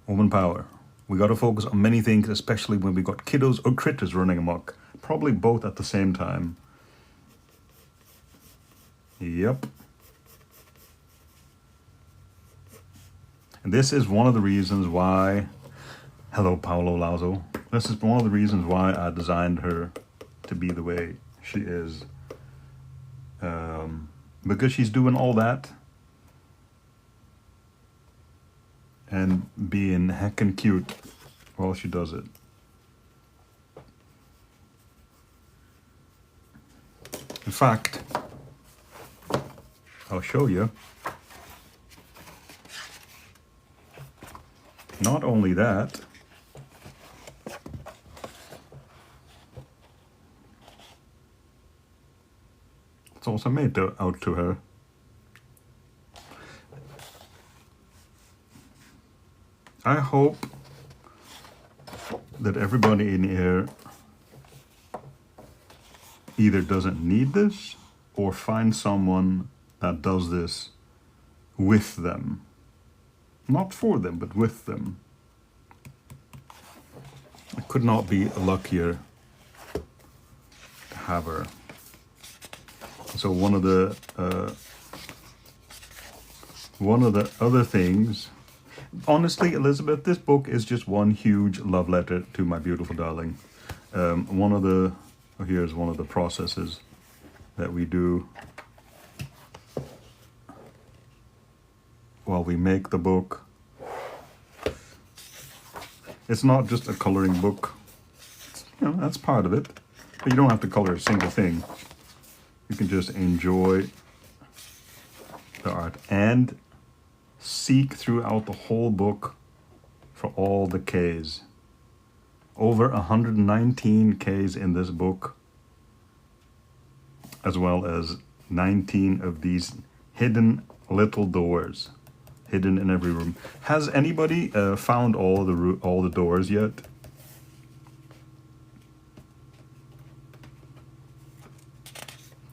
Woman power. We got to focus on many things, especially when we got kiddos or critters running amok. Probably both at the same time. Yep. And this is one of the reasons why... Hello, Paolo Lazo. This is one of the reasons why I designed her to be the way she is. Because she's doing all that and being heckin' cute while she does it. In fact, I'll show you. Not only that, it's also made out to her. I hope that everybody in here either doesn't need this or find someone that does this with them. Not for them, but with them. I could not be luckier to have her. So one of the other things, honestly, Elizabeth, this book is just one huge love letter to my beautiful darling. Here's one of the processes that we do while we make the book. It's not just a coloring book. That's part of it. But you don't have to color a single thing. You can just enjoy the art and seek throughout the whole book for all the Ks. Over 119 Ks in this book, as well as 19 of these hidden little doors, hidden in every room. Has anybody found all the doors yet?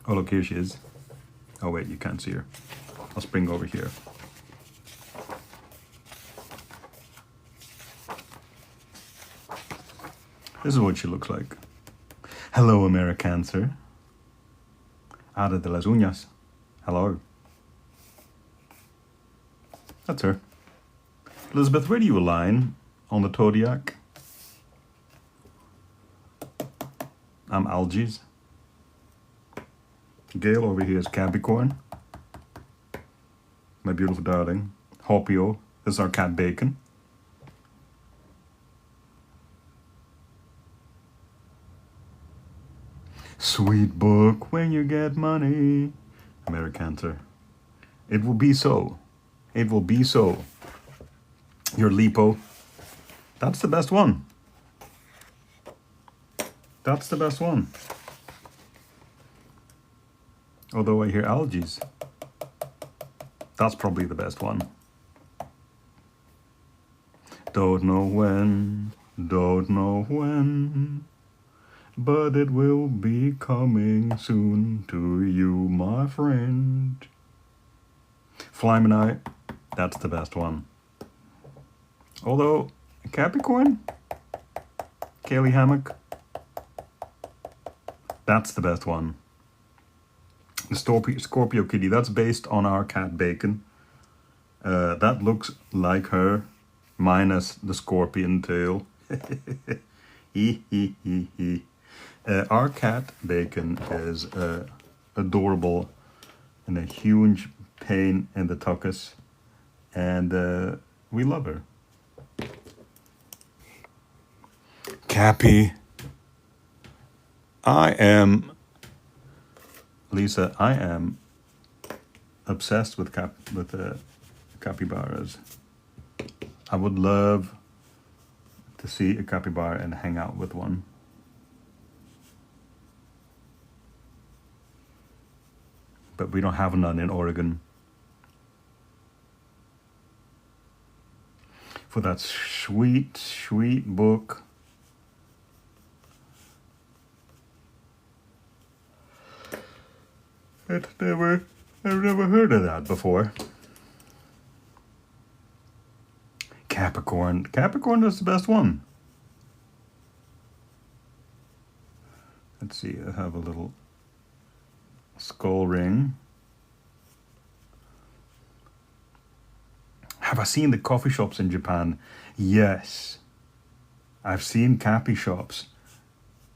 Oh, look, here she is. Oh wait, you can't see her. I'll spring over here. This is what she looks like. Hello, Americancer. Ada de las uñas. Hello. That's her. Elizabeth, where do you align on the zodiac? I'm Algies. Gail over here is Capricorn. My beautiful darling. Hopio. This is our cat Bacon. Sweet book when you get money. Americancer. It will be so. It will be so. Your Lipo. That's the best one. That's the best one. Although I hear algaes. That's probably the best one. Don't know when, but it will be coming soon to you, my friend. Flymanite, that's the best one. Although, Capricorn, Kaylee Hammock, that's the best one. The Scorpio Kitty, that's based on our cat Bacon. That looks like her, minus the scorpion tail. Our cat Bacon is adorable and a huge pain in the tuchus, and we love her. Cappy, Lisa, I am obsessed with capybaras. I would love to see a capybara and hang out with one. But we don't have none in Oregon. For that sweet, sweet book. I've never heard of that before. Capricorn. Capricorn is the best one. Let's see, I have a little skull ring. Have I seen the coffee shops in Japan? Yes. I've seen cappy shops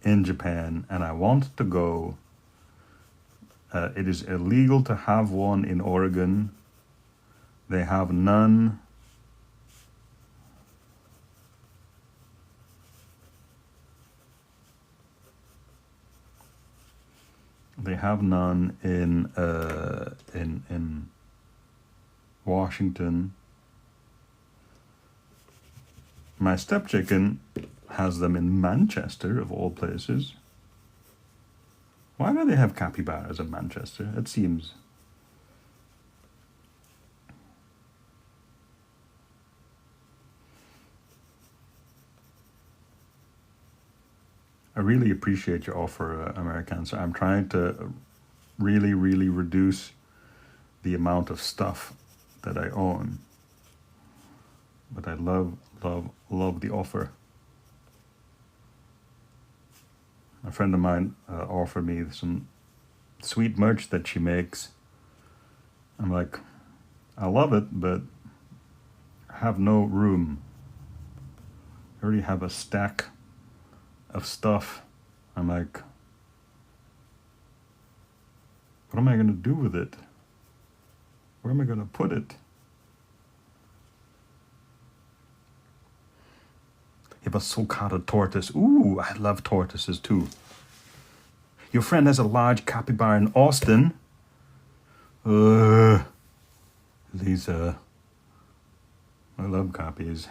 in Japan and I want to go. It is illegal to have one in Oregon. They have none. They have none in Washington. My stepchicken has them in Manchester, of all places. Why do they have capybaras in Manchester? It seems. I really appreciate your offer, American. So I'm trying to really reduce the amount of stuff that I own. But I love the offer. A friend of mine offered me some sweet merch that she makes. I'm like, I love it, but I have no room. I already have a stack of stuff. I'm like, what am I going to do with it? Where am I going to put it? You have a sulcata tortoise. Ooh, I love tortoises too. Your friend has a large capybara in Austin. Lisa. I love cappies.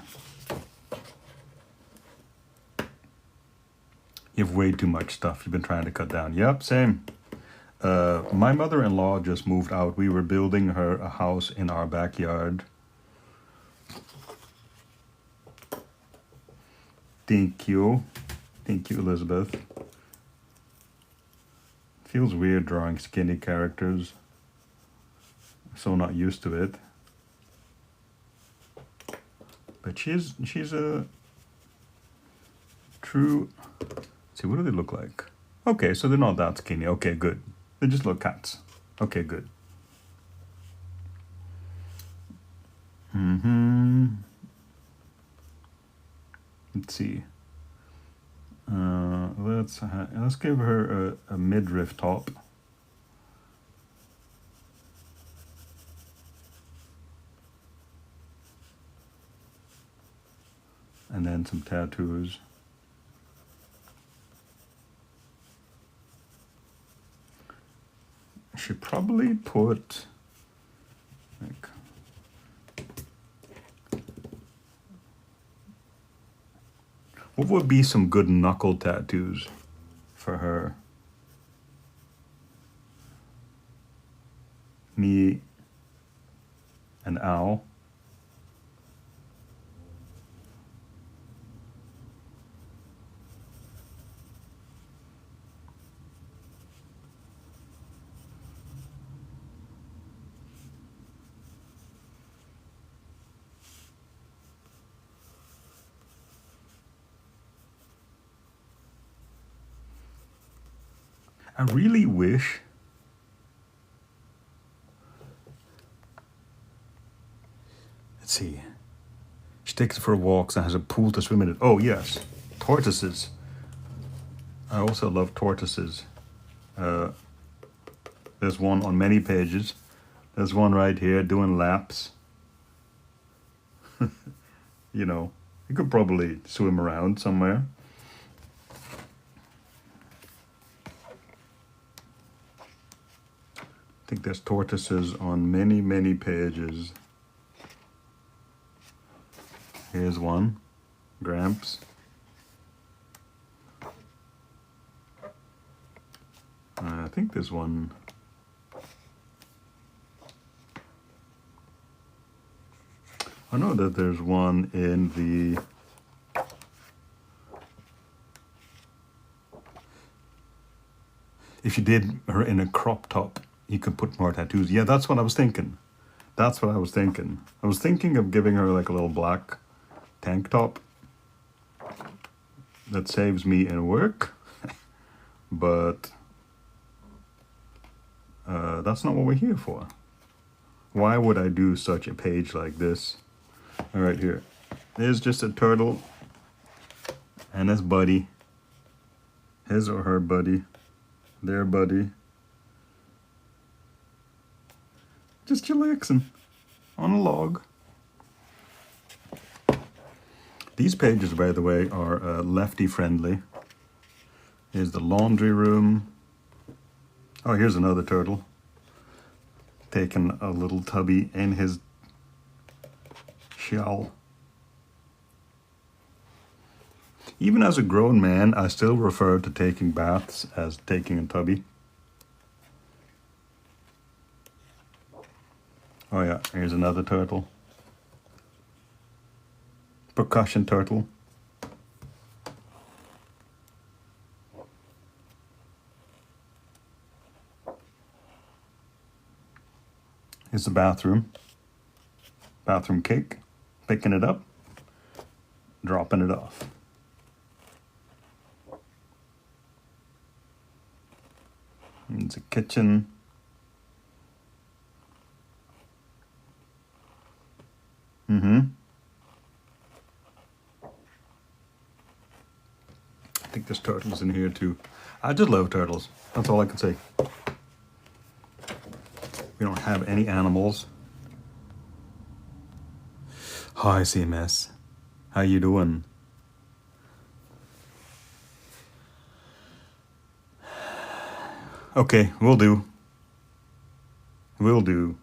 You have way too much stuff you've been trying to cut down. Yep, same. My mother-in-law just moved out. We were building her a house in our backyard. Thank you. Thank you, Elizabeth. Feels weird drawing skinny characters. So not used to it. But she's a true... Let's see, what do they look like? Okay, so they're not that skinny. Okay, good. They just look cats. Okay, good. Let's see. Let's give her a midriff top. And then some tattoos. I should probably put like what would be some good knuckle tattoos? for her. Me, an owl. I really wish let's see. She takes it for walks and has a pool to swim in it. Oh yes, tortoises. I also love tortoises. There's one on many pages. There's one right here doing laps. You know, you could probably swim around somewhere. I think there's tortoises on many, many pages. Here's one, Gramps. I think there's one. I know that there's one in the if you did her in a crop top, you could put more tattoos. Yeah, that's what I was thinking. That's what I was thinking. I was thinking of giving her like a little black tank top that saves me in work, but that's not what we're here for. Why would I do such a page like this? All right, here. There's just a turtle and his buddy. His or her buddy. Their buddy. Just chillaxing on a log. These pages, by the way, are lefty friendly. Here's the laundry room. Oh, here's another turtle. Taking a little tubby in his shell. Even as a grown man, I still refer to taking baths as taking a tubby. Oh yeah, here's another turtle. Percussion turtle. Here's the bathroom. Bathroom cake. Picking it up. Dropping it off. It's a kitchen. I think there's turtles in here too. I just love turtles. That's all I can say. We don't have any animals. Hi, CMS. How you doing? Okay, will do. Will do.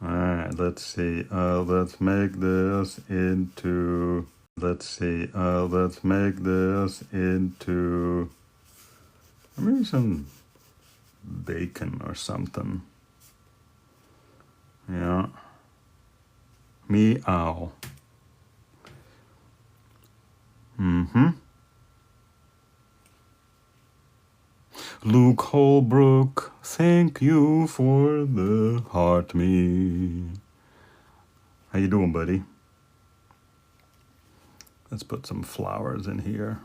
Alright, let's see. Let's make this into... Let's see. Let's make this into... maybe some bacon or something. Yeah. Meow. Luke Holbrook, thank you for the heart me. How you doing, buddy? Let's put some flowers in here.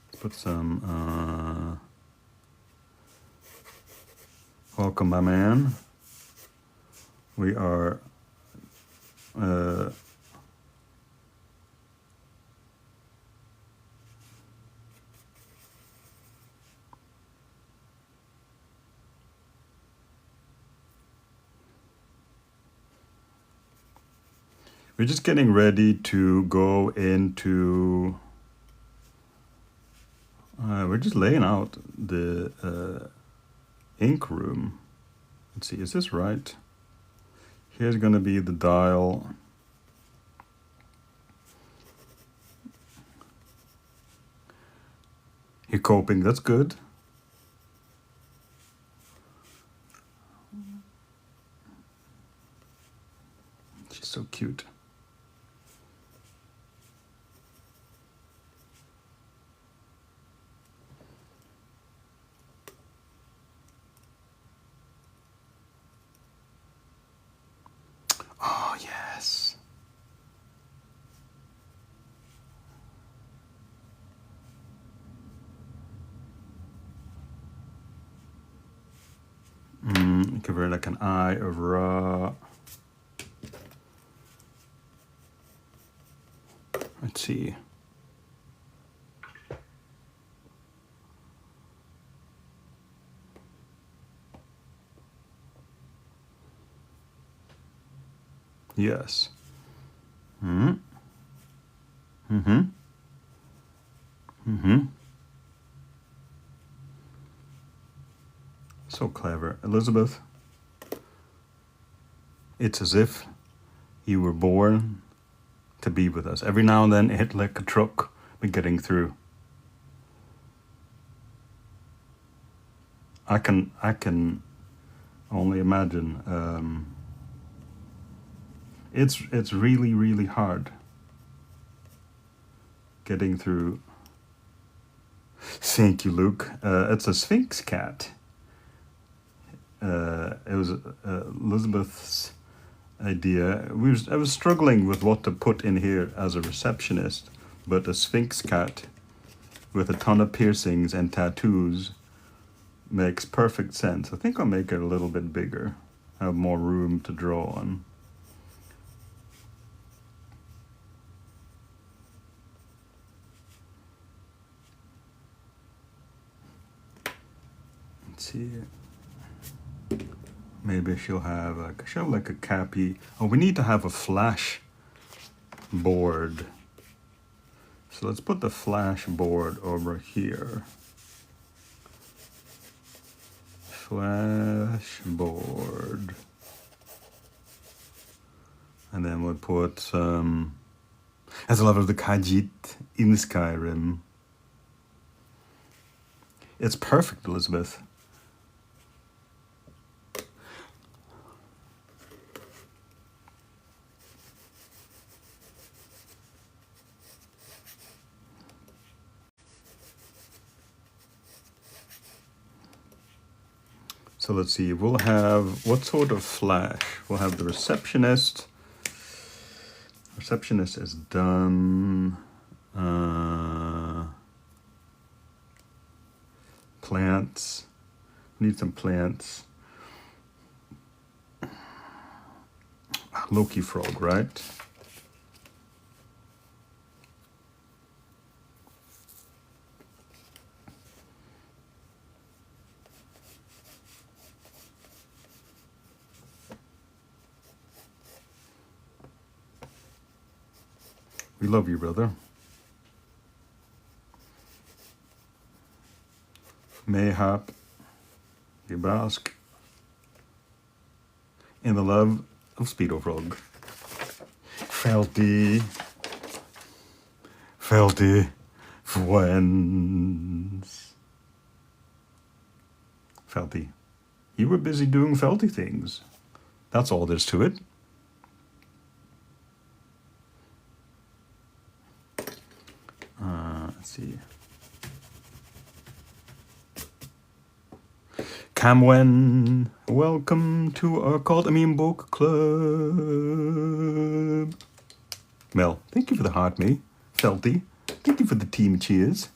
Let's put some, welcome, my man. We are, we're just getting ready to go into, We're just laying out the ink room. Let's see, is this right? Here's going to be the dial. You're coping, that's good. She's so cute. Oh, yes. Give her like an eye of Ra. Let's see. Yes. Mm-hmm. Mm-hmm. Mm-hmm. So clever. Elizabeth, it's as if you were born to be with us. Every now and then it hit like a truck, but getting through. I can only imagine. It's really, really hard getting through. Thank you, Luke. It's a Sphinx cat. It was Elizabeth's idea. I was struggling with what to put in here as a receptionist, but a Sphinx cat with a ton of piercings and tattoos makes perfect sense. I think I'll make it a little bit bigger, have more room to draw on. Let's see. Maybe she'll have like a cappy. Oh, we need to have a flash board. So let's put the flash board over here. Flash board. And then we'll put as a lot of the Khajiit in Skyrim. It's perfect, Elizabeth. So let's see, we'll have, what sort of flash? We'll have the receptionist. Receptionist is done. Plants. Need some plants. Loki frog, right? We love you, brother. Mayhap, you bask in the love of Speedo Frog. Felty, friends. Felty, you were busy doing Felty things. That's all there's to it. Let's see. Camwen, welcome to our Book Club. Mel, thank you for the heart, me. Felty, thank you for the team cheers.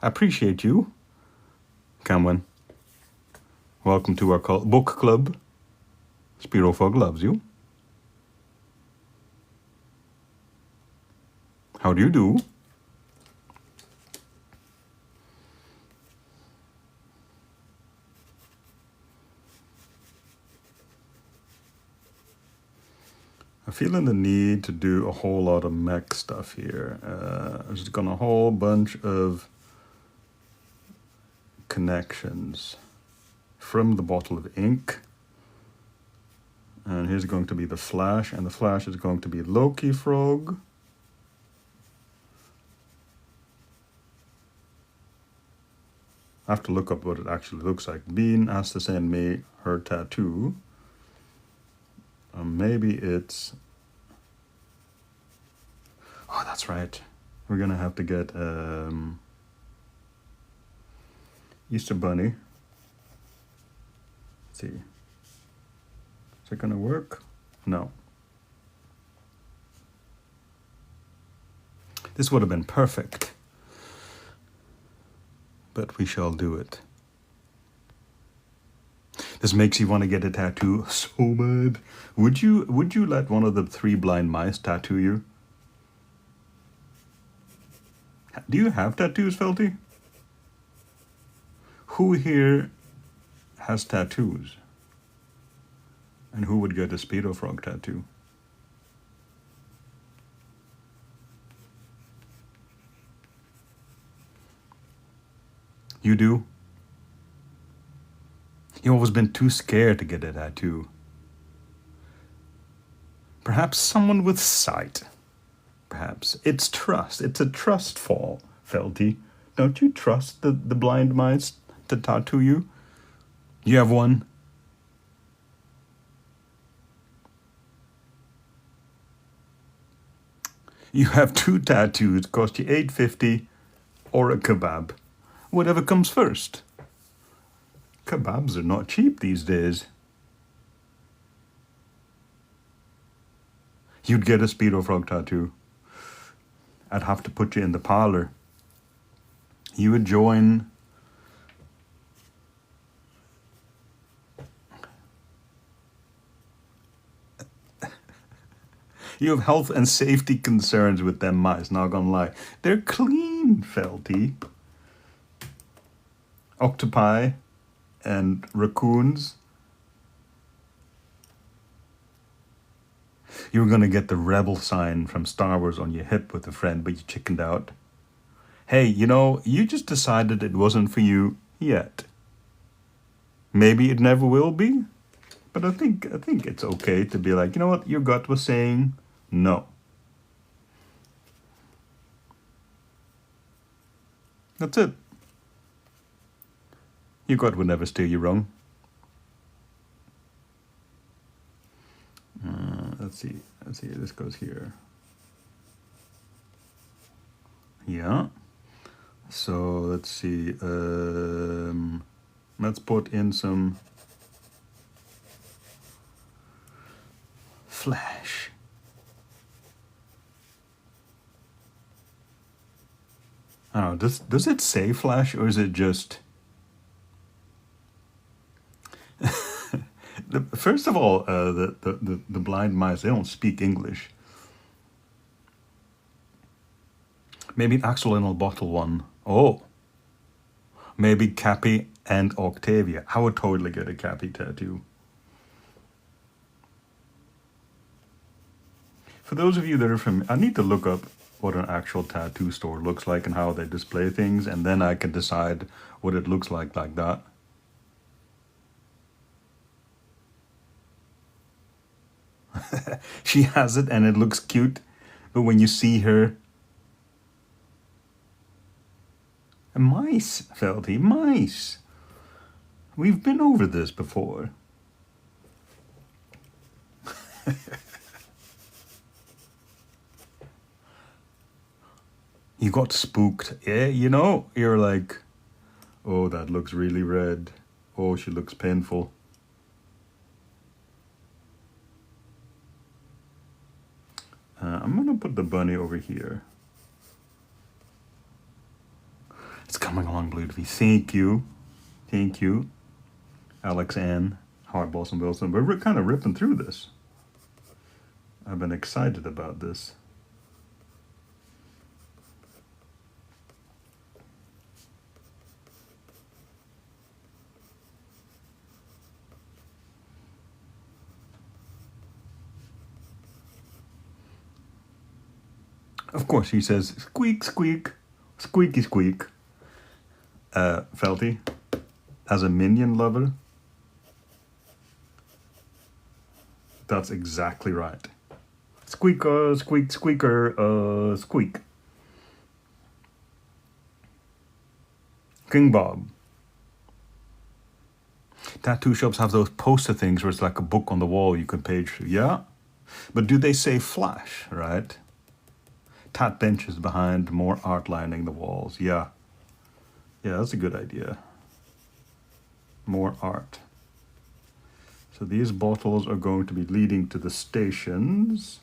I appreciate you. Camwen, welcome to our book club. Speedo Frog loves you. How do you do? I'm feeling the need to do a whole lot of mech stuff here. I'm just gonna a whole bunch of connections from the bottle of ink. And here's going to be the flash, and the flash is going to be Loki Frog. I have to look up what it actually looks like. Bean has to send me her tattoo. Maybe it's... Oh, that's right. We're gonna have to get Easter Bunny. Let's see. Is it gonna work? No. This would have been perfect. But we shall do it. This makes you want to get a tattoo so bad. Would you let one of the 3 blind mice tattoo you? Do you have tattoos, Felty? Who here has tattoos? And who would get a Speedo Frog tattoo? You do? You've always been too scared to get a tattoo. Perhaps someone with sight. Perhaps. It's trust. It's a trust fall, Felty. Don't you trust the blind mice to tattoo you? You have one? You have 2 tattoos, cost you $8.50 or a kebab. Whatever comes first. Kebabs are not cheap these days. You'd get a Speedo Frog tattoo. I'd have to put you in the parlor. You would join... You have health and safety concerns with them mice, not gonna lie. They're clean, Felty. Octopi and raccoons. You were gonna get the rebel sign from Star Wars on your hip with a friend, but you chickened out. Hey, you know, you just decided it wasn't for you yet. Maybe it never will be, but I think it's okay to be like, you know what, your gut was saying no. That's it. Your gut would never steer you wrong. Let's see, this goes here. Yeah. So let's see, let's put in some flash. I don't know, does it say flash or is it just... First of all, the blind mice, they don't speak English. Maybe an accidental bottle one. Oh. Maybe Cappy and Octavia. I would totally get a Cappy tattoo. For those of you that are from... I need to look up what an actual tattoo store looks like and how they display things, and then I can decide what it looks like that. She has it and it looks cute, but when you see her... Mice, Felty, mice. We've been over this before. You got spooked. Yeah, you know, you're like, oh, that looks really red. Oh, she looks painful. I'm gonna put the bunny over here. It's coming along beautifully. Thank you. Thank you. Alex Ann, Howard Blossom Wilson. We're kind of ripping through this. I've been excited about this. Of course, he says, squeak, squeak, squeaky, squeak. Felty, as a Minion lover, that's exactly right. Squeaker, squeak, squeaker, squeak. King Bob. Tattoo shops have those poster things where it's like a book on the wall you can page through. Yeah, but do they say flash, right? Tat benches behind, more art lining the walls. Yeah. Yeah, that's a good idea. More art. So these bottles are going to be leading to the stations.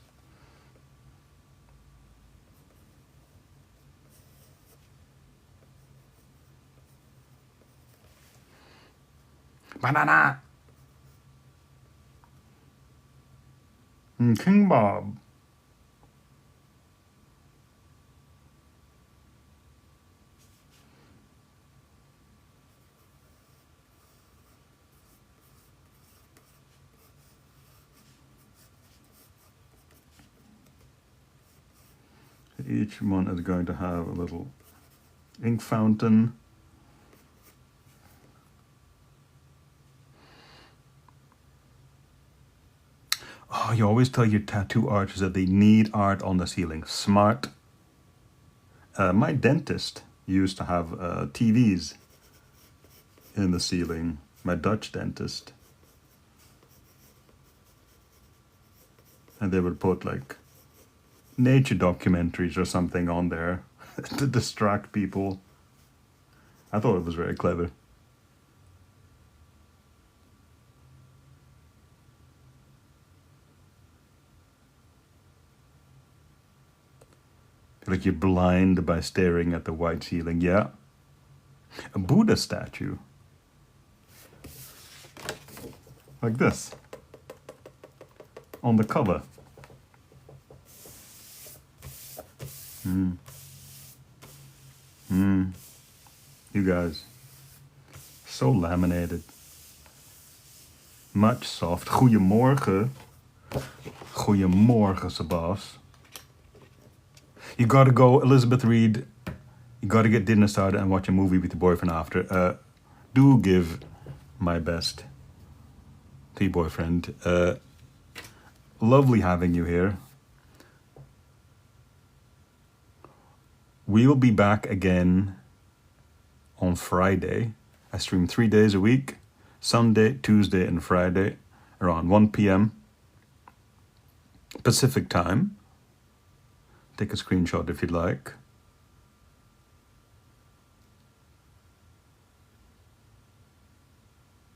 Banana! King Bob. Each one is going to have a little ink fountain. Oh, you always tell your tattoo artists that they need art on the ceiling. Smart. My dentist used to have TVs in the ceiling. My Dutch dentist. And they would put like nature documentaries or something on there to distract people. I thought it was very clever. Like you're blind by staring at the white ceiling. Yeah. A Buddha statue. Like this. On the cover. You guys. So laminated. Much soft. Goedemorgen. Goedemorgen, Sebas. You gotta go, Elizabeth Reed. You gotta get dinner started and watch a movie with your boyfriend after. Do give my best to your boyfriend. Lovely having you here. We'll be back again on Friday. I stream 3 days a week, Sunday, Tuesday, and Friday, around 1 p.m. Pacific time. Take a screenshot if you'd like.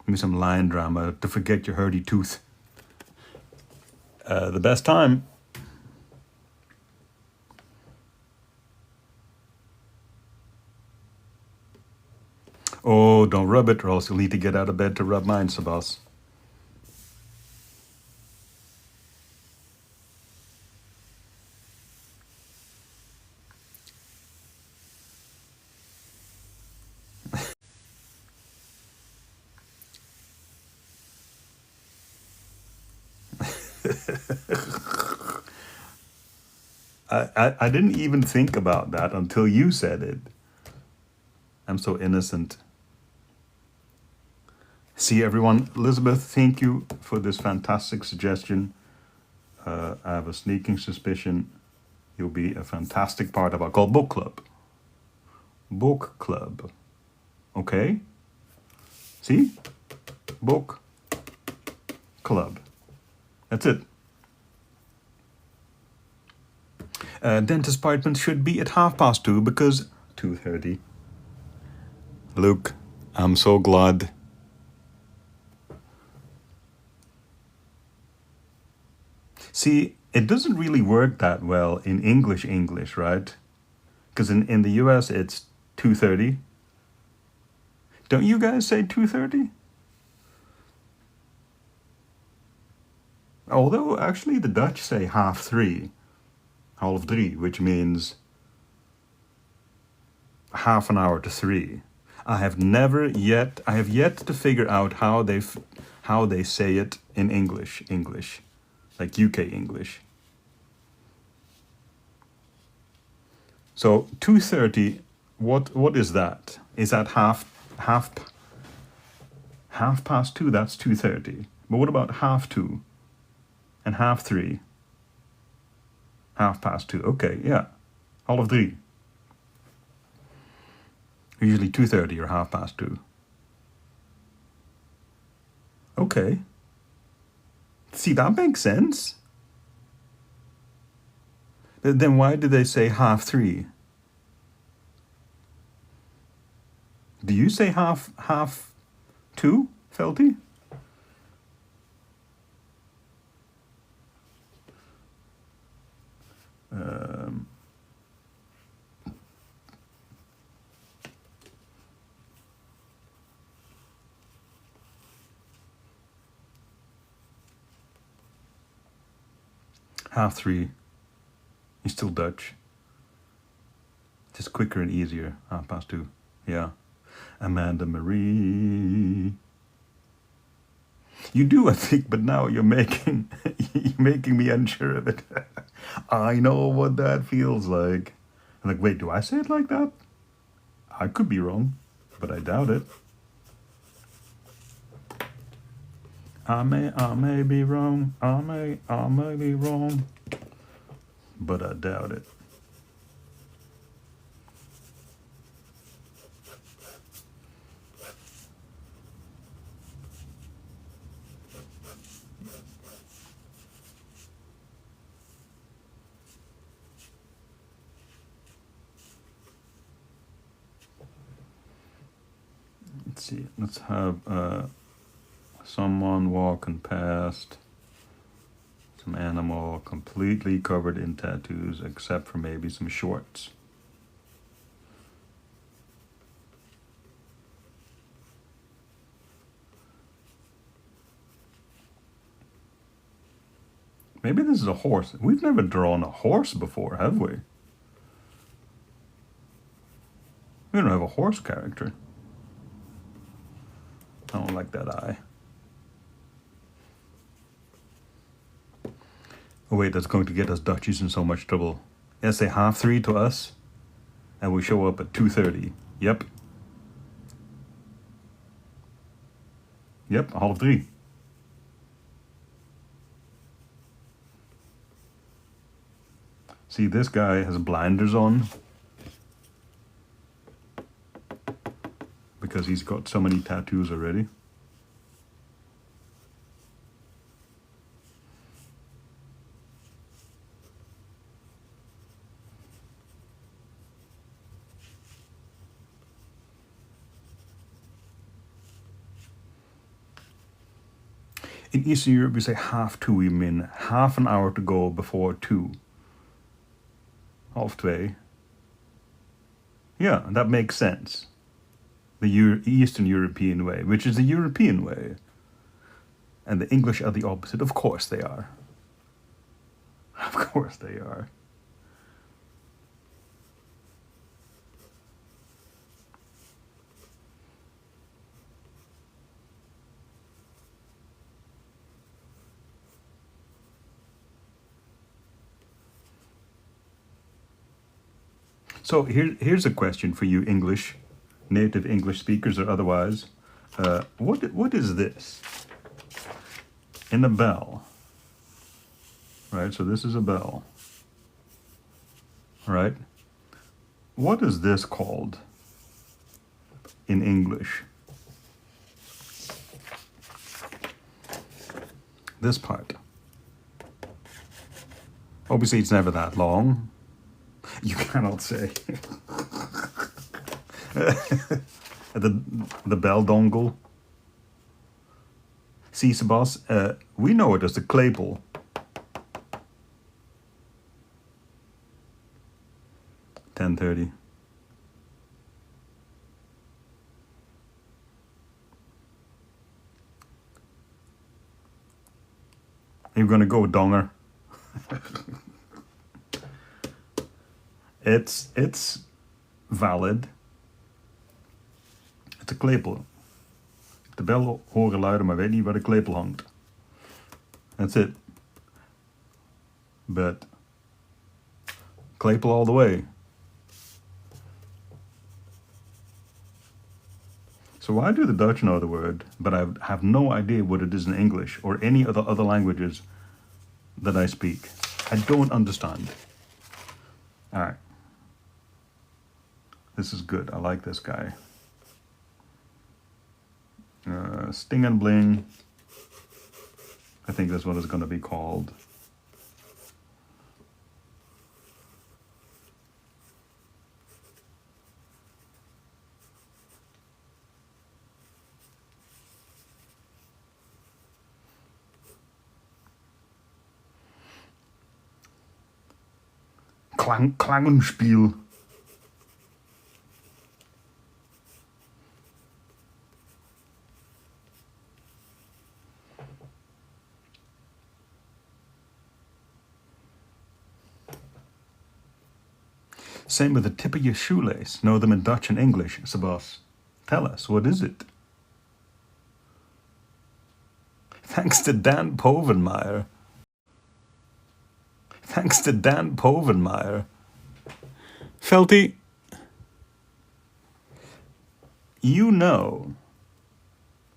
Give me some line drama to forget your hurdy tooth. The best time. Oh, don't rub it or else you'll need to get out of bed to rub mine, Sebas. I didn't even think about that until you said it. I'm so innocent. See everyone, Elizabeth, thank you for this fantastic suggestion. I have a sneaking suspicion you'll be a fantastic part of our called book club. Book club. Okay? See? Book club. That's it. Dentist appointment should be at 2:30 because 2:30. Luke, I'm so glad. See, it doesn't really work that well in English, right? Because in the US it's 2:30. Don't you guys say 2:30? Although actually the Dutch say 2:30. 2:30, which means half an hour to 3. I have yet to figure out how they say it in English, like UK English. So 2:30, what is that? Is that half past 2? That's 2:30. But what about half 2 and half 3? Half past 2. Okay, yeah. Half 3. Usually 2:30 or half past 2. Okay. See, that makes sense. Then why did they say half 3? Do you say half 2, Felty? Half 3. He's still Dutch. Just quicker and easier. Half past 2. Yeah. Amanda Marie. You do, I think, but now you're making me unsure of it. I know what that feels like. I'm like, wait, do I say it like that? I could be wrong, but I doubt it. I may be wrong. I may be wrong, but I doubt it. Let's see. Let's have someone walking past. Some animal completely covered in tattoos, except for maybe some shorts. Maybe this is a horse. We've never drawn a horse before, have we? We don't have a horse character. I don't like that eye. Oh wait, that's going to get us Dutchies in so much trouble. Yeah, say half 3 to us, and we show up at 2:30. Yep. Yep, half 3. See, this guy has blinders on because he's got so many tattoos already. In Eastern Europe, we say half 2, we mean half an hour to go before 2. Half 2. Yeah, that makes sense. The Eastern European way, which is the European way. And the English are the opposite. Of course they are. Of course they are. So here's a question for you native English speakers or otherwise. What is this? In a bell. Right, so this is a bell. Right? What is this called in English? This part. Obviously it's never that long. You cannot say. the bell dongle. See, Sebas, we know it as the claypole. $10.30. You're gonna go donger. It's valid. Het is een klepel. De bel horen luiden, maar weet niet waar de klepel hangt. That's it. But klepel all the way. So why do the Dutch know the word, but I have no idea what it is in English or any other languages that I speak? I don't understand. All right. This is good. I like this guy. Sting and Bling. I think that's what it's going to be called. Klangenspiel. Same with the tip of your shoelace. Know them in Dutch and English, Sebas. Tell us, what is it? Thanks to Dan Povenmeier. Thanks to Dan Povenmeier. Felty, you know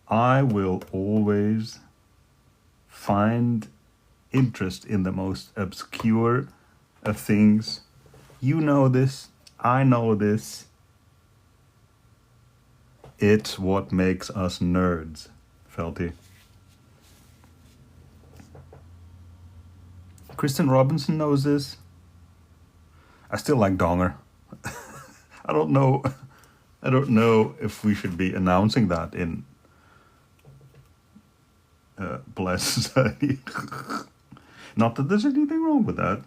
I will always find interest in the most obscure of things. You know this. I know this. It's what makes us nerds, Felty. Kristen Robinson knows this. I still like Donger. I don't know if we should be announcing that in Bless Society. Not that there's anything wrong with that.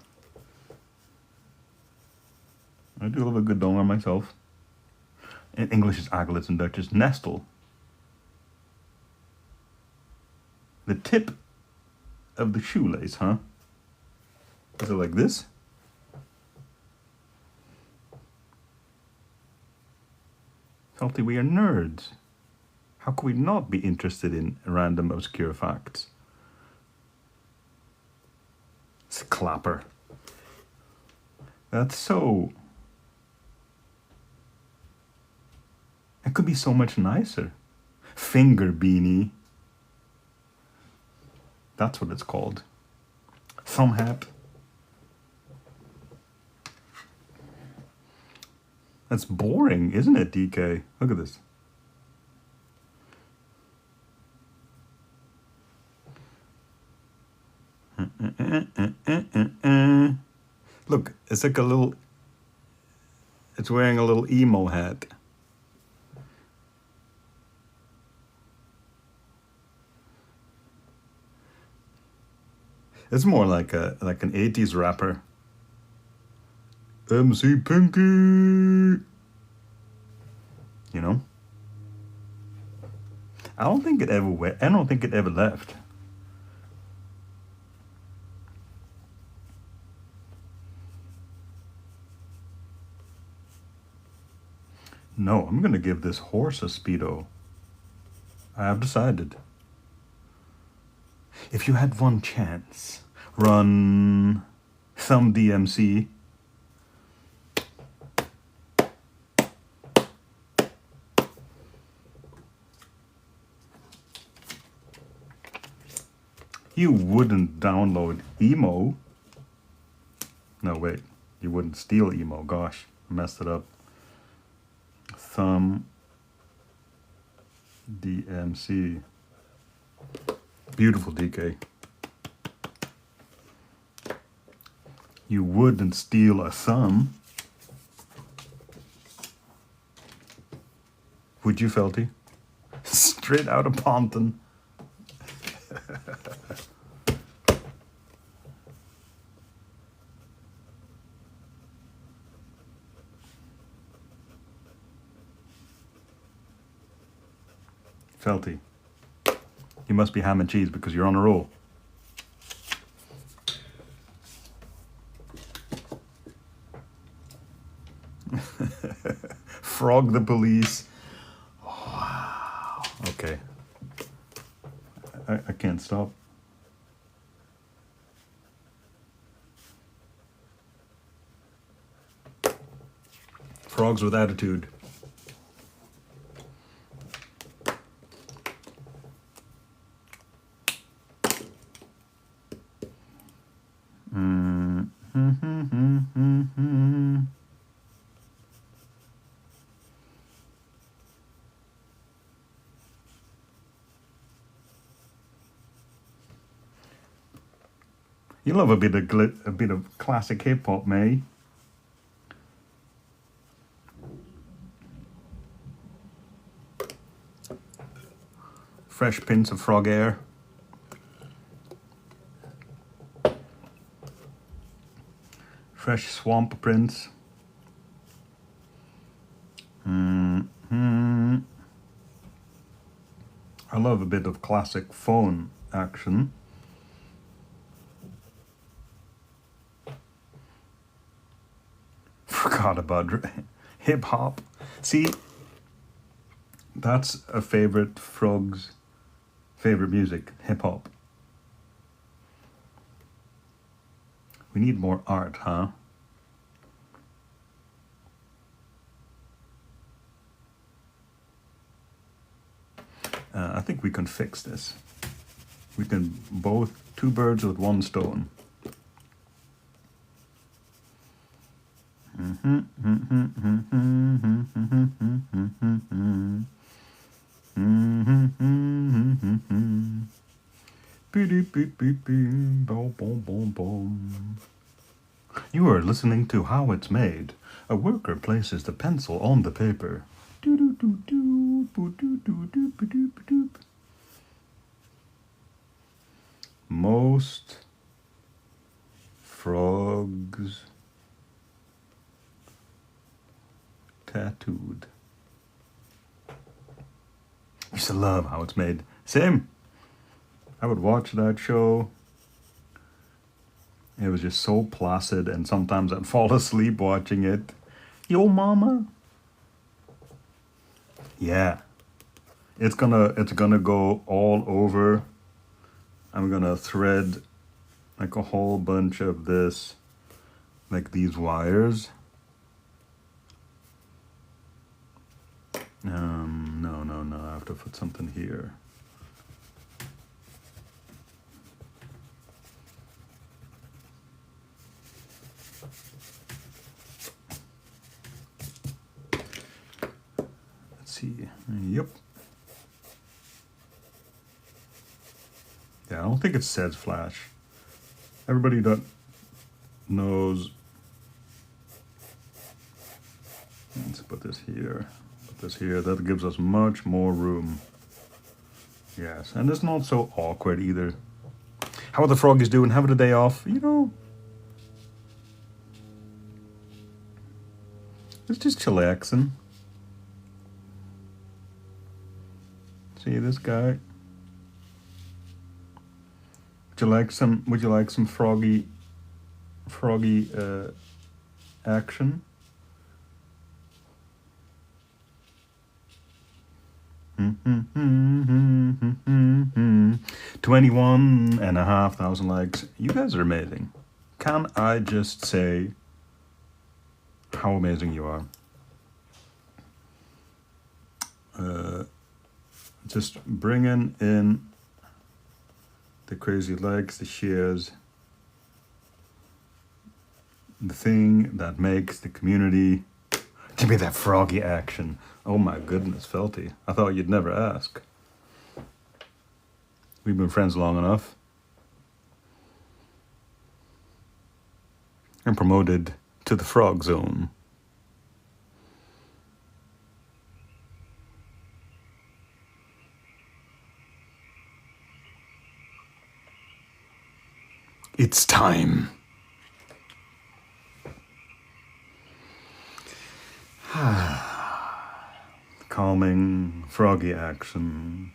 I do love a good Donger myself. In English is aglets, in Dutch is nestel. The tip of the shoelace, huh? Is it like this? Felty, we are nerds. How could we not be interested in random obscure facts? It's a clapper. That's so... It could be so much nicer. Finger beanie. That's what it's called. Thumb hat. That's boring, isn't it, DK? Look at this. Look, it's like a little... It's wearing a little emo hat. It's more like an 80s rapper. MC Pinky, you know. I don't think it ever left. No, I'm gonna give this horse a Speedo. I have decided. If you had one chance, run some DMC. You wouldn't download emo. No, wait. You wouldn't steal emo. Gosh, I messed it up. Thumb DMC. Beautiful, DK. You wouldn't steal a thumb. Would you, Felty? Straight out of Ponton. Felty, you must be ham and cheese because you're on a roll. Frog the police. Wow. Okay. I can't stop. Frogs with attitude. You love a bit of classic hip hop, May. Fresh prints of frog air. Fresh swamp prints. I love a bit of classic phone action. Forgot about hip hop. See, that's a favorite frog's favorite music, hip hop. We need more art, huh? I think we can fix this. We can two birds with one stone. You are listening to How It's Made. A worker places the pencil on the paper. Most frogs tattooed. I used to love How It's Made. Same. I would watch that show. It was just so placid, and sometimes I'd fall asleep watching it. Yo, mama. Yeah. It's gonna go all over. I'm gonna thread like a whole bunch of this, like these wires. No, I have to put something here. Let's see. Yep. Yeah, I don't think it says flash. Everybody that knows. Let's put this here. Put this here. That gives us much more room. Yes, and it's not so awkward either. How are the froggies doing? Having a day off? You know, it's just chillaxing. See this guy? Would you like some froggy action? 21,500 likes. You guys are amazing. Can I just say how amazing you are? Just bringing in the crazy likes, the shares, the thing that makes the community. Give me that froggy action. Oh my goodness, Felty. I thought you'd never ask. We've been friends long enough. I'm promoted to the frog zone. It's time. Calming, froggy action.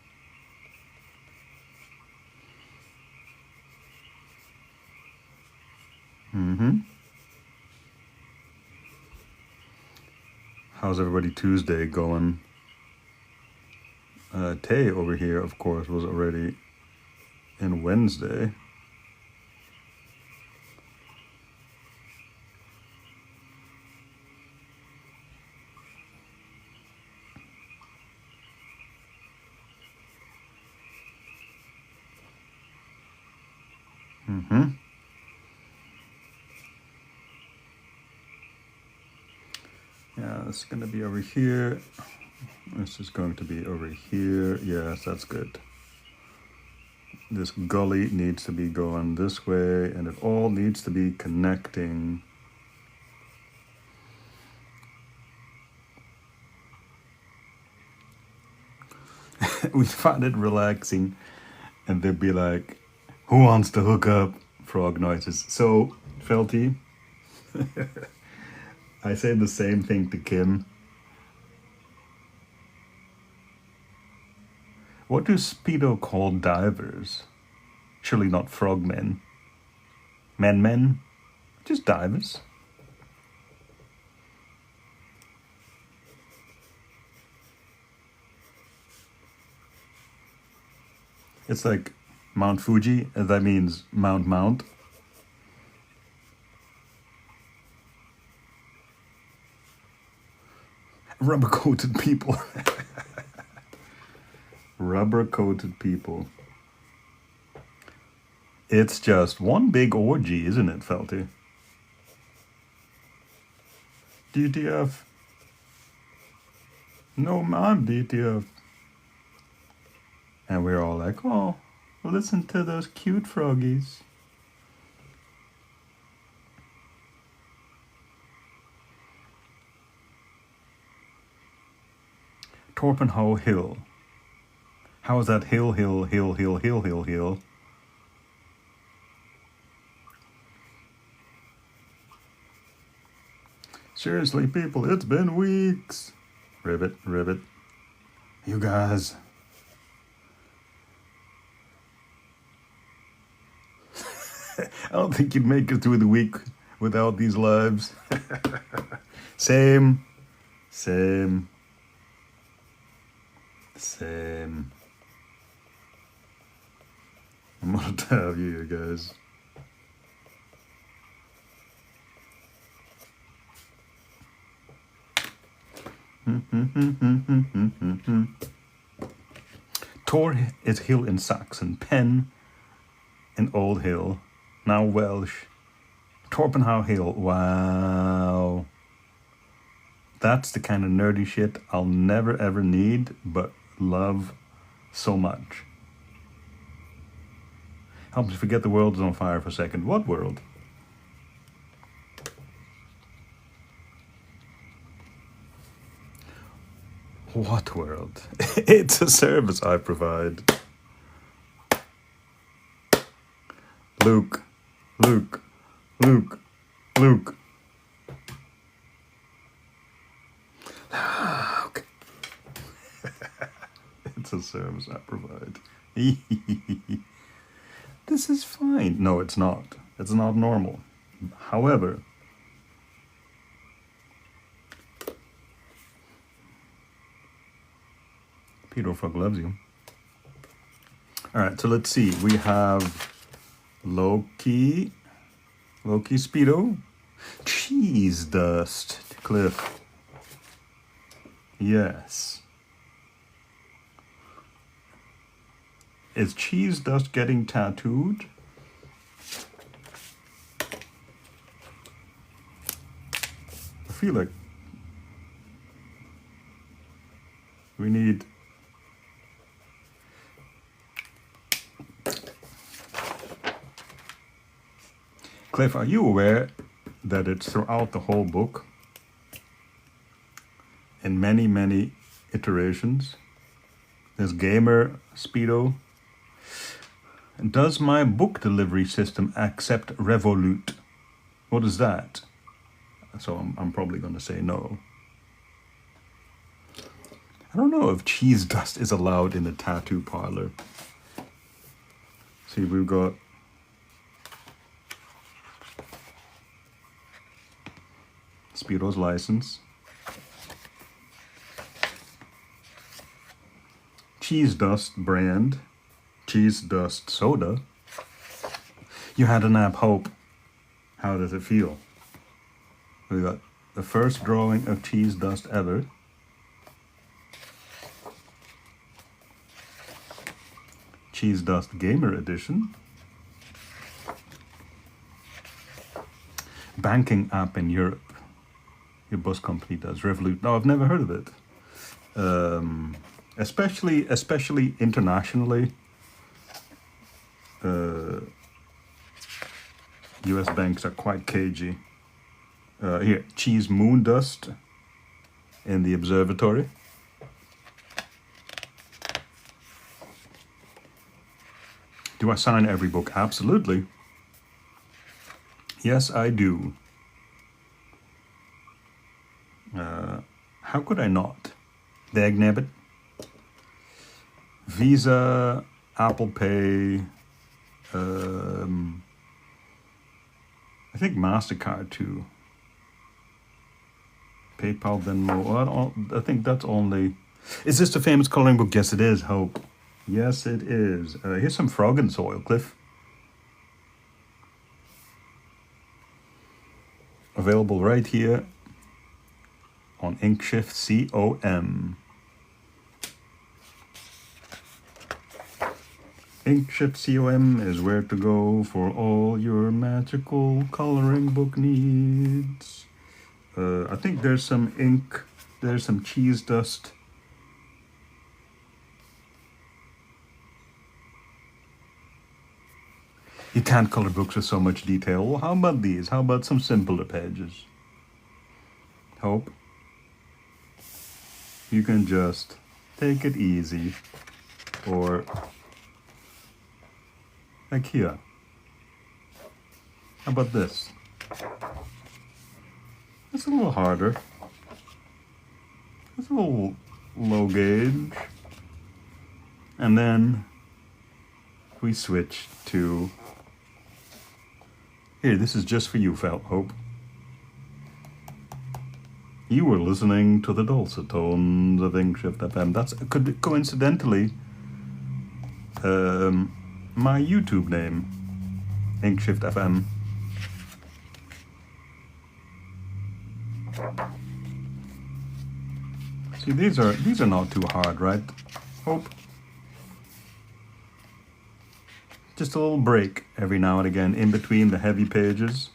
How's everybody Tuesday going? Tay over here, of course, was already in Wednesday. Yeah, this is going to be over here. This is going to be over here. Yes, that's good. This gully needs to be going this way, and it all needs to be connecting. We find it relaxing, and they'd be like, who wants to hook up? Frog noises. So, Felty, I say the same thing to Kim. What do Speedo call divers? Surely not frogmen. Men? Just divers. It's like Mount Fuji, and that means Mount. Rubber-coated people. Rubber-coated people. It's just one big orgy, isn't it, Felty? DTF. No, I'm DTF. And we're all like, oh, listen to those cute froggies. Torpenhoe Hill. How is that hill? Seriously, people, it's been weeks. Ribbit. You guys. I don't think you'd make it through the week without these lives. Same. I'm gonna tell you guys. Tor is hill in Saxon, Pen in Old Hill, now Welsh. Torpenhow Hill, wow. That's the kind of nerdy shit I'll never ever need, but love so much. Helps you forget the world is on fire for a second. What world? What world? It's a service I provide. Luke. It's a service I provide. This is fine. No, it's not. It's not normal. However, Speedo Frog loves you. All right, so let's see. We have Loki Speedo, cheese dust, Cliff. Yes. Is cheese dust getting tattooed? I feel like we need Cliff, are you aware that it's throughout the whole book in many iterations? There's Gamer Speedo. Does my book delivery system accept Revolut? What is that? So I'm probably going to say no. I don't know if cheese dust is allowed in the tattoo parlor. See, we've got Speedo's license. Cheese dust brand. Cheese dust soda. You had an app, Hope. How does it feel? We got the first drawing of cheese dust ever. Cheese Dust Gamer Edition. Banking app in Europe. Your bus company does. Revolut. No, I've never heard of it. Especially internationally. US banks are quite cagey. Here, cheese moon dust in the observatory. Do I sign every book? Absolutely. Yes, I do. How could I not? Dagnabbit. Visa, Apple Pay, I think MasterCard too. PayPal, Venmo. I think that's only... Is this the famous coloring book? Yes, it is, Hope. Yes, it is. Here's some frog and soil, Cliff. Available right here on Inkshift COM. Inkshift COM is where to go for all your magical coloring book needs. I think there's some ink, there's some cheese dust. You can't color books with so much detail. Well, how about these? How about some simpler pages? Hope. You can just take it easy. Or like here. How about this? It's a little harder. It's a little low gauge. And then we switch to... Here, this is just for you, Hope. You were listening to the dulcet tones of Inkshift FM. That's coincidentally my YouTube name, Inkshift FM. See, these are not too hard, right? Hope. Just a little break every now and again in between the heavy pages.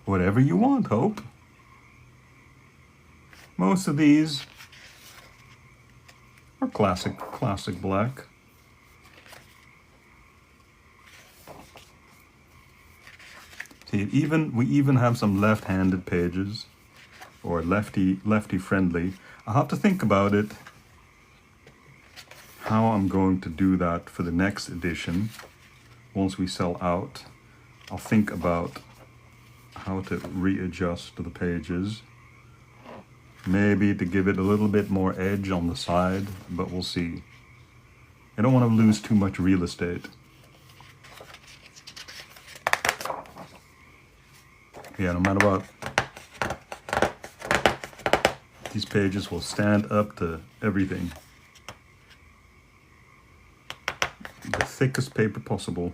Whatever you want, Hope. Most of these are classic black. See, we even have some left-handed pages, or lefty friendly. I'll have to think about it, how I'm going to do that for the next edition. Once we sell out, I'll think about how to readjust the pages. Maybe to give it a little bit more edge on the side, but we'll see. I don't want to lose too much real estate. Yeah, no matter what, these pages will stand up to everything. The thickest paper possible.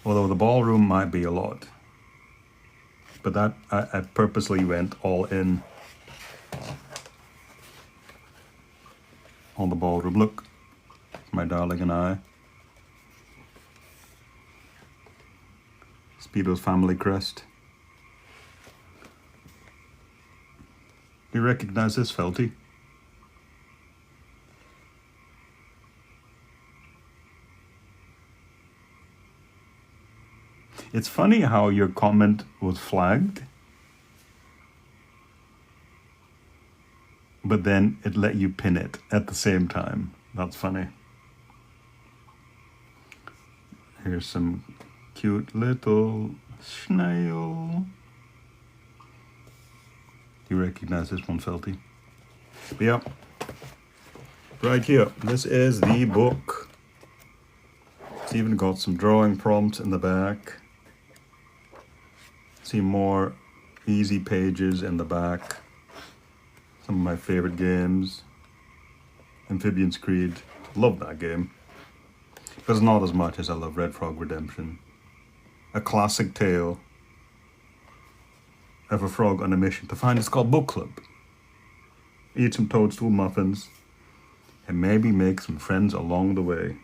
Although the ballroom might be a lot. But that I purposely went all in on the ballroom. Look, my darling and I. Speedo's family crest. Do you recognize this, Felty? It's funny how your comment was flagged, but then it let you pin it at the same time. That's funny. Here's some cute little snail. Do you recognize this one, Felty? But yeah, right here. This is the book. It's even got some drawing prompts in the back. See more easy pages in the back. Some of my favorite games. Amphibians Creed. Love that game. But it's not as much as I love Red Frog Redemption. A classic tale of a frog on a mission to find its called book club. Eat some toadstool muffins and maybe make some friends along the way.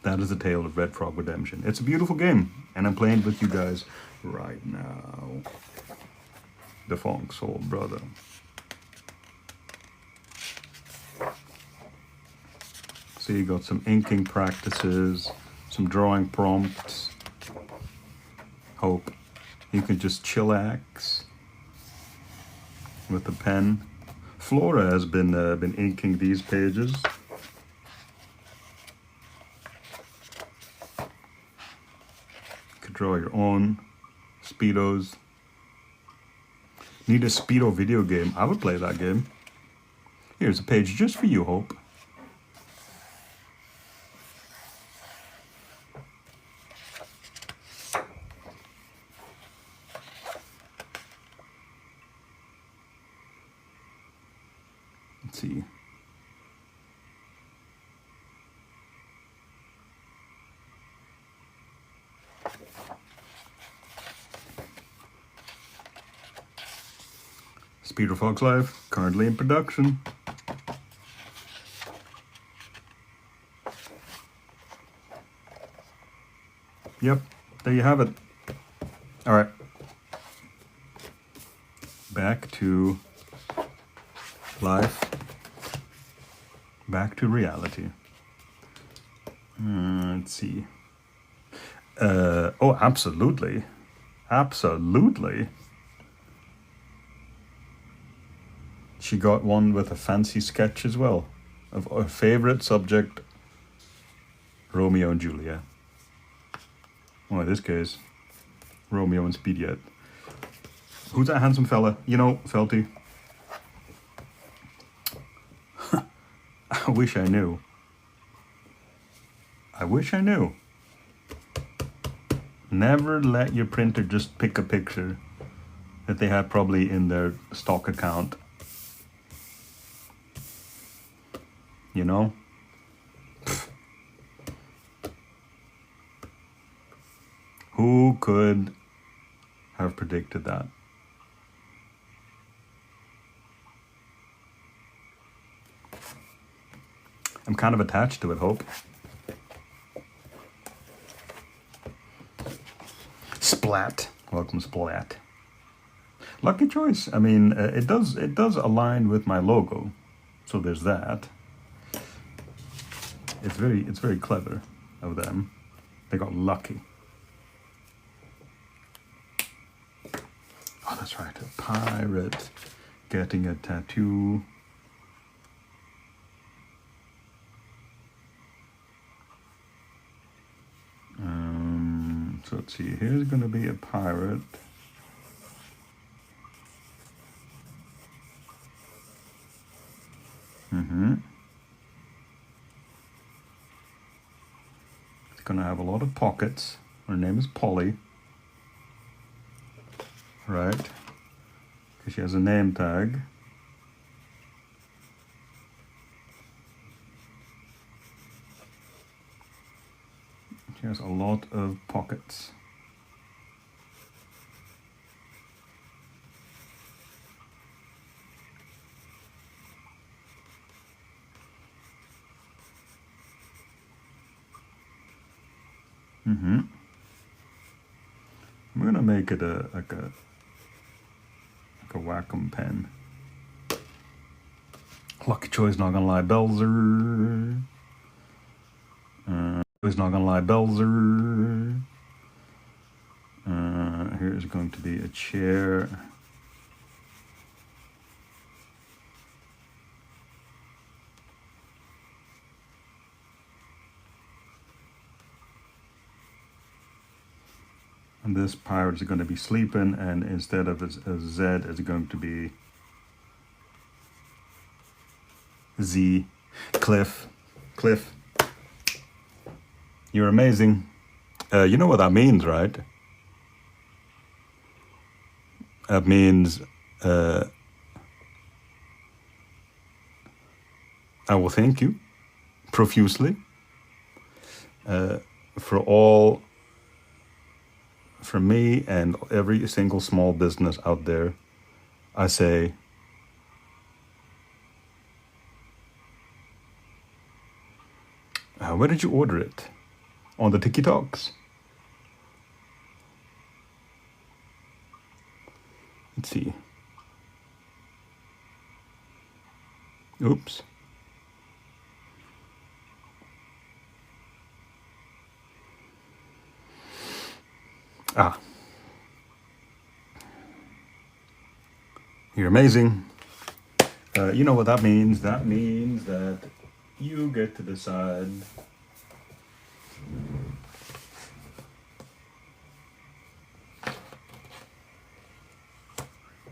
That is the tale of Red Frog Redemption. It's a beautiful game, and I'm playing with you guys right now. the funk soul brother. So you got some inking practices, some drawing prompts. Hope you can just chillax with the pen. Flora has been inking these pages. You could draw your own Speedos. Need a Speedo video game? I would play that game. Here's a page just for you, Hope. Let's see. Speedo Frog's Life, currently in production. Yep, there you have it. All right. Back to life. Back to reality. Let's see. Oh, absolutely. Absolutely. She got one with a fancy sketch as well of her favorite subject, Romeo and Juliet. Well, in this case, Romeo and Speediet. Who's that handsome fella? You know, Felty. I wish I knew. I wish I knew. Never let your printer just pick a picture that they had probably in their stock account. You know? Who could have predicted that? I'm kind of attached to it, Hope. Splat. Welcome, Splat. Lucky choice. I mean, it does align with my logo, so there's that. It's very clever of them. They got lucky. Oh, that's right. A pirate getting a tattoo. So let's see. Here's going to be a pirate. It's going to have a lot of pockets. Her name is Polly. Right. Because she has a name tag. She has a lot of pockets. I'm gonna make it like a Wacom pen. Lucky choice, not gonna lie, Belzer. He's not gonna lie, Belzer. Here's going to be a chair. And this pirate is going to be sleeping, and instead of a Z, it's going to be Z. Cliff. Cliff. You're amazing. You know what that means, right? That means I will thank you profusely for me and every single small business out there. I say, where did you order it? On the TikToks? Let's see. Oops. Ah. You're amazing. You know what that means? That means that you get to decide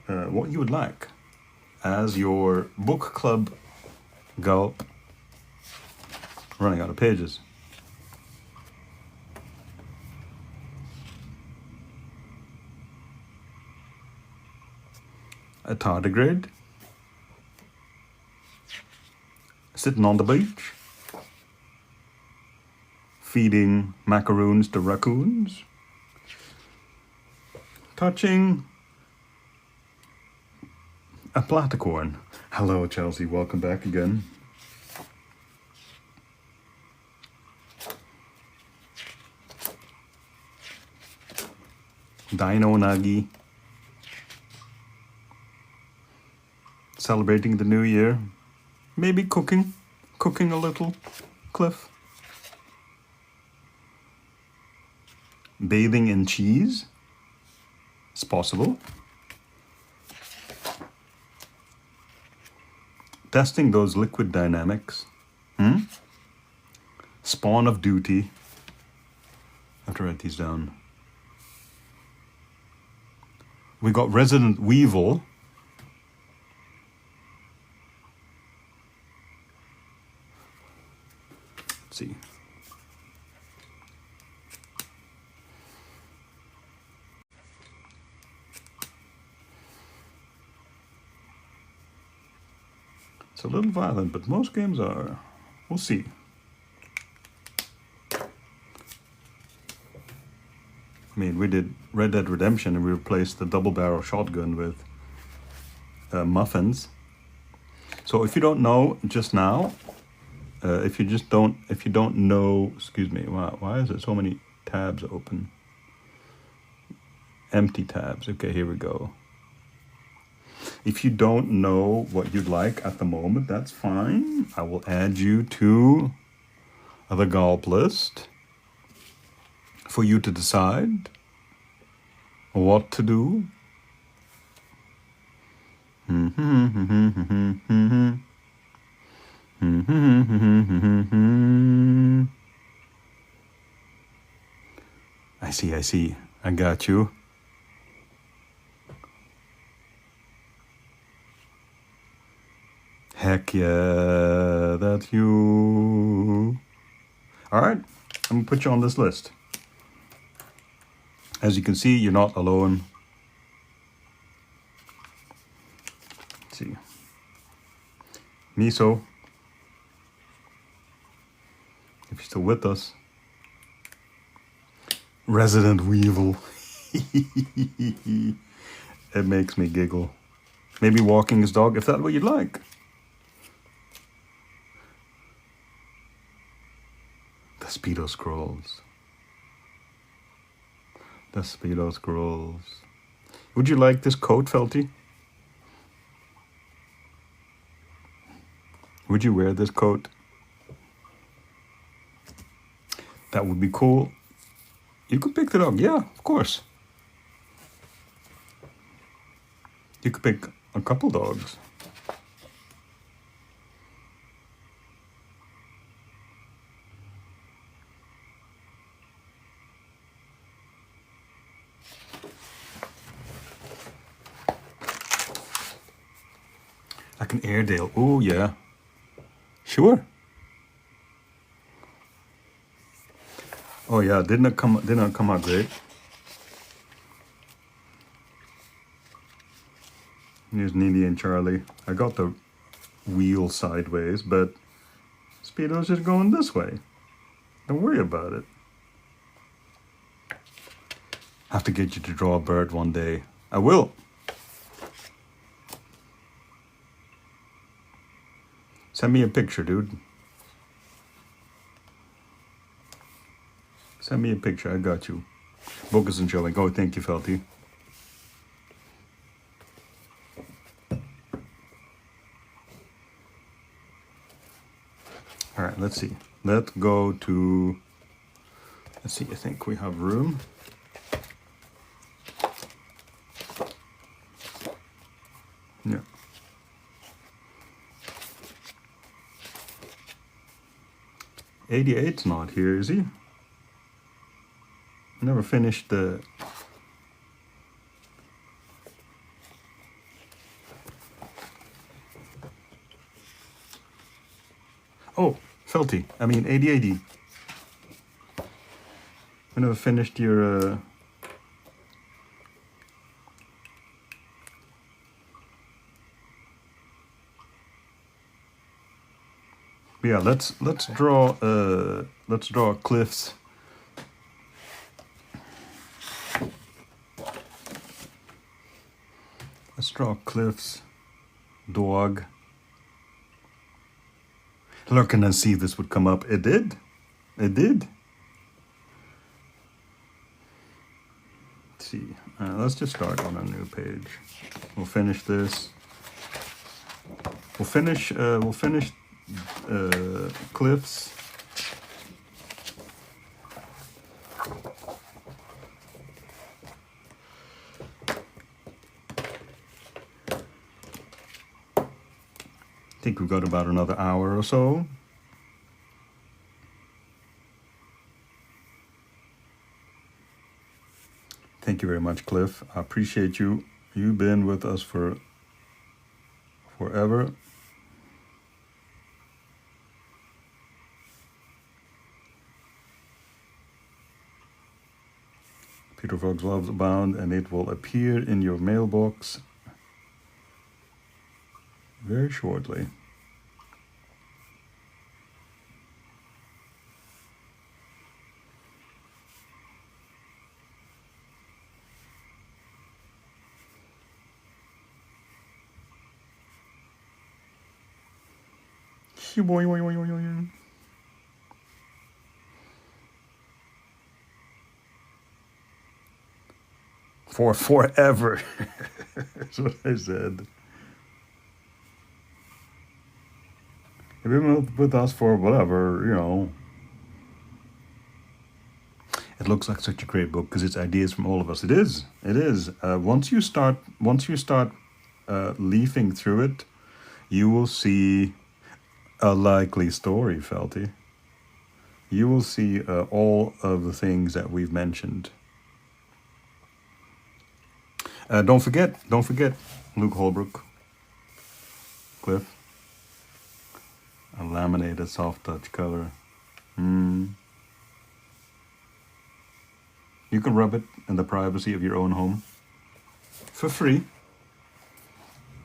what you would like as your book club gulp. Running out of pages. A tardigrade. Sitting on the beach. Feeding macaroons to raccoons. Touching a platicorn. Hello, Chelsea. Welcome back again. Dino Nagi. Celebrating the new year. Maybe cooking a little, Cliff. Bathing in cheese. It's possible. Testing those liquid dynamics. Spawn of duty. I have to write these down. We got Resident Weevil. Let's see. It's a little violent, but most games are. We'll see. I mean, we did Red Dead Redemption and we replaced the double barrel shotgun with muffins. So if you don't know just now, if you don't know, excuse me, why is it so many tabs open? Empty tabs. Okay, here we go. If you don't know what you'd like at the moment, that's fine. I will add you to the gulp list for you to decide what to do. I see. I got you. Heck yeah, that's you. All right, I'm gonna put you on this list. As you can see, you're not alone. Let's see. Miso, if you're still with us. Resident Weevil. It makes me giggle. Maybe walking his dog, if that's what you'd like. The Speedo Scrolls. The Speedo Scrolls. Would you like this coat, Felty? Would you wear this coat? That would be cool. You could pick the dog. Yeah, of course. You could pick a couple dogs. Like an Airedale. Oh, yeah. Sure. Oh, yeah. Did not come out great. Here's Neely and Charlie. I got the wheel sideways, but Speedo's just going this way. Don't worry about it. I have to get you to draw a bird one day. I will. Send me a picture, dude. Send me a picture. I got you. Book isn't showing. Oh, thank you, Felty. All right, let's see. Let's go to, let's see, I think we have room. Yeah. '88's not here, is he? Never finished the... Oh, Felty. I mean, 8080. I never finished your... Yeah, let's draw Cliff's. Let's draw Cliff's dog. Looking and see if this would come up. It did. It did. Let's see. Let's just start on a new page. We'll finish this. We'll finish Cliff's. I think we've got about another hour or so. Thank you very much, Cliff. I appreciate you. You've been with us for forever. Speedo Frog's Love abound, and it will appear in your mailbox very shortly. For forever. That's what I said. You've been with us for whatever, you know. It looks like such a great book because it's ideas from all of us. It is. It is. Once you start leafing through it, you will see a likely story, Felty. You will see all of the things that we've mentioned. Don't forget, Luke Holbrook, Cliff, a laminated soft touch cover. You can rub it in the privacy of your own home for free.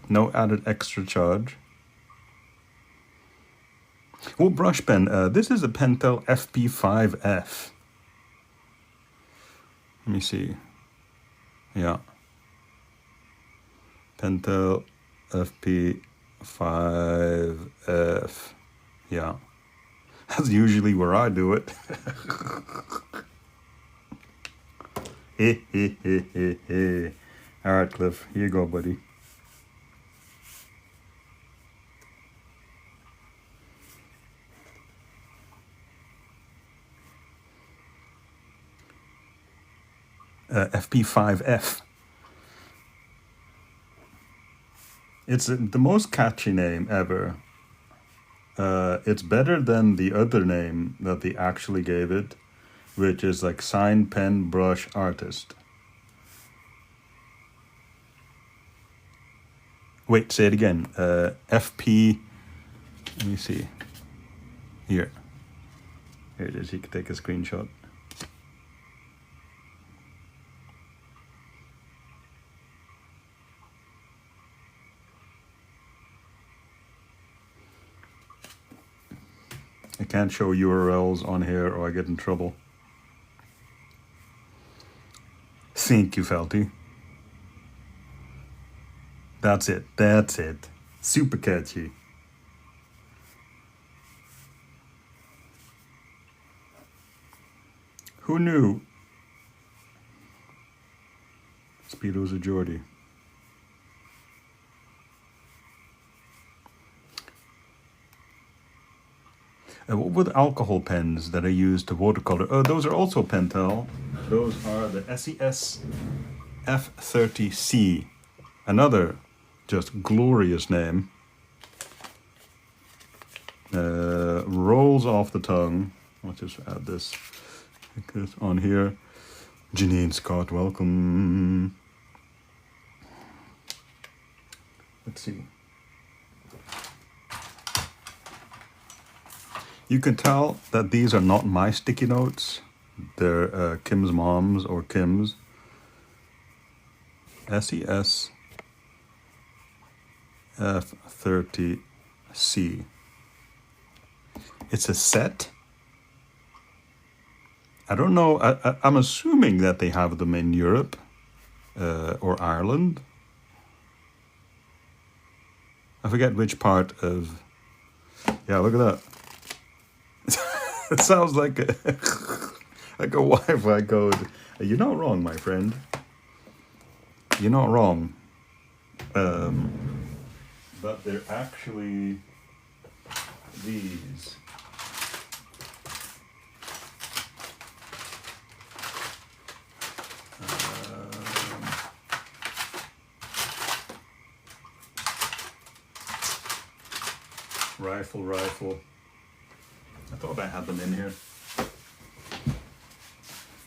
No added extra charge. Oh, brush pen. This is a Pentel FP5F. Let me see. Yeah. Pentel FP5F. Yeah. That's usually where I do it. All right, Cliff. Here you go, buddy. FP5F. It's the most catchy name ever. It's better than the other name that they actually gave it, which is like Sign Pen Brush Artist. Wait, say it again. FP, let me see. Here it is. You can take a screenshot. I can't show URLs on here or I get in trouble. Thank you, Felty. That's it. That's it. Super catchy. Who knew? Speedo's a Geordie. What were the alcohol pens that I used to watercolor? Oh, those are also Pentel. Those are the SES F30C. Another just glorious name. Rolls off the tongue. I'll just add this on here. Janine Scott, welcome. Let's see. You can tell that these are not my sticky notes. They're Kim's mom's or Kim's. SES F30C. It's a set. I don't know. I'm assuming that they have them in Europe or Ireland. I forget which part of... Yeah, look at that. It sounds like a like a Wi-Fi code. You're not wrong, my friend. You're not wrong. But they're actually these. Rifle. I thought I had them in here.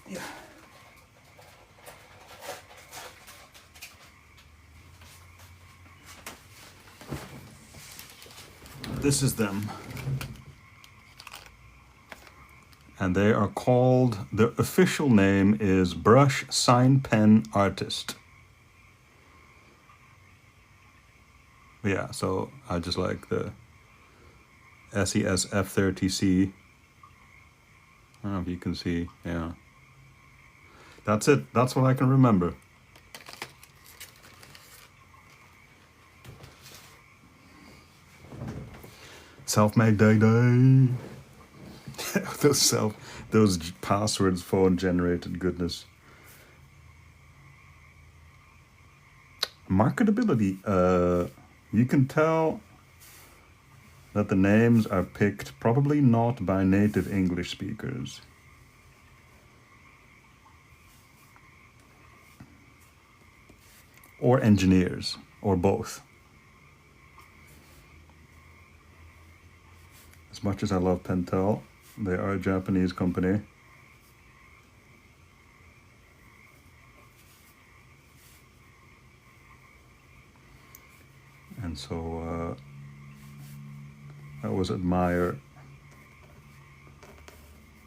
Yeah. This is them. And they are called, the official name is Brush Sign Pen Artist. Yeah, so I just like the SES F30C. I don't know if you can see, yeah. That's it, that's what I can remember. Self-made day. Those passwords, phone generated goodness. Marketability, you can tell that the names are picked probably not by native English speakers. Or engineers, or both. As much as I love Pentel, they are a Japanese company. And so I always admire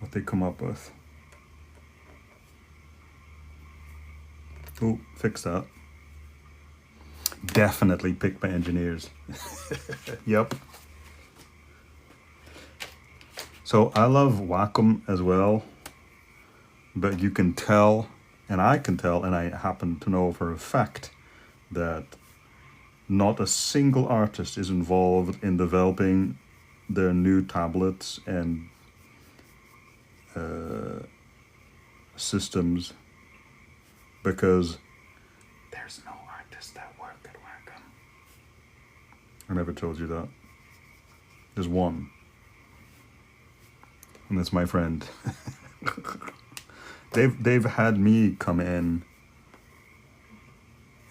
what they come up with. Oh, fix that. Definitely picked by engineers. Yep. So I love Wacom as well, but you can tell, and I can tell, and I happen to know for a fact that not a single artist is involved in developing their new tablets and systems, because there's no artists that work at Wacom. I never told you that. There's one. And that's my friend. They've had me come in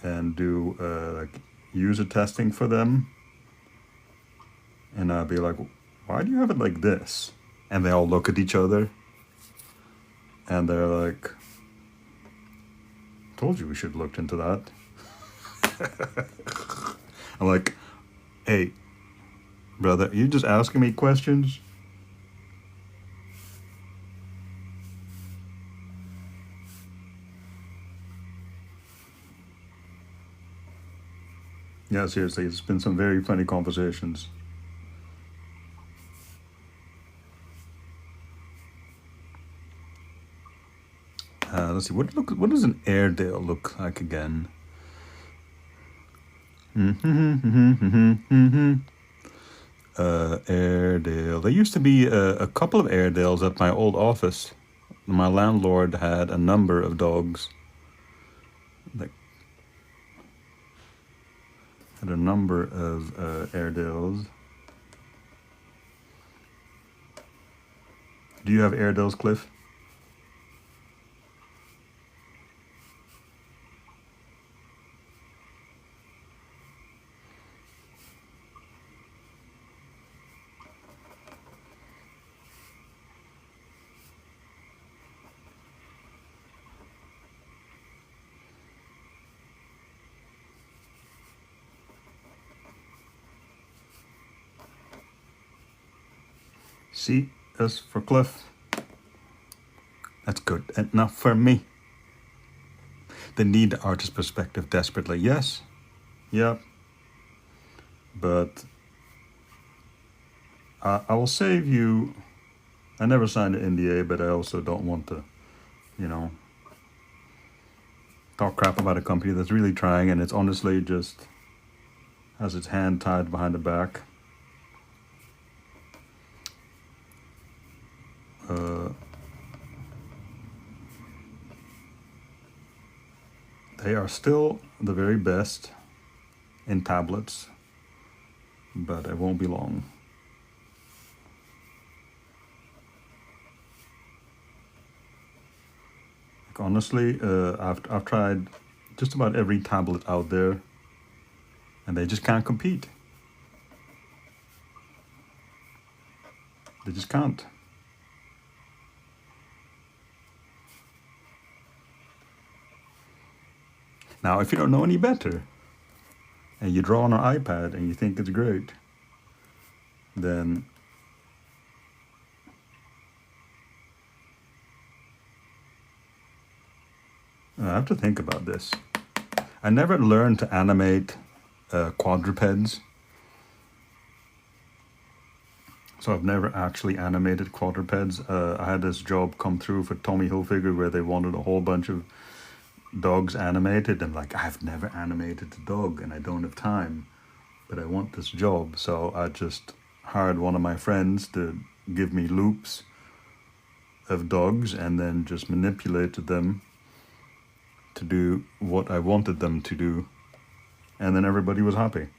and do like user testing for them, and I'd be like, why do you have it like this? And they all look at each other and they're like, told you we should have looked into that. I'm like, hey brother, you just asking me questions? Yeah, seriously, it's been some very funny conversations. Let's see, what does an Airedale look like again? Airedale. There used to be a couple of Airedales at my old office. My landlord had a number of dogs. Like, had a number of Airedales. Do you have Airedales, Cliff? C is for Cliff. That's good enough for me. They need the artist's perspective desperately. Yes. Yep. But I will save you. I never signed an NDA, but I also don't want to, you know, talk crap about a company that's really trying and it's honestly just has its hand tied behind the back. They are still the very best in tablets, but it won't be long. Like honestly, I've tried just about every tablet out there, and they just can't compete. They just can't. Now, if you don't know any better, and you draw on an iPad and you think it's great, then I have to think about this. I never learned to animate quadrupeds. So I've never actually animated quadrupeds. I had this job come through for Tommy Hilfiger where they wanted a whole bunch of dogs animated. I'm like, I've never animated a dog and I don't have time, but I want this job. So I just hired one of my friends to give me loops of dogs and then just manipulated them to do what I wanted them to do. And then everybody was happy.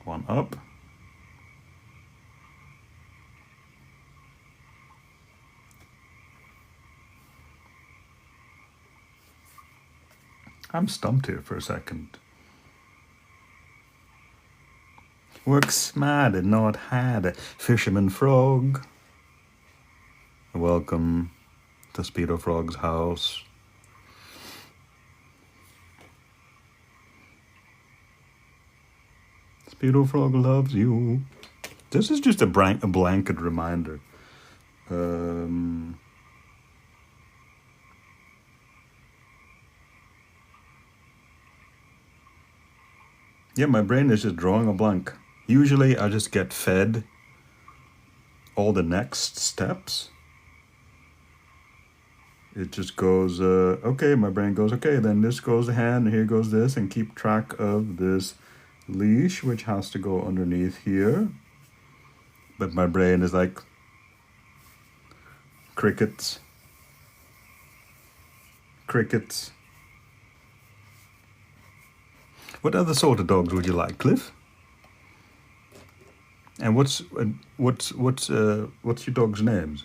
One up. I'm stumped here for a second. Works smart and not hard. Fisherman Frog. Welcome to Speedo Frog's house. Speedo Frog loves you. This is just a blanket reminder. Yeah, my brain is just drawing a blank. Usually I just get fed all the next steps. It just goes, okay, my brain goes, okay, then this goes the hand, and here goes this, and keep track of this leash, which has to go underneath here. But my brain is like, crickets. Crickets. What other sort of dogs would you like, Cliff? And what's your dog's names?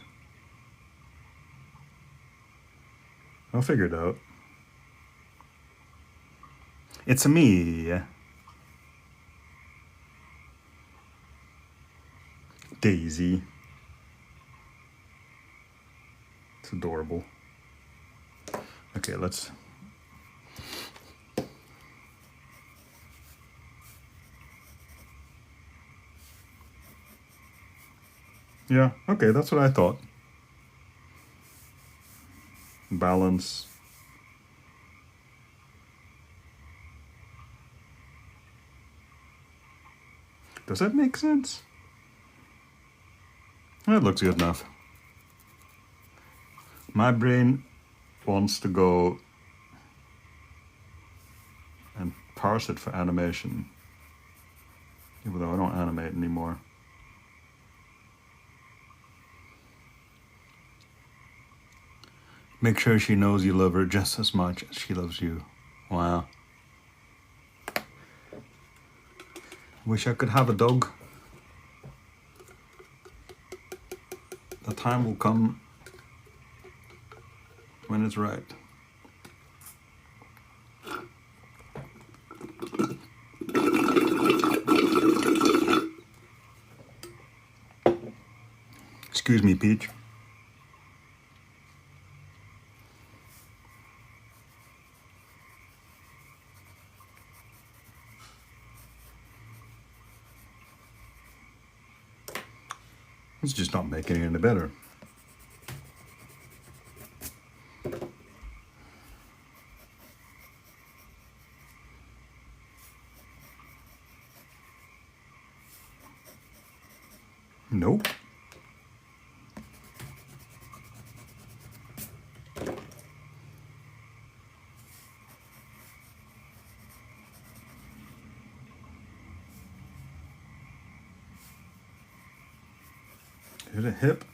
I'll figure it out. It's a me. Daisy. It's adorable. Okay, let's... Yeah, okay, that's what I thought. Balance. Does that make sense? That looks good enough. My brain wants to go and parse it for animation, even though I don't animate anymore. Make sure she knows you love her just as much as she loves you. Wow. Wish I could have a dog. The time will come when it's right. Excuse me, Peach. It's just not making it any better. Nope. Hit a hip.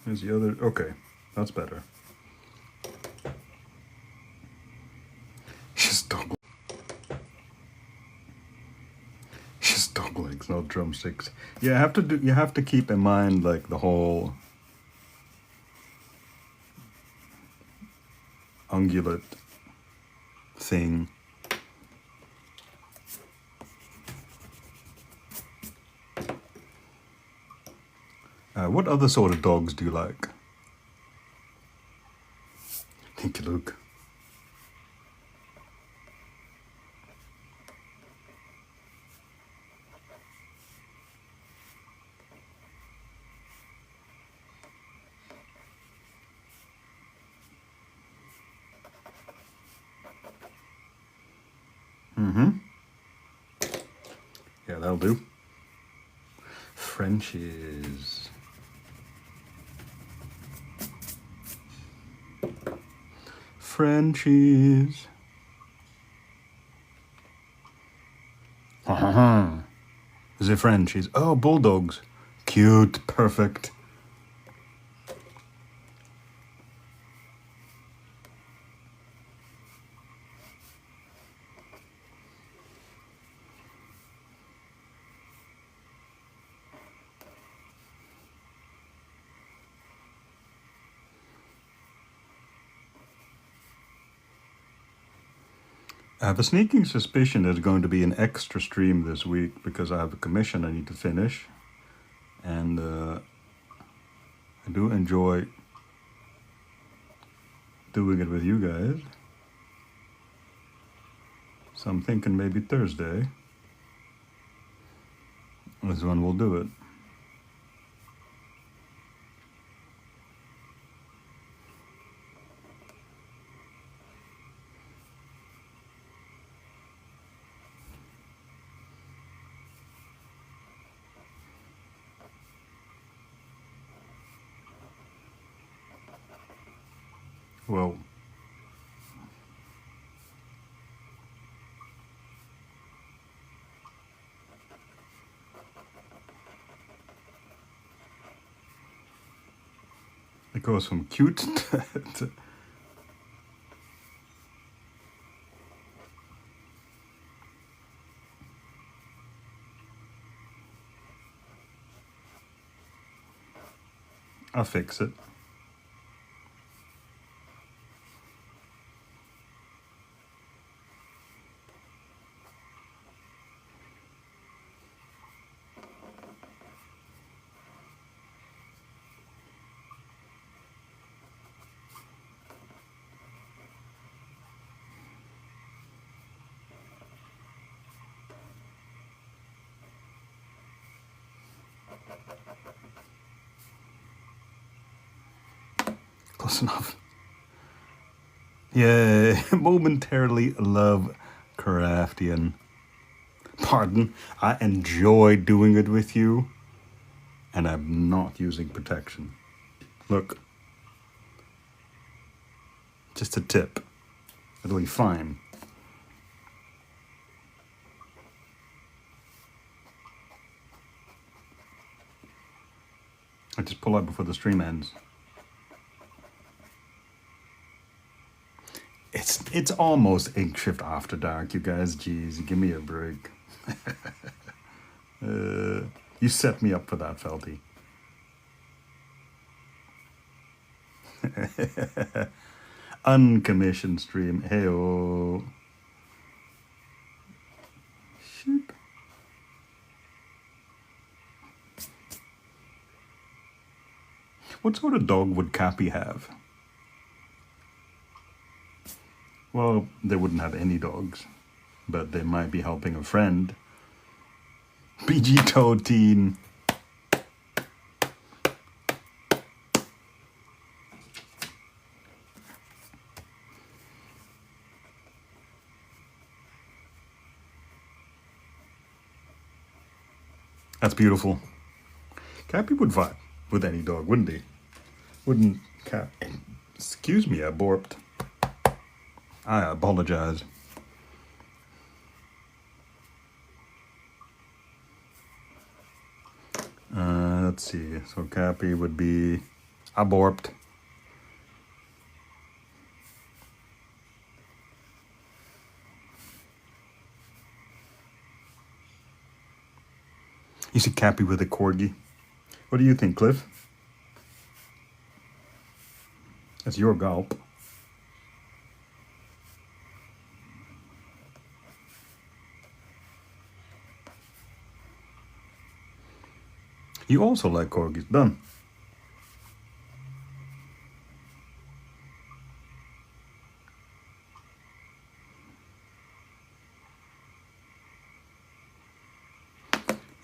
There's the other. Okay, that's better. She's dog. She's dog legs, not drumsticks. Yeah, you have to keep in mind like the whole ungulate thing. What other sort of dogs do you like? Thank you, Luke. Yeah, that'll do. Frenchies. Frenchies. Is it Frenchies? Oh, bulldogs. Cute, perfect. I have a sneaking suspicion there's going to be an extra stream this week because I have a commission I need to finish. And I do enjoy doing it with you guys. So I'm thinking maybe Thursday. This one will do it. Well, it goes from cute to I'll fix it. Close enough. Yeah, momentarily love crafting. Pardon, I enjoy doing it with you, and I'm not using protection. Look, just a tip. It'll be fine. I just pull out before the stream ends. It's almost Ink Shift After Dark, you guys. Jeez, give me a break. You set me up for that, Felty. Uncommissioned stream. Hey-oh. Sheep. What sort of dog would Cappy have? Well, they wouldn't have any dogs, but they might be helping a friend. BG Toad Teen. That's beautiful. Cappy would vibe with any dog, wouldn't he? Wouldn't Cap... Excuse me, I burped. I apologize. Let's see. So Cappy would be... I burped. You see Cappy with a corgi. What do you think, Cliff? That's your gulp. You also like corgis. Done.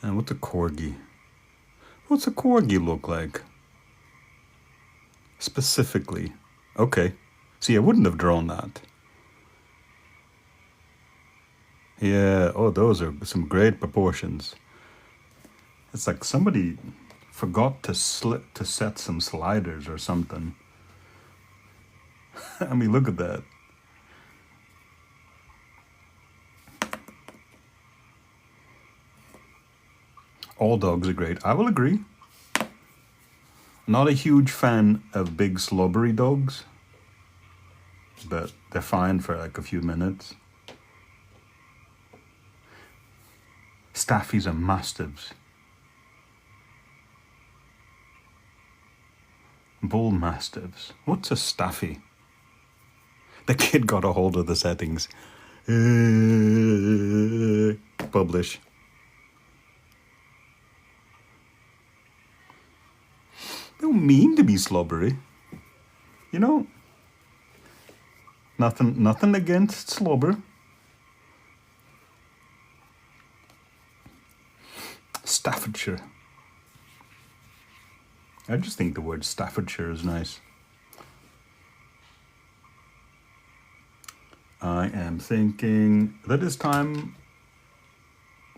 And what's a corgi? What's a corgi look like? Specifically. Okay. See, I wouldn't have drawn that. Yeah, oh, those are some great proportions. It's like somebody forgot to set some sliders or something. I mean, look at that. All dogs are great. I will agree. Not a huge fan of big slobbery dogs, but they're fine for like a few minutes. Staffies and mastiffs. Bull mastiffs. What's a staffy? The kid got a hold of the settings. Publish. They don't mean to be slobbery. You know, nothing against slobber. Staffordshire. I just think the word Staffordshire is nice. I am thinking that it's time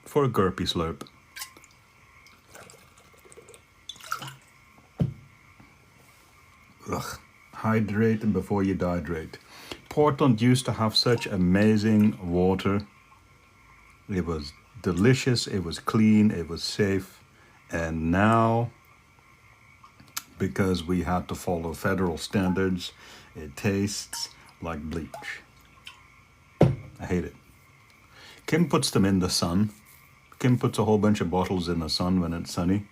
for a Gurpy slurp. Ugh. Hydrate before you dehydrate. Portland used to have such amazing water. It was delicious, it was clean, it was safe. And now, because we had to follow federal standards, it tastes like bleach. I hate it. Kim puts them in the sun. Kim puts a whole bunch of bottles in the sun when it's sunny.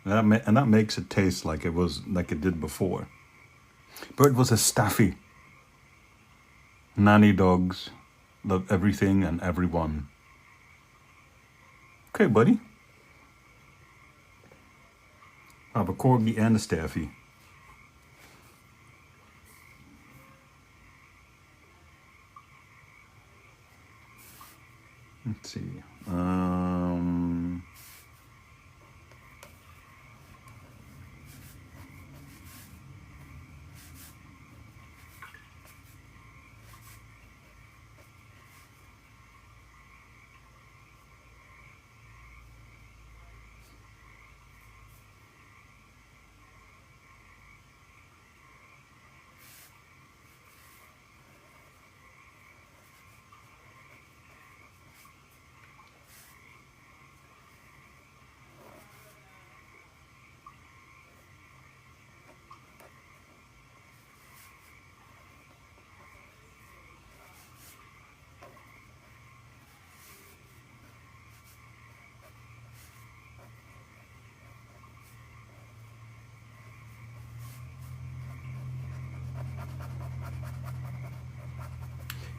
And that makes it taste like it did before. But it was a staffy. Nanny dogs love everything and everyone. Okay, buddy. I have a corgi and a staffy. Let's see.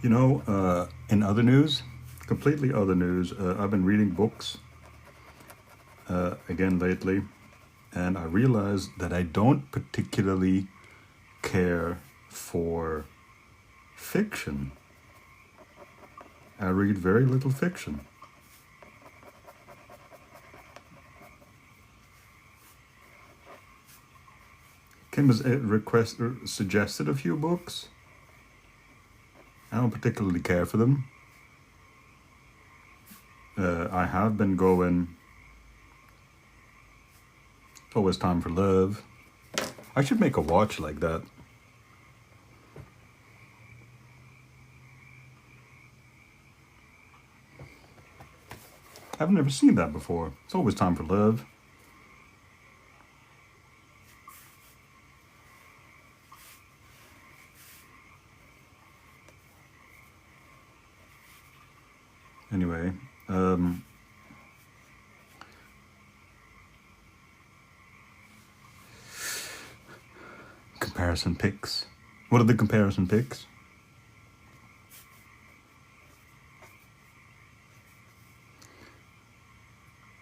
You know, in other news, completely other news, I've been reading books again lately, and I realized that I don't particularly care for fiction. I read very little fiction. Kim has suggested a few books. I don't particularly care for them. I have been going Always Time for Love. I should make a watch like that. I've never seen that before. It's Always Time for Love. Anyway, comparison pics. What are the comparison pics?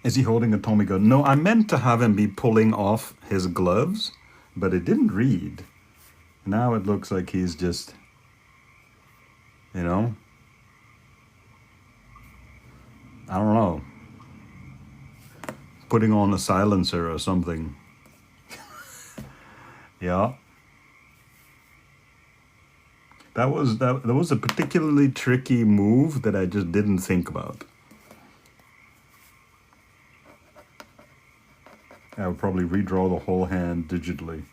Is he holding a Tommy gun? No, I meant to have him be pulling off his gloves, but it didn't read. Now it looks like he's just, you know, I don't know, putting on a silencer or something. Yeah. That was a particularly tricky move that I just didn't think about. I would probably redraw the whole hand digitally.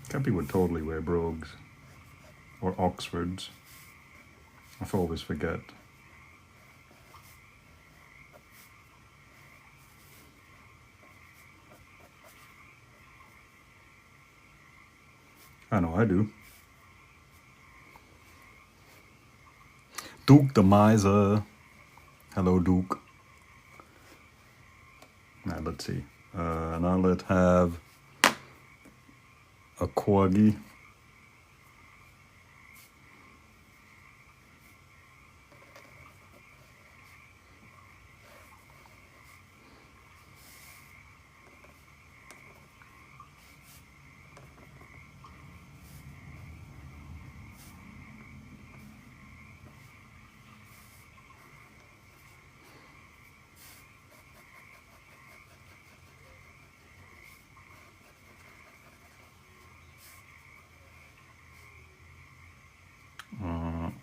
Cappy would totally wear brogues. Or Oxfords. I always forget. I know I do. Duke the Miser. Hello, Duke. Now let's see. Now let's have a Corgi.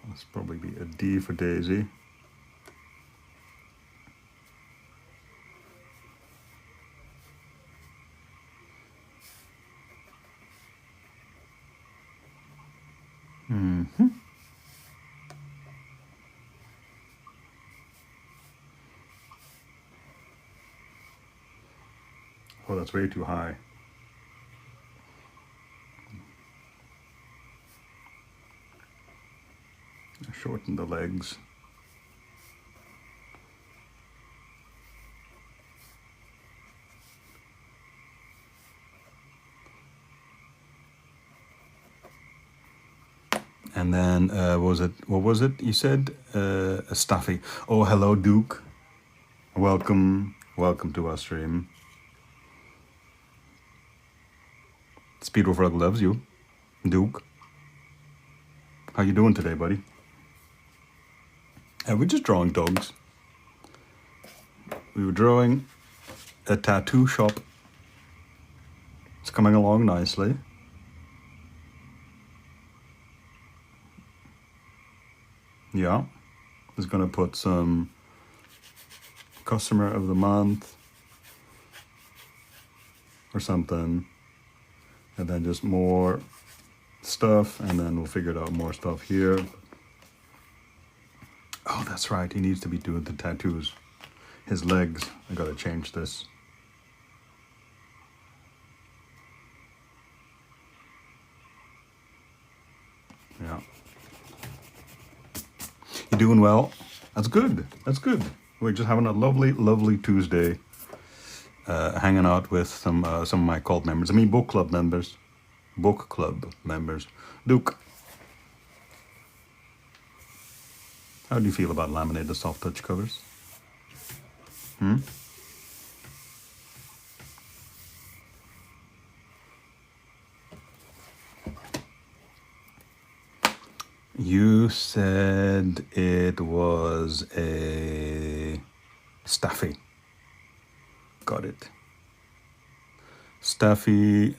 Let's probably be a D for Daisy. Oh, that's way too high. Shorten the legs. And then, what was it you said? A stuffy. Oh, hello, Duke. Welcome to our stream. Speedo Frog loves you, Duke. How you doing today, buddy? We're just drawing dogs. We were drawing a tattoo shop. It's coming along nicely. Yeah, just gonna put some customer of the month or something, and then just more stuff, and then we'll figure out more stuff here. Oh, that's right, he needs to be doing the tattoos. His legs, I gotta change this. Yeah. You're doing well. That's good. That's good. We're just having a lovely, lovely Tuesday, hanging out with some of my cult members. I mean, book club members. Book club members. Duke, how do you feel about laminated soft touch covers? You said it was a Staffy. Got it. Staffy.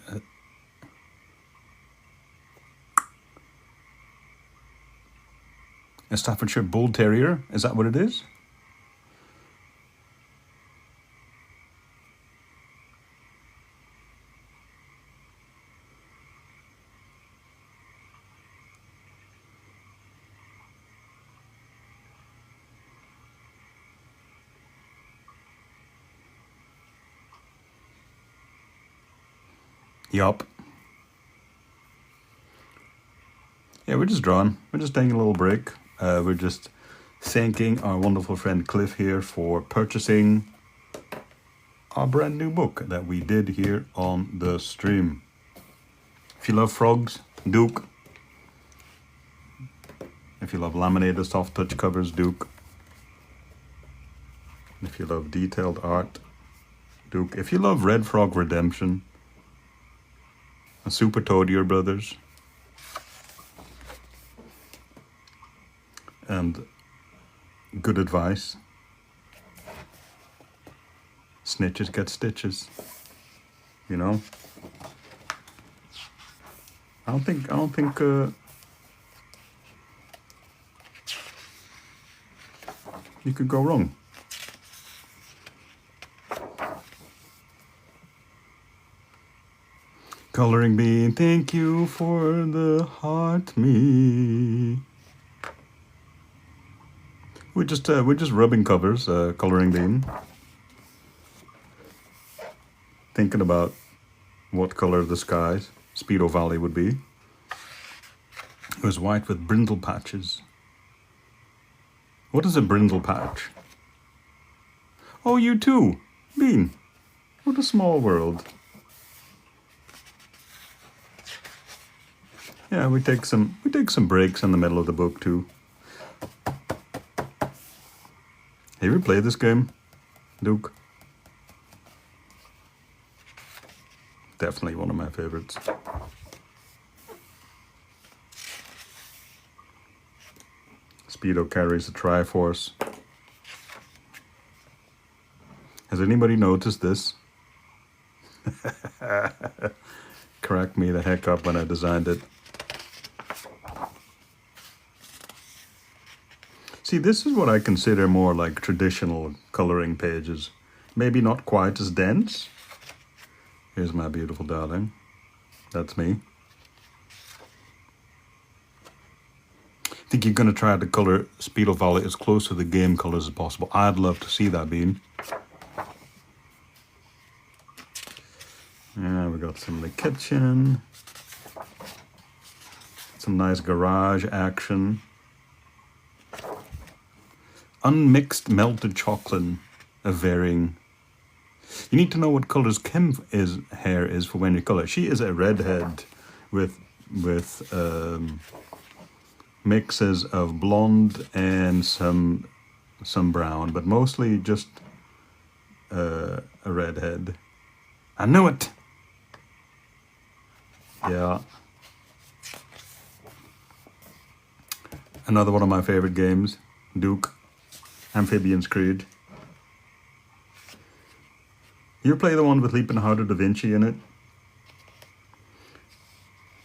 A Staffordshire Bull Terrier. Is that what it is? Yup. Yeah, we're just drawing. We're just taking a little break. We're just thanking our wonderful friend Cliff here for purchasing our brand new book that we did here on the stream. If you love frogs, Duke. If you love laminated soft touch covers, Duke. If you love detailed art, Duke. If you love Red Frog Redemption, Super Toadier Brothers, and good advice. Snitches get stitches. You know? I don't think you could go wrong. Coloring Bean, thank you for the heart me. We're just rubbing covers, Coloring Bean. Thinking about what color the skies, Speedo Valley would be. It was white with brindle patches. What is a brindle patch? Oh, you too, Bean. What a small world. Yeah, we take some breaks in the middle of the book too. Have you ever played this game, Duke? Definitely one of my favorites. Speedo carries a Triforce. Has anybody noticed this? Cracked me the heck up when I designed it. See, this is what I consider more like traditional coloring pages. Maybe not quite as dense. Here's my beautiful darling. That's me. I think you're going to try to color Speedo Valley as close to the game colors as possible. I'd love to see that, Bean. Yeah, we got some in the kitchen. Some nice garage action. Unmixed melted chocolate of varying. You need to know what colors Kim's hair is for when you color. She is a redhead with mixes of blonde and some brown, but mostly just a redhead. I knew it. Yeah. Another one of my favorite games, Duke. Amphibians Creed. You ever play the one with Leonardo da Vinci in it?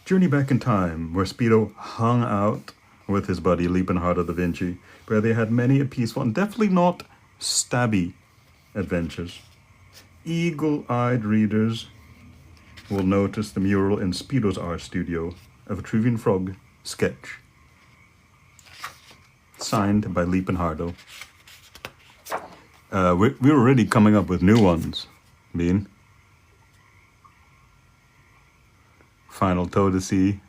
Journey Back in Time, where Speedo hung out with his buddy Leonardo da Vinci, where they had many a peaceful and definitely not stabby adventures. Eagle-eyed readers will notice the mural in Speedo's art studio of a Vitruvian frog sketch, signed by Leonardo. We were already coming up with new ones, Bean. Final Toadesy,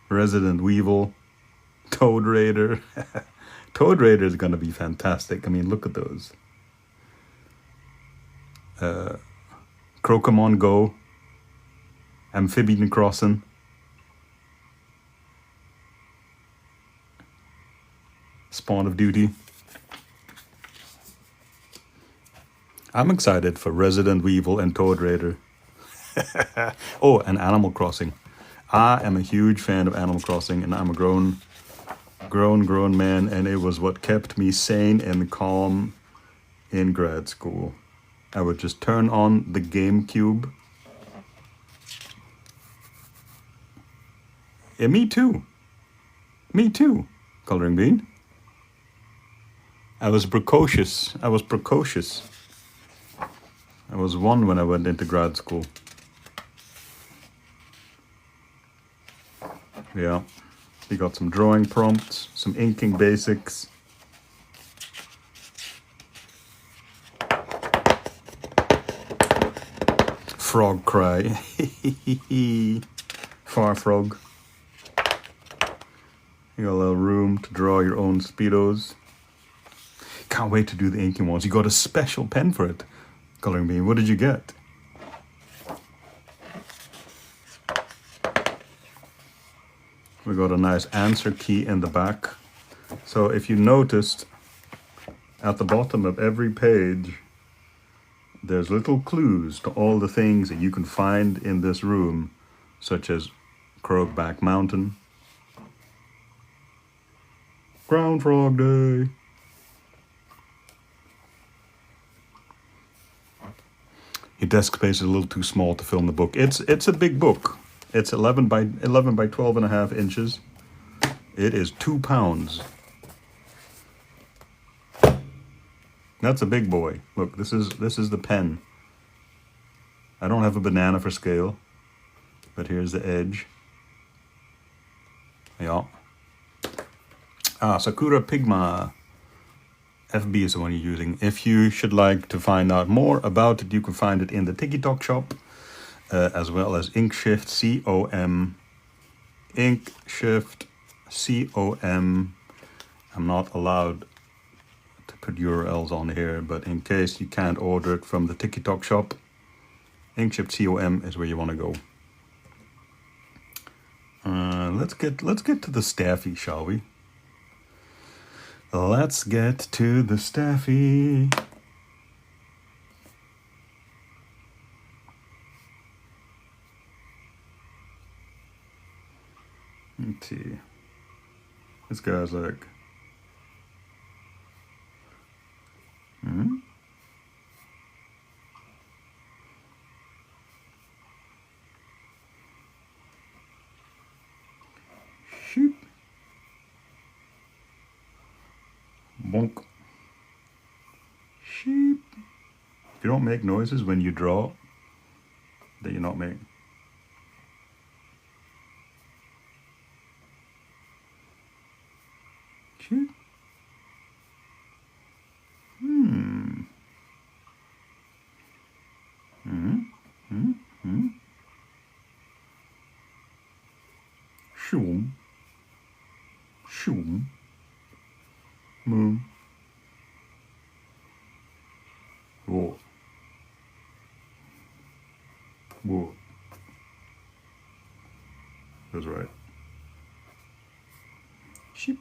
Resident Weevil, Toad Raider, Toad Raider is going to be fantastic. I mean, look at those. Crocomon Go, Amphibian Crossing, Spawn of Duty. I'm excited for Resident Evil and Toad Raider. Oh, and Animal Crossing. I am a huge fan of Animal Crossing, and I'm a grown man, and it was what kept me sane and calm in grad school. I would just turn on the GameCube. Yeah, me too. Me too, Coloring Bean. I was precocious. I was 1 when I went into grad school. Yeah. We got some drawing prompts, some inking basics. Frog cry. Far frog. You got a little room to draw your own Speedos. Can't wait to do the inking ones. You got a special pen for it, Coloring Bean. What did you get? We got a nice answer key in the back. So if you noticed, at the bottom of every page, there's little clues to all the things that you can find in this room, such as Croagback Mountain, Ground Frog Day, your desk space is a little too small to film the book. It's a big book. It's 11 by 12.5 inches. It is 2 pounds. That's a big boy. Look, this is the pen. I don't have a banana for scale, but here's the edge. Yeah. Sakura Pigma FB is the one you're using. If you should like to find out more about it, you can find it in the TikTok shop, as well as Inkshift COM. Inkshift COM. I'm not allowed to put URLs on here, but in case you can't order it from the TikTok shop, Inkshift COM is where you want to go. Let's get to the staffy, shall we? Let's get to the staffy. Let's see. This guy's like, sheep. Bonk. Sheep. If you don't make noises when you draw, then you're not making. Sheep. Shoom. Shoom. Moo. Whoa. Whoa. That's right. Sheep.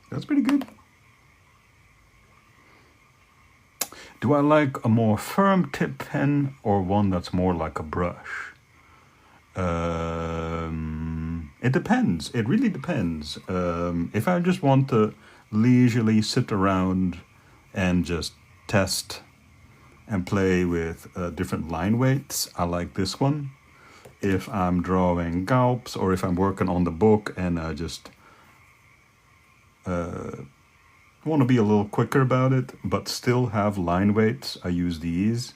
That's pretty good. Do I like a more firm tip pen or one that's more like a brush? It depends. It really depends. If I just want to leisurely sit around and just test and play with different line weights, I like this one. If I'm drawing gulps or if I'm working on the book and I just want to be a little quicker about it, but still have line weights, I use these.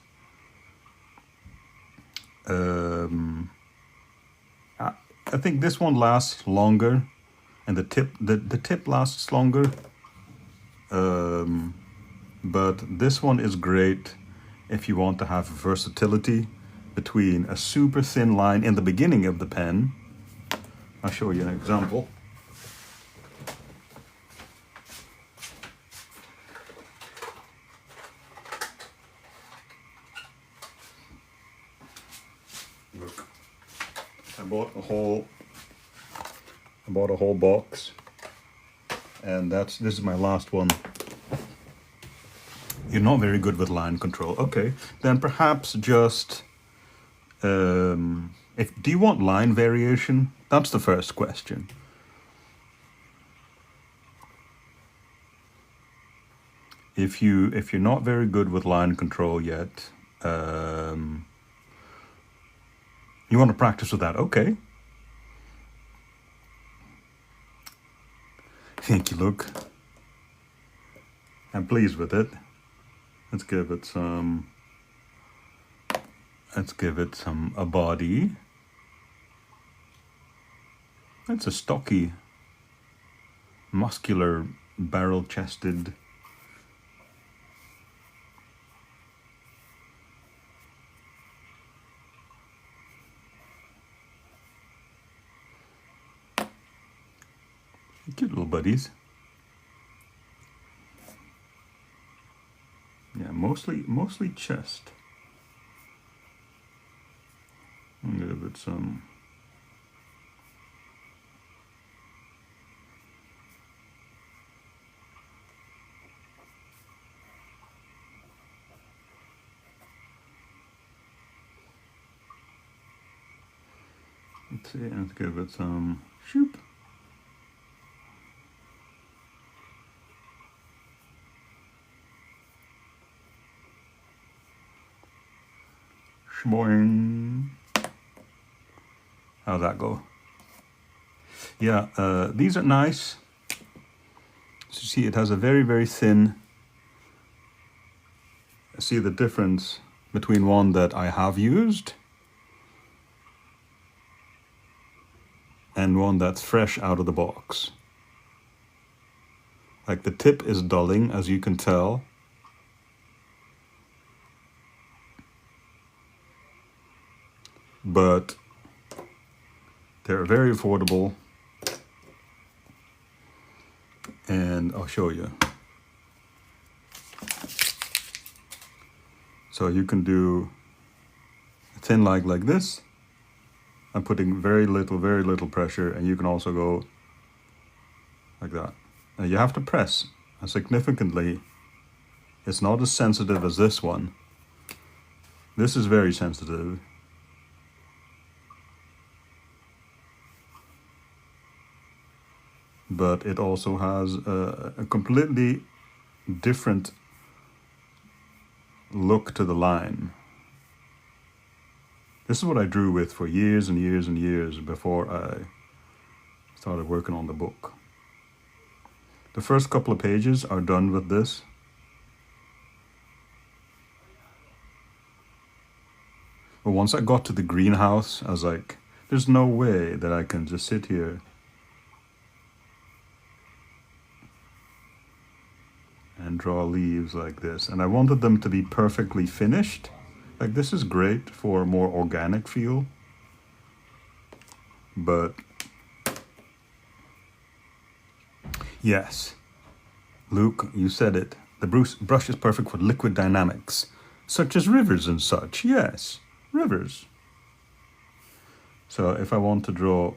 I think this one lasts longer, and the tip lasts longer. But this one is great if you want to have versatility between a super thin line in the beginning of the pen. I'll show you an example. Look, I bought a whole box, and this is my last one. You're not very good with line control. Okay, then perhaps just do you want line variation? That's the first question. If you're not very good with line control yet, you want to practice with that. Okay. Thank you, Luke. I'm pleased with it. Let's give it a body. It's a stocky, muscular, barrel-chested. Cute little buddies. Yeah, mostly chest. I'll give it some. Let's see, let's give it some shoop. Shboing. How'd that go? Yeah, these are nice. So you see it has a very, very thin. See the difference between one that I have used and one that's fresh out of the box. Like the tip is dulling, as you can tell. But they're very affordable, and I'll show you. So you can do a thin line like this. I'm putting very little pressure, and you can also go like that. Now you have to press significantly. It's not as sensitive as this one. This is very sensitive. But it also has a completely different look to the line. This is what I drew with for years and years and years before I started working on the book. The first couple of pages are done with this. But once I got to the greenhouse, I was like, there's no way that I can just sit here and draw leaves like this. And I wanted them to be perfectly finished. Like, this is great for a more organic feel. But yes, Luke, you said it. The brush is perfect for liquid dynamics, such as rivers and such. Yes, rivers. So if I want to draw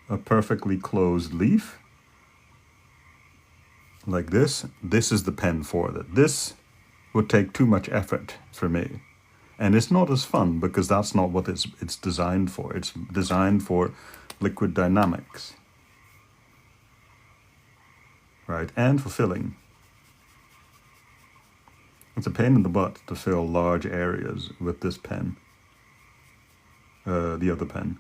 a perfectly closed leaf, like this is the pen for that. This would take too much effort for me. And it's not as fun because that's not what it's designed for. It's designed for liquid dynamics. Right, and for filling. It's a pain in the butt to fill large areas with this pen. The other pen.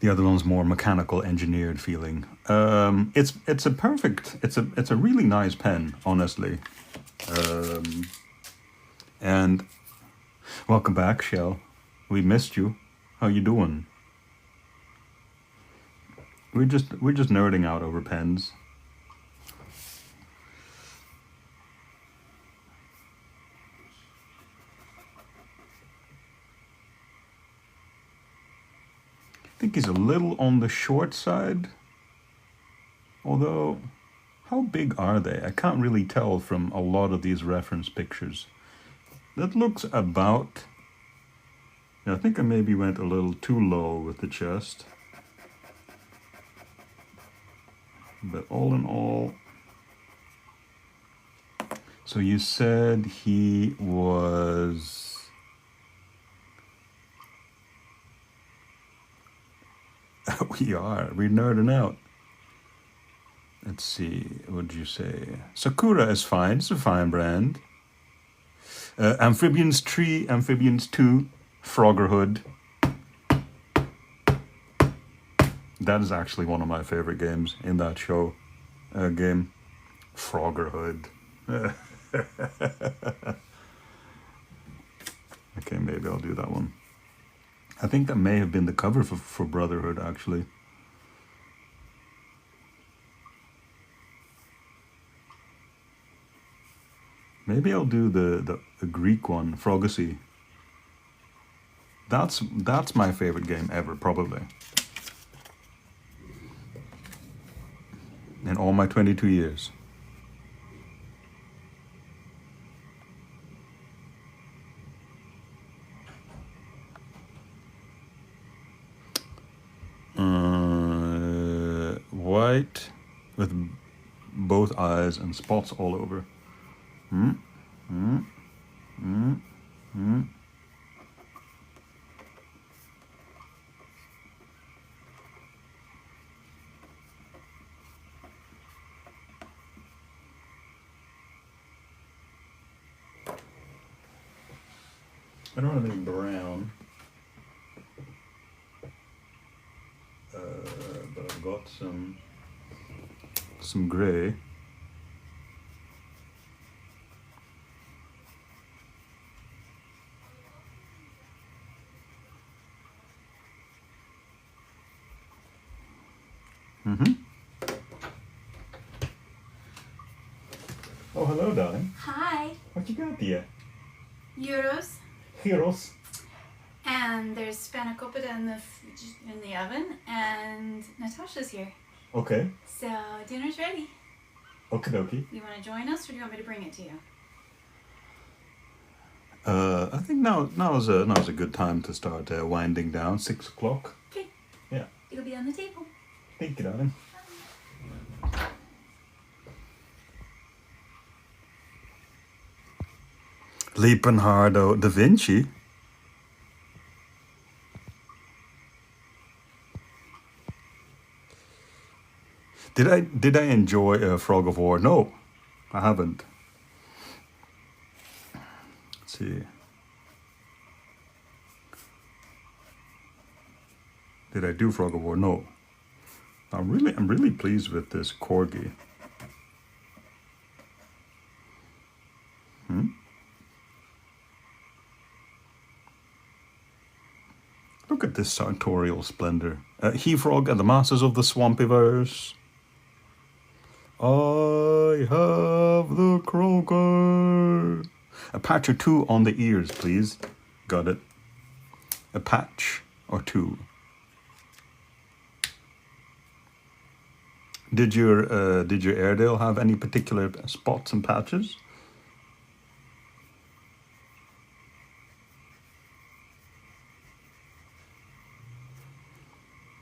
The other one's more mechanical, engineered feeling. It's a really nice pen, honestly. And welcome back, Shell. We missed you. How you doing? we're just nerding out over pens. I think he's a little on the short side. Although, how big are they? I can't really tell from a lot of these reference pictures. That looks about... Yeah, I think I maybe went a little too low with the chest. But all in all... So you said he was... We're nerding out. Let's see, what did you say? Sakura is fine, it's a fine brand. Amphibians 3, Amphibians 2, Froggerhood. That is actually one of my favorite games in that show. Game. Froggerhood. Okay, maybe I'll do that one. I think that may have been the cover for Brotherhood, actually. Maybe I'll do the Greek one, Frogacy. That's my favorite game ever, probably. In all my 22 years. White with both eyes and spots all over. I don't have any brown, but I've got some gray. Oh, hello, darling. Hi. What you got there? Euros. Heroes. And there's spanakopita in the oven, and Natasha's here. Okay. So dinner's ready. Okie dokie. You want to join us, or do you want me to bring it to you? I think now is a good time to start winding down. 6 o'clock. Okay. Yeah. It'll be on the table. Thank you, darling. Leonardo da Vinci. Did I enjoy Frog of War? No, I haven't. Let's see. Did I do Frog of War? No. I'm really pleased with this corgi. Look at this sartorial splendor. He-Frog and the Masters of the Swampyverse. I have the croaker. A patch or two on the ears, please. Got it. A patch or two. Did your Airedale have any particular spots and patches?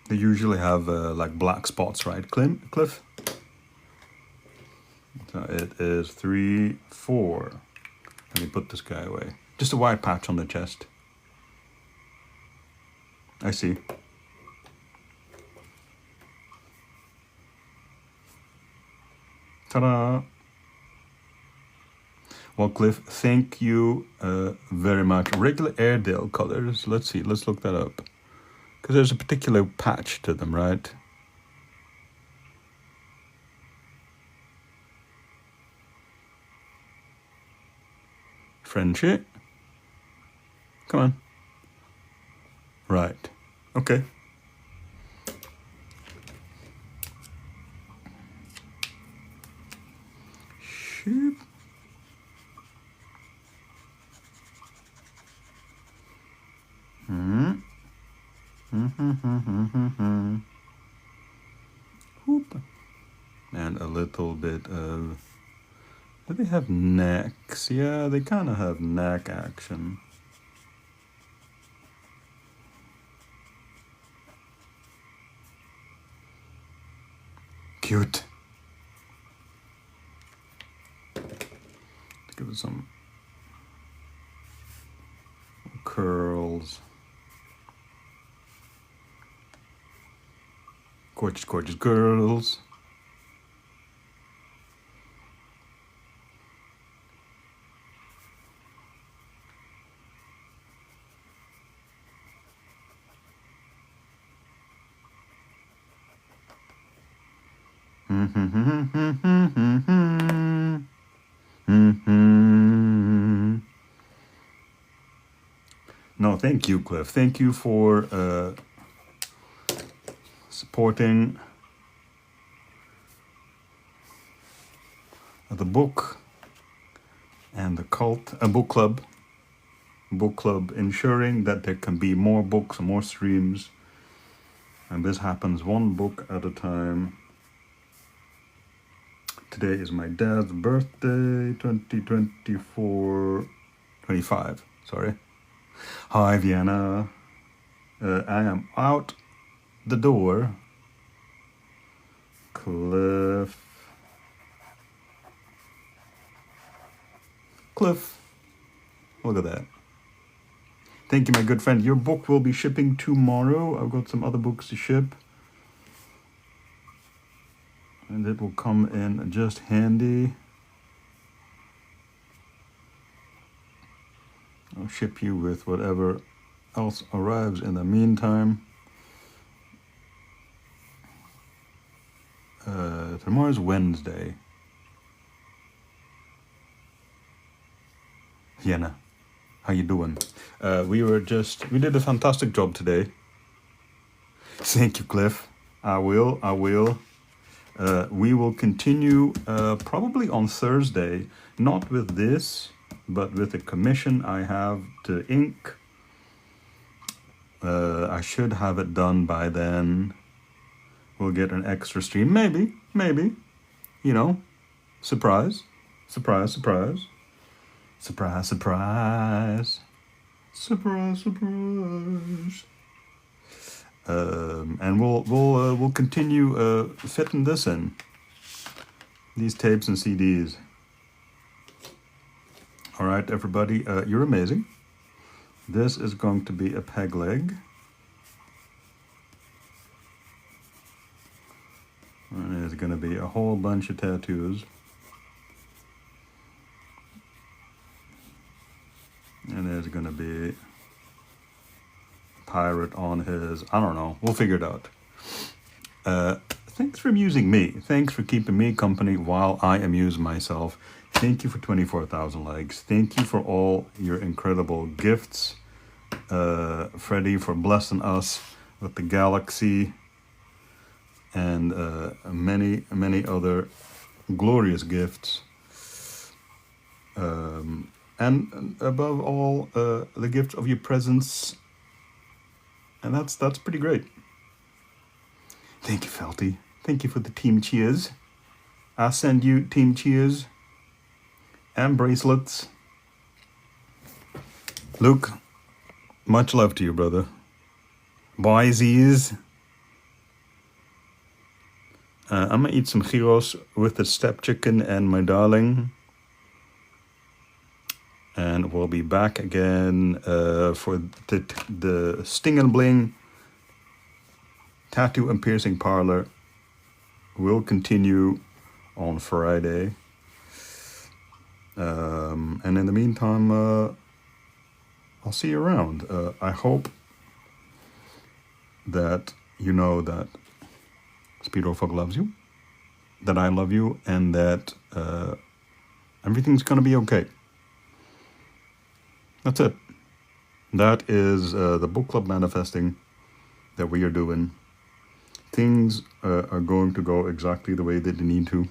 They usually have like black spots, right, Cliff? So it is 3, 4. Let me put this guy away. Just a white patch on the chest. I see. Ta-da! Well, Cliff, thank you very much. Regular Airedale colors. Let's see. Let's look that up. Because there's a particular patch to them, right? Frenchie. Come on. Right. Okay. sheep. Whoop. And a little bit of... Do they have necks? Yeah, they kind of have neck action. Cute. Let's give it some curls. Gorgeous, gorgeous girls. No, thank you, Cliff. Thank you for supporting the book and the cult, a book club, ensuring that there can be more books and more streams. And this happens one book at a time. Today is my dad's birthday, 25, sorry. Hi, Vienna. I am out the door. Cliff. Look at that. Thank you, my good friend. Your book will be shipping tomorrow. I've got some other books to ship. And it will come in just handy. I'll ship you with whatever else arrives in the meantime. Tomorrow's Wednesday. Vienna, how you doing? We did a fantastic job today. Thank you, Cliff. I will. We will continue probably on Thursday, not with this, but with a commission I have to ink. I should have it done by then. We'll get an extra stream, maybe, you know, surprise. And we'll continue fitting this in, these tapes and CDs. All right, everybody, you're amazing. This is going to be a peg leg. And there's going to be a whole bunch of tattoos. And there's going to be a pirate on his, I don't know, we'll figure it out. Thanks for amusing me. Thanks for keeping me company while I amuse myself. Thank you for 24,000 likes. Thank you for all your incredible gifts. Freddie, for blessing us with the galaxy and many other glorious gifts. And above all, the gift of your presence. And that's pretty great. Thank you, Felty. Thank you for the team cheers. I'll send you team cheers and bracelets. Luke, much love to you, brother. Boysies. I'm gonna eat some gyros with the step chicken and my darling. And we'll be back again for the Sting and Bling Tattoo and Piercing Parlor. Will continue on Friday. And in the meantime, I'll see you around. I hope that you know that Speedo Frog loves you, that I love you, and that everything's going to be okay. That's it. That is the book club manifesting that we are doing. Things are going to go exactly the way that they need to.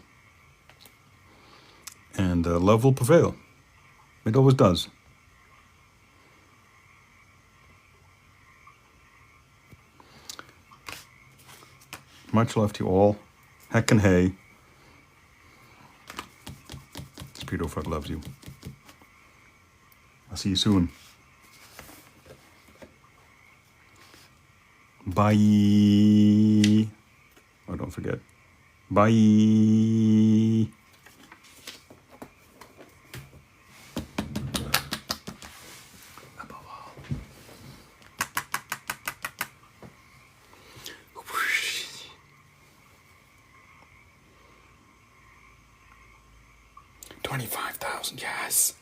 And love will prevail. It always does. Much love to you all. Heck and hey. Speedo Frog loves you. I'll see you soon. Bye. Oh, don't forget. Bye. Above all. 25,000, yes.